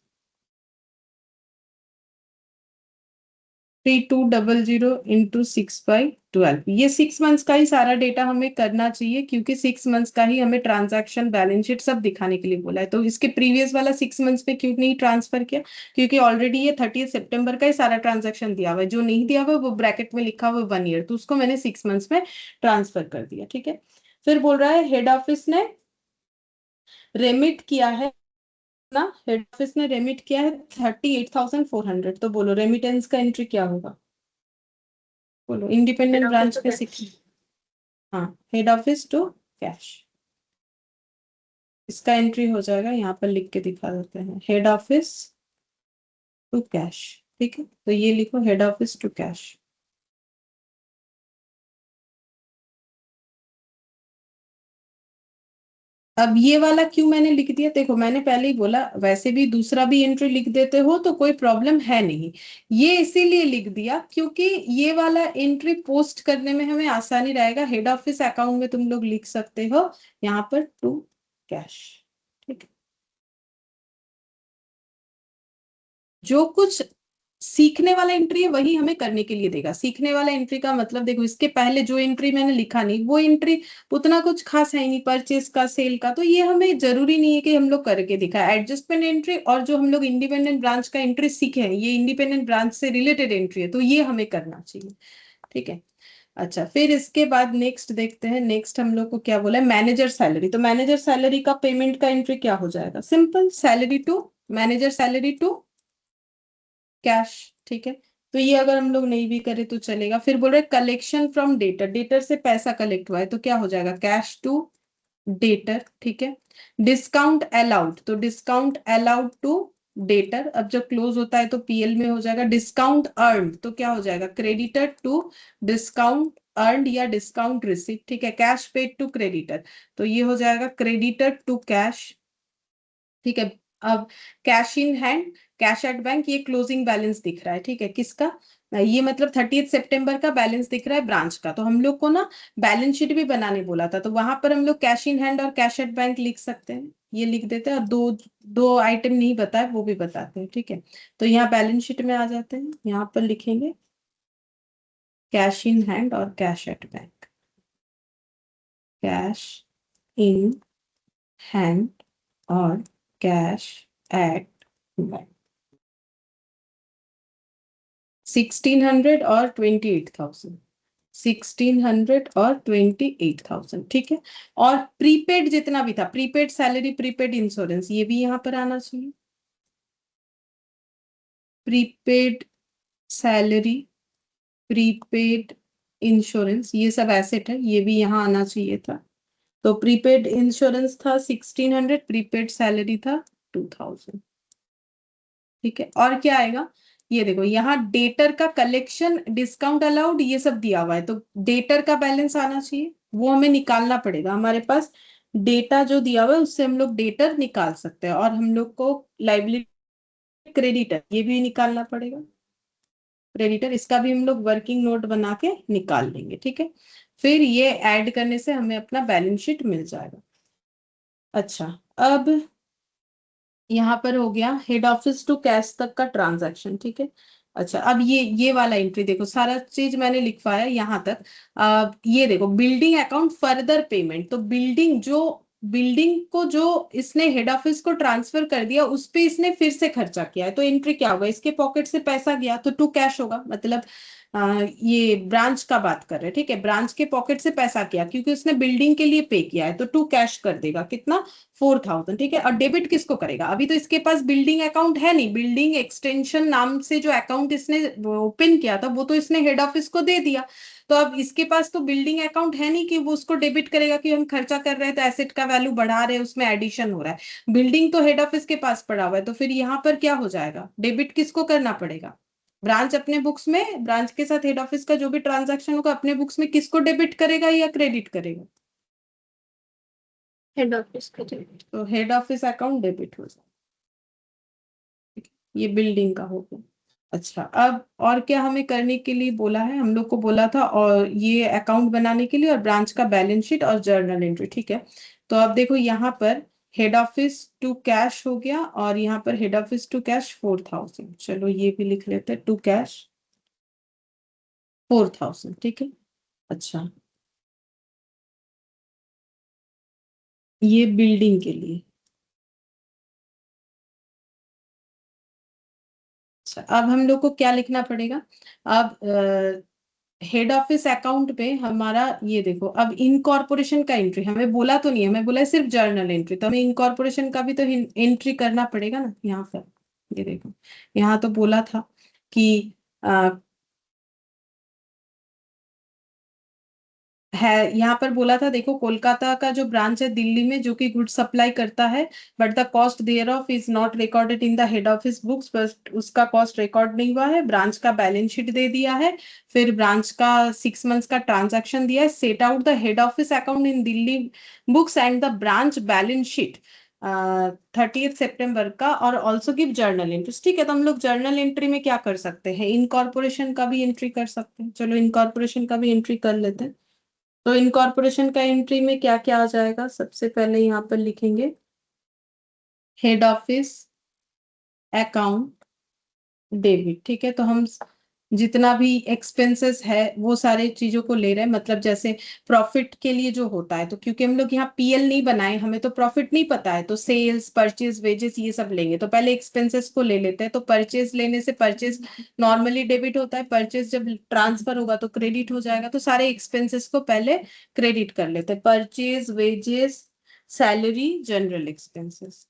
3200 into 6/12। ये 6 मंथ्स का ही सारा डेटा हमें करना चाहिए, क्योंकि 6 मंथ्स का ही हमें ट्रांजैक्शन बैलेंस शीट सब दिखाने के लिए बोला है। तो इसके प्रीवियस वाला 6 मंथ्स में क्यों नहीं ट्रांसफर किया? क्योंकि ऑलरेडी ये 30 सितंबर का ही सारा ट्रांजैक्शन दिया हुआ है, जो नहीं दिया हुआ है वो ब्रैकेट में लिखा हुआ है 1 ईयर, तो उसको मैंने 6 मंथ्स में ट्रांसफर कर दिया, ठीक है। फिर बोल रहा है हेड ऑफिस ने रेमिट किया है ना, हेड ऑफिस ने रेमिट किया है 38,400, तो बोलो रेमिटेंस का एंट्री क्या होगा? बोलो, head independent office branch to के कैश। सिक्स। हाँ, हेड ऑफिस टू कैश, इसका एंट्री हो जाएगा, यहाँ पर लिख के दिखा देते हैं, हेड ऑफिस टू कैश, ठीक है। तो ये लिखो, हेड ऑफिस टू कैश। अब ये वाला क्यों मैंने लिख दिया? देखो मैंने पहले ही बोला, वैसे भी दूसरा भी एंट्री लिख देते हो तो कोई प्रॉब्लम है नहीं। ये इसीलिए लिख दिया क्योंकि ये वाला एंट्री पोस्ट करने में हमें आसानी रहेगा। हेड ऑफिस अकाउंट में तुम लोग लिख सकते हो यहाँ पर टू कैश, ठीक है। जो कुछ सीखने वाला एंट्री है वही हमें करने के लिए देगा। सीखने वाला एंट्री का मतलब देखो, इसके पहले जो एंट्री मैंने लिखा नहीं, वो एंट्री उतना कुछ खास है नहीं, परचेस का, सेल का, तो ये हमें जरूरी नहीं है कि हम लोग करके दिखाए। एडजस्टमेंट एंट्री और जो हम लोग इंडिपेंडेंट ब्रांच का एंट्री सीखे हैं, ये इंडिपेंडेंट ब्रांच से रिलेटेड एंट्री है, तो ये हमें करना चाहिए, ठीक है। अच्छा, फिर इसके बाद नेक्स्ट देखते हैं। नेक्स्ट हम लोग को क्या बोला है? Manager salary. तो मैनेजर सैलरी का पेमेंट का एंट्री क्या हो जाएगा? Simple, salary to manager salary to cash, ठीक है। तो ये अगर हम लोग नहीं भी करें तो चलेगा। फिर बोल रहे कलेक्शन फ्रॉम डेटर, डेटर से पैसा कलेक्ट हुआ है तो क्या हो जाएगा? कैश टू डेटर, ठीक है। डिस्काउंट अलाउड, तो डिस्काउंट अलाउड टू डेटर, अब जब क्लोज होता है तो पीएल में हो जाएगा। डिस्काउंट अर्न तो क्या हो जाएगा, क्रेडिटर टू डिस्काउंट अर्न या डिस्काउंट रिसीव, ठीक है। कैश पेड टू क्रेडिटर, तो ये हो जाएगा क्रेडिटर टू कैश, ठीक है। अब cash in hand, cash at bank, ये क्लोजिंग बैलेंस दिख रहा है, ठीक है। किसका, ये मतलब 30 सितंबर का बैलेंस दिख रहा है ब्रांच का। तो हम लोग को ना बैलेंस शीट भी बनाने बोला था, तो वहां पर हम लोग कैश इन हैंड और कैश एट बैंक लिख सकते हैं, ये लिख देते हैं। और दो दो आइटम नहीं बताए वो भी बताते हैं, ठीक है। तो यहाँ बैलेंस शीट में आ जाते हैं, यहाँ पर लिखेंगे कैश इन हैंड और cash at bank. Cash in hand और कैश एट बैंक, 1600 और 28,000, 1600 और 28,000, ठीक है। और प्रीपेड जितना भी था, प्रीपेड सैलरी, प्रीपेड इंश्योरेंस, ये भी यहाँ पर आना चाहिए। प्रीपेड सैलरी, प्रीपेड इंश्योरेंस, ये सब एसेट है, ये भी यहाँ आना चाहिए था। तो प्रीपेड इंश्योरेंस था 1600, प्रीपेड सैलरी था 2000, ठीक है। और क्या आएगा, ये देखो यहाँ डेटर का कलेक्शन, डिस्काउंट अलाउड, ये सब दिया हुआ है, तो डेटर का बैलेंस आना चाहिए, वो हमें निकालना पड़ेगा। हमारे पास डेटा जो दिया हुआ है उससे हम लोग डेटर निकाल सकते हैं। और हम लोग को लाइबिलिटी, क्रेडिटर, ये भी निकालना पड़ेगा। क्रेडिटर, इसका भी हम लोग वर्किंग नोट बना के निकाल लेंगे, ठीक है। फिर ये ऐड करने से हमें अपना बैलेंस शीट मिल जाएगा। अच्छा, अब यहाँ पर हो गया हेड ऑफिस टू कैश तक का ट्रांजैक्शन, ठीक है। अच्छा, अब ये वाला एंट्री देखो, सारा चीज मैंने लिखवाया यहाँ तक। ये देखो बिल्डिंग अकाउंट फर्दर पेमेंट, तो बिल्डिंग को जो इसने हेड ऑफिस को ट्रांसफर कर दिया उस पे इसने फिर से खर्चा किया है, तो एंट्री क्या होगा, इसके पॉकेट से पैसा गया तो टू कैश होगा। मतलब ये ब्रांच का बात कर रहे हैं, ठीक है। ब्रांच के पॉकेट से पैसा किया क्योंकि उसने बिल्डिंग के लिए पे किया है, तो टू कैश कर देगा कितना, 4000, ठीक है। और डेबिट किसको करेगा, अभी तो इसके पास बिल्डिंग अकाउंट है नहीं, बिल्डिंग एक्सटेंशन नाम से जो अकाउंट इसने ओपन किया था वो तो इसने हेड ऑफिस को दे दिया। तो अब इसके पास तो बिल्डिंग अकाउंट है नहीं कि वो उसको डेबिट करेगा कि हम खर्चा कर रहे हैं तो एसेट का वैल्यू बढ़ा रहे हैं, उसमें एडिशन हो रहा है। बिल्डिंग तो हेड ऑफिस के पास पड़ा हुआ है, तो फिर यहाँ पर क्या हो जाएगा, डेबिट किसको करना पड़ेगा, ब्रांच अपने बुक्स में, ब्रांच के साथ हेड ऑफिस का जो भी ट्रांजैक्शन होगा अपने बुक्स में किसको डेबिट करेगा या क्रेडिट करेगा, हेड ऑफिस का डेबिट। तो हेड ऑफिस अकाउंट डेबिट हो जाएगा। ये बिल्डिंग का हो गया। अच्छा, अब और क्या हमें करने के लिए बोला है, हम लोग को बोला था और ये अकाउंट बनाने के लिए और ब्रांच का बैलेंस शीट और जर्नल एंट्री, ठीक है। तो अब देखो यहाँ पर हेड ऑफिस टू कैश हो गया और यहाँ पर हेड ऑफिस टू कैश 4000, चलो ये भी लिख लेते हैं, टू कैश 4000, ठीक है। अच्छा, ये बिल्डिंग के लिए। अच्छा, अब हम लोग को क्या लिखना पड़ेगा, अब हेड ऑफिस अकाउंट पे हमारा, ये देखो अब इनकॉर्पोरेशन का एंट्री हमें बोला तो नहीं है, हमें बोला है सिर्फ जर्नल एंट्री, तो हमें इनकॉर्पोरेशन का भी तो एंट्री करना पड़ेगा ना यहाँ पर। ये देखो यहाँ तो बोला था कि है, यहाँ पर बोला था देखो, कोलकाता का जो ब्रांच है दिल्ली में जो कि गुड सप्लाई करता है, but the cost thereof is not recorded in the head office books, बट उसका कॉस्ट रिकॉर्ड नहीं हुआ है, ब्रांच का बैलेंस शीट दे दिया है, फिर ब्रांच का 6 मंथ्स का ट्रांजैक्शन दिया है, set out the head office account in Delhi books and the branch balance sheet 30 सितंबर का, और ऑल्सो गिव जर्नल एंट्री, ठीक है। तो हम लोग जर्नल एंट्री में क्या कर सकते हैं, इनकॉर्पोरेशन का भी एंट्री कर सकते हैं, चलो इनकॉर्पोरेशन का भी एंट्री कर लेते हैं। तो इनकॉर्पोरेशन का एंट्री में क्या क्या आ जाएगा, सबसे पहले यहाँ पर लिखेंगे हेड ऑफिस अकाउंट डेबिट, ठीक है। तो हम जितना भी एक्सपेंसेस है वो सारे चीजों को ले रहे हैं, मतलब जैसे प्रॉफिट के लिए जो होता है, तो क्योंकि हम लोग यहाँ पीएल नहीं बनाए, हमें तो प्रॉफिट नहीं पता है, तो सेल्स, परचेज, वेजेस ये सब लेंगे, तो पहले एक्सपेंसेस को ले लेते हैं। तो परचेज लेने से, परचेज नॉर्मली डेबिट होता है, परचेज जब ट्रांसफर होगा तो क्रेडिट हो जाएगा, तो सारे एक्सपेंसेस को पहले क्रेडिट कर लेते हैं, purchase, wages, salary, general expenses,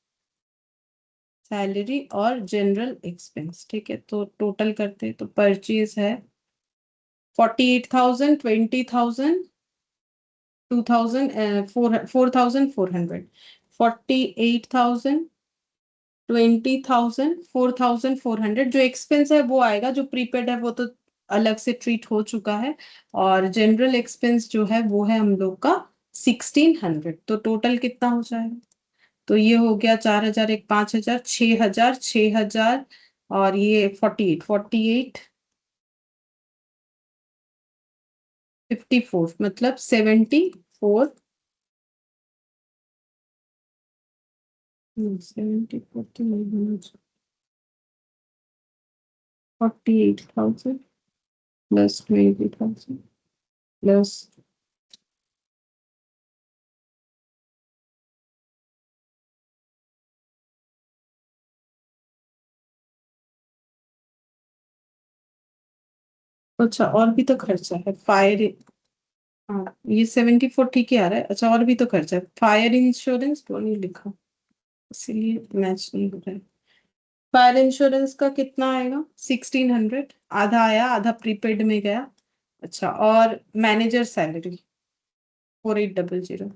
salary और जनरल एक्सपेंस, ठीक है। तो टोटल करते हैं, तो परचेज है 48,000, 20,000, 2,000, 4,400, 48,000 20,000, 4,400 जो एक्सपेंस है वो आएगा, जो प्रीपेड है वो तो अलग से ट्रीट हो चुका है, और जनरल एक्सपेंस जो है वो है हम लोग का 1,600। तो टोटल कितना हो जाएगा? तो ये हो गया 4,000, एक 5,000, 6,000, 6,000, और ये 48, 54, मतलब 74, 70, 48,000 प्लस 20,000 प्लस, अच्छा और भी तो खर्चा है फायर। हाँ, ये 74 ठीक ही आ रहा है। अच्छा और भी तो खर्चा है, फायर इंश्योरेंस वो नहीं लिखा, इसीलिए मैच नहीं हो रहा है। फायर इंश्योरेंस का कितना आएगा? 1,600, आधा आया, आधा प्रीपेड में गया। अच्छा, और मैनेजर सैलरी 4,800।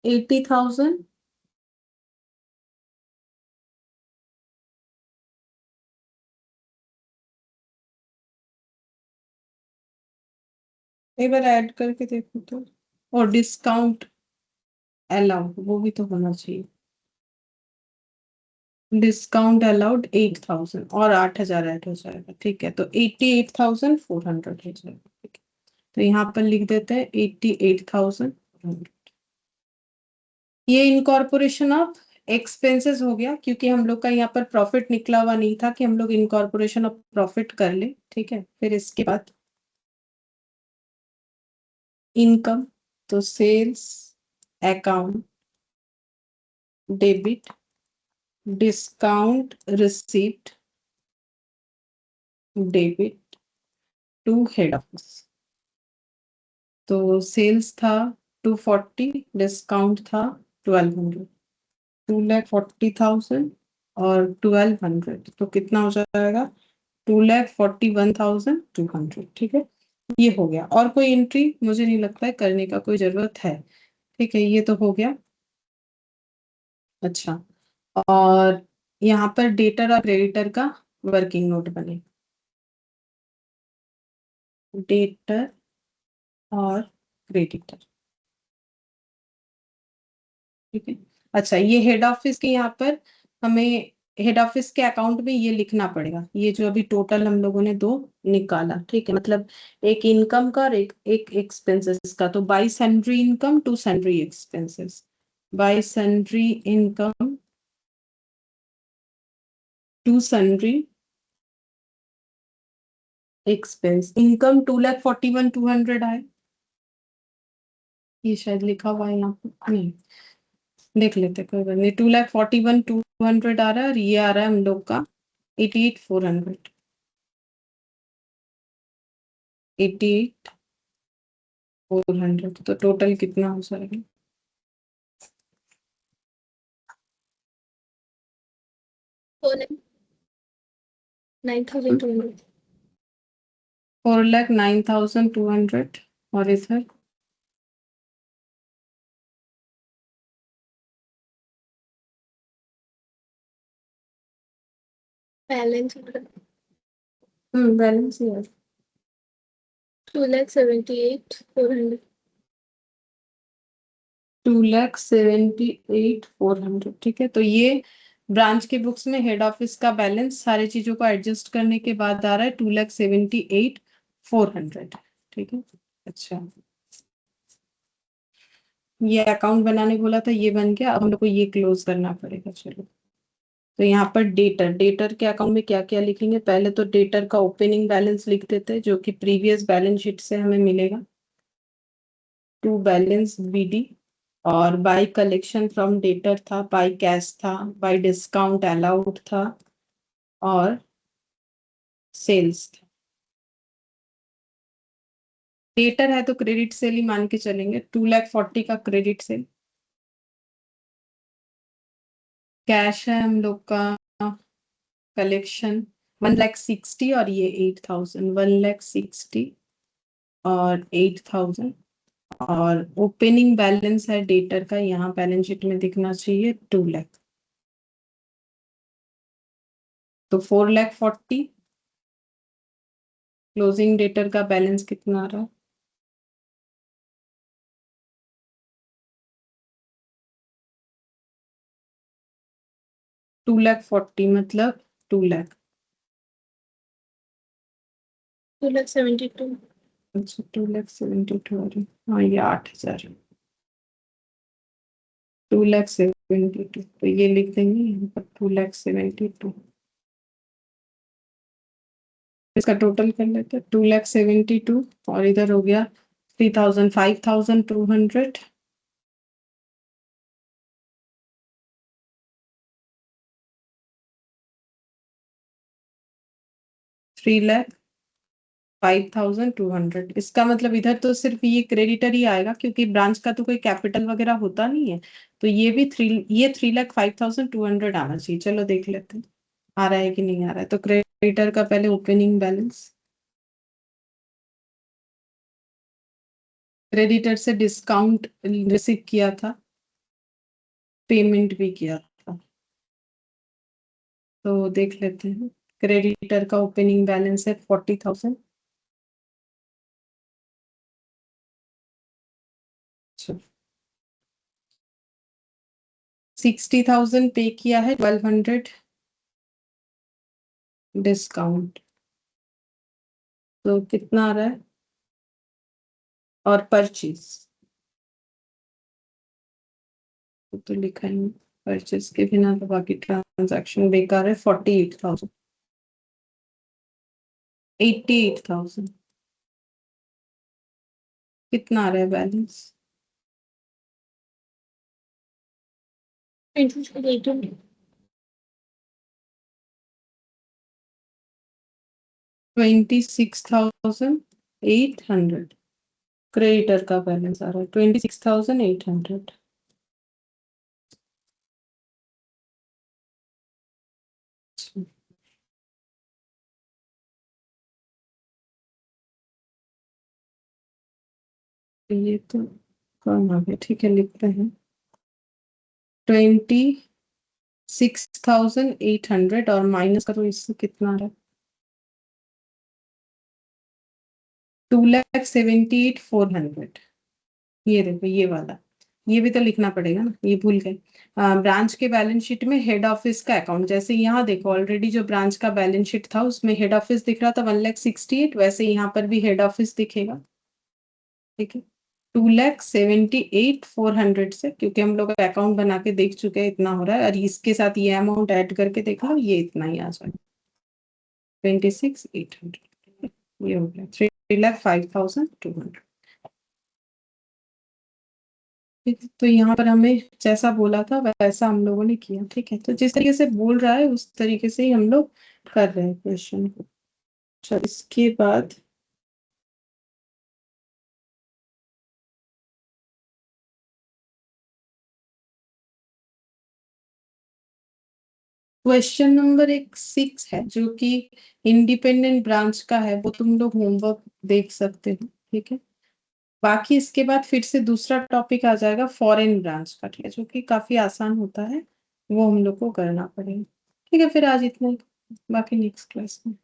80,000, एक बार ऐड करके देखो तो, और डिस्काउंट अलाउड वो भी तो होना चाहिए। डिस्काउंट अलाउड 8,000 और 8,000 ऐड हो जाएगा, ठीक है, तो 88,400 हो जाएगा, ठीक है। तो यहाँ पर लिख देते हैं 88,000। ये इनकॉर्पोरेशन ऑफ एक्सपेंसेस हो गया, क्योंकि हम लोग का यहाँ पर प्रॉफिट निकला हुआ नहीं था कि हम लोग इनकॉर्पोरेशन ऑफ प्रॉफिट कर ले, ठीक है। फिर इसके बाद इनकम, तो sales account debit, discount receipt debit to head office. तो सेल्स था 240, डिस्काउंट था 1,200, 2,40,000 और 1,200, तो कितना हो जाएगा? 2,41,200, ठीक है। ये हो गया, और कोई एंट्री मुझे नहीं लगता है करने का कोई जरूरत है, ठीक है, ये तो हो गया। अच्छा, और यहाँ पर डेटर और क्रेडिटर का वर्किंग नोट बने, डेटर और क्रेडिटर, ठीक है। अच्छा, ये हेड ऑफिस के यहाँ पर हमें हेड ऑफिस के अकाउंट में ये लिखना पड़ेगा, ये जो अभी टोटल हम लोगों ने दो निकाला, ठीक है, मतलब एक इनकम का और एक एक्सपेंसेस का। तो by sundry income to sundry expenses, by sundry income to sundry expense, income 2,41,200 आए, ये शायद लिखा हुआ है यहाँ पर, नहीं, देख लेते कोई बात नहीं। 2,41,200 आ रहा है, और ये आ रहा है हम लोग का 88,400, 88,400, तो टोटल कितना हो जाएगा? 9,200. 4,09,200, और इधर Balance बैलेंस ही है 2,78,400. 2,78,400, ठीक है। तो ये ब्रांच के बुक्स में हेड ऑफिस का बैलेंस सारी चीजों को एडजस्ट करने के बाद आ रहा है 2,78,400, ठीक है। अच्छा, ये अकाउंट बनाने बोला था, ये बन गया, अब हम लोग को ये क्लोज करना पड़ेगा, चलो। तो यहाँ पर डेटर, डेटर के अकाउंट में क्या क्या लिखेंगे? पहले तो डेटर का ओपनिंग बैलेंस लिख देते हैं, जो कि प्रीवियस बैलेंस शीट से हमें मिलेगा, टू बैलेंस बीडी, और बाय कलेक्शन फ्रॉम डेटर था, बाय कैश था, बाय डिस्काउंट अलाउड था, और सेल्स था। डेटर है तो क्रेडिट सेल ही मान के चलेंगे, 2,40,000 का क्रेडिट सेल। कैश है हम लोग का कलेक्शन 1,60,000 और ये 8,000, 1,60,000 और 8,000 और ओपनिंग बैलेंस है डेटर का, यहाँ बैलेंस शीट में दिखना चाहिए 2 लाख, तो 4,40,000। क्लोजिंग डेटर का बैलेंस कितना आ रहा है? 2,40,000 मतलब 2 लाख। 2,72,000। अच्छा 2,72,000, हाँ ये 8,000, 2,72,000, तो ये लिख देंगे यहाँ पर 2,72,000। इसका टोटल कर लेते हैं 2,72,000 और इधर हो गया 3,000, 5,200, 3,05,200। इसका मतलब इधर तो सिर्फ ये क्रेडिटर ही आएगा क्योंकि ब्रांच का तो कोई कैपिटल वगैरह होता नहीं है, तो ये भी 3,05,200 आना चाहिए। चलो देख लेते हैं आ रहा है कि नहीं आ रहा है। तो क्रेडिटर का पहले ओपनिंग बैलेंस, क्रेडिटर से डिस्काउंट रिसीव किया था, पेमेंट भी किया था, तो देख लेते हैं। क्रेडिटर का ओपनिंग बैलेंस है 40,000। 60,000 पे किया है, 1,200 डिस्काउंट, तो कितना आ रहा है? और परचेज तो लिखा ही नहीं, परचेज के बिना तो बाकी ट्रांजैक्शन बेकार है। 48,000, 88,000 कितना आ रहा है बैलेंस? 26,800। 26,800 क्रेडिटर का बैलेंस आ रहा है, 26,800। ये तो कम आ गया, ठीक है लिखते हैं 26,800 और माइनस करो इससे कितना आ रहा है? 2,78,400। ये देखो ये वाला, ये भी तो लिखना पड़ेगा ना, ये भूल गए। ब्रांच के बैलेंस शीट में हेड ऑफिस का अकाउंट, जैसे यहाँ देखो ऑलरेडी जो ब्रांच का बैलेंस शीट था उसमें हेड ऑफिस दिख रहा था 1,68,000, वैसे यहाँ पर भी हेड ऑफिस दिखेगा। ठीक है 2,78,400 से, क्योंकि हम लोग अकाउंट बना के देख चुके हैं इतना हो रहा है, और इसके साथ ये अमाउंट ऐड करके देख लो, ये इतना ही आ जाएगा 26,800। ये हो गया 3,05,200। ठीक है, तो यहाँ पर हमें जैसा बोला था वैसा हम लोगों ने किया। ठीक है, तो जिस तरीके से बोल रहा है उस तरीके से ही हम लोग कर रहे हैं क्वेश्चन को। अच्छा इसके बाद क्वेश्चन नंबर 6 है जो कि इंडिपेंडेंट ब्रांच का है, वो तुम लोग होमवर्क देख सकते हो। ठीक है, बाकी इसके बाद फिर से दूसरा टॉपिक आ जाएगा फॉरेन ब्रांच का, ठीक है, जो कि काफी आसान होता है, वो हम लोग को करना पड़ेगा। ठीक है, फिर आज इतना ही, बाकी नेक्स्ट क्लास में।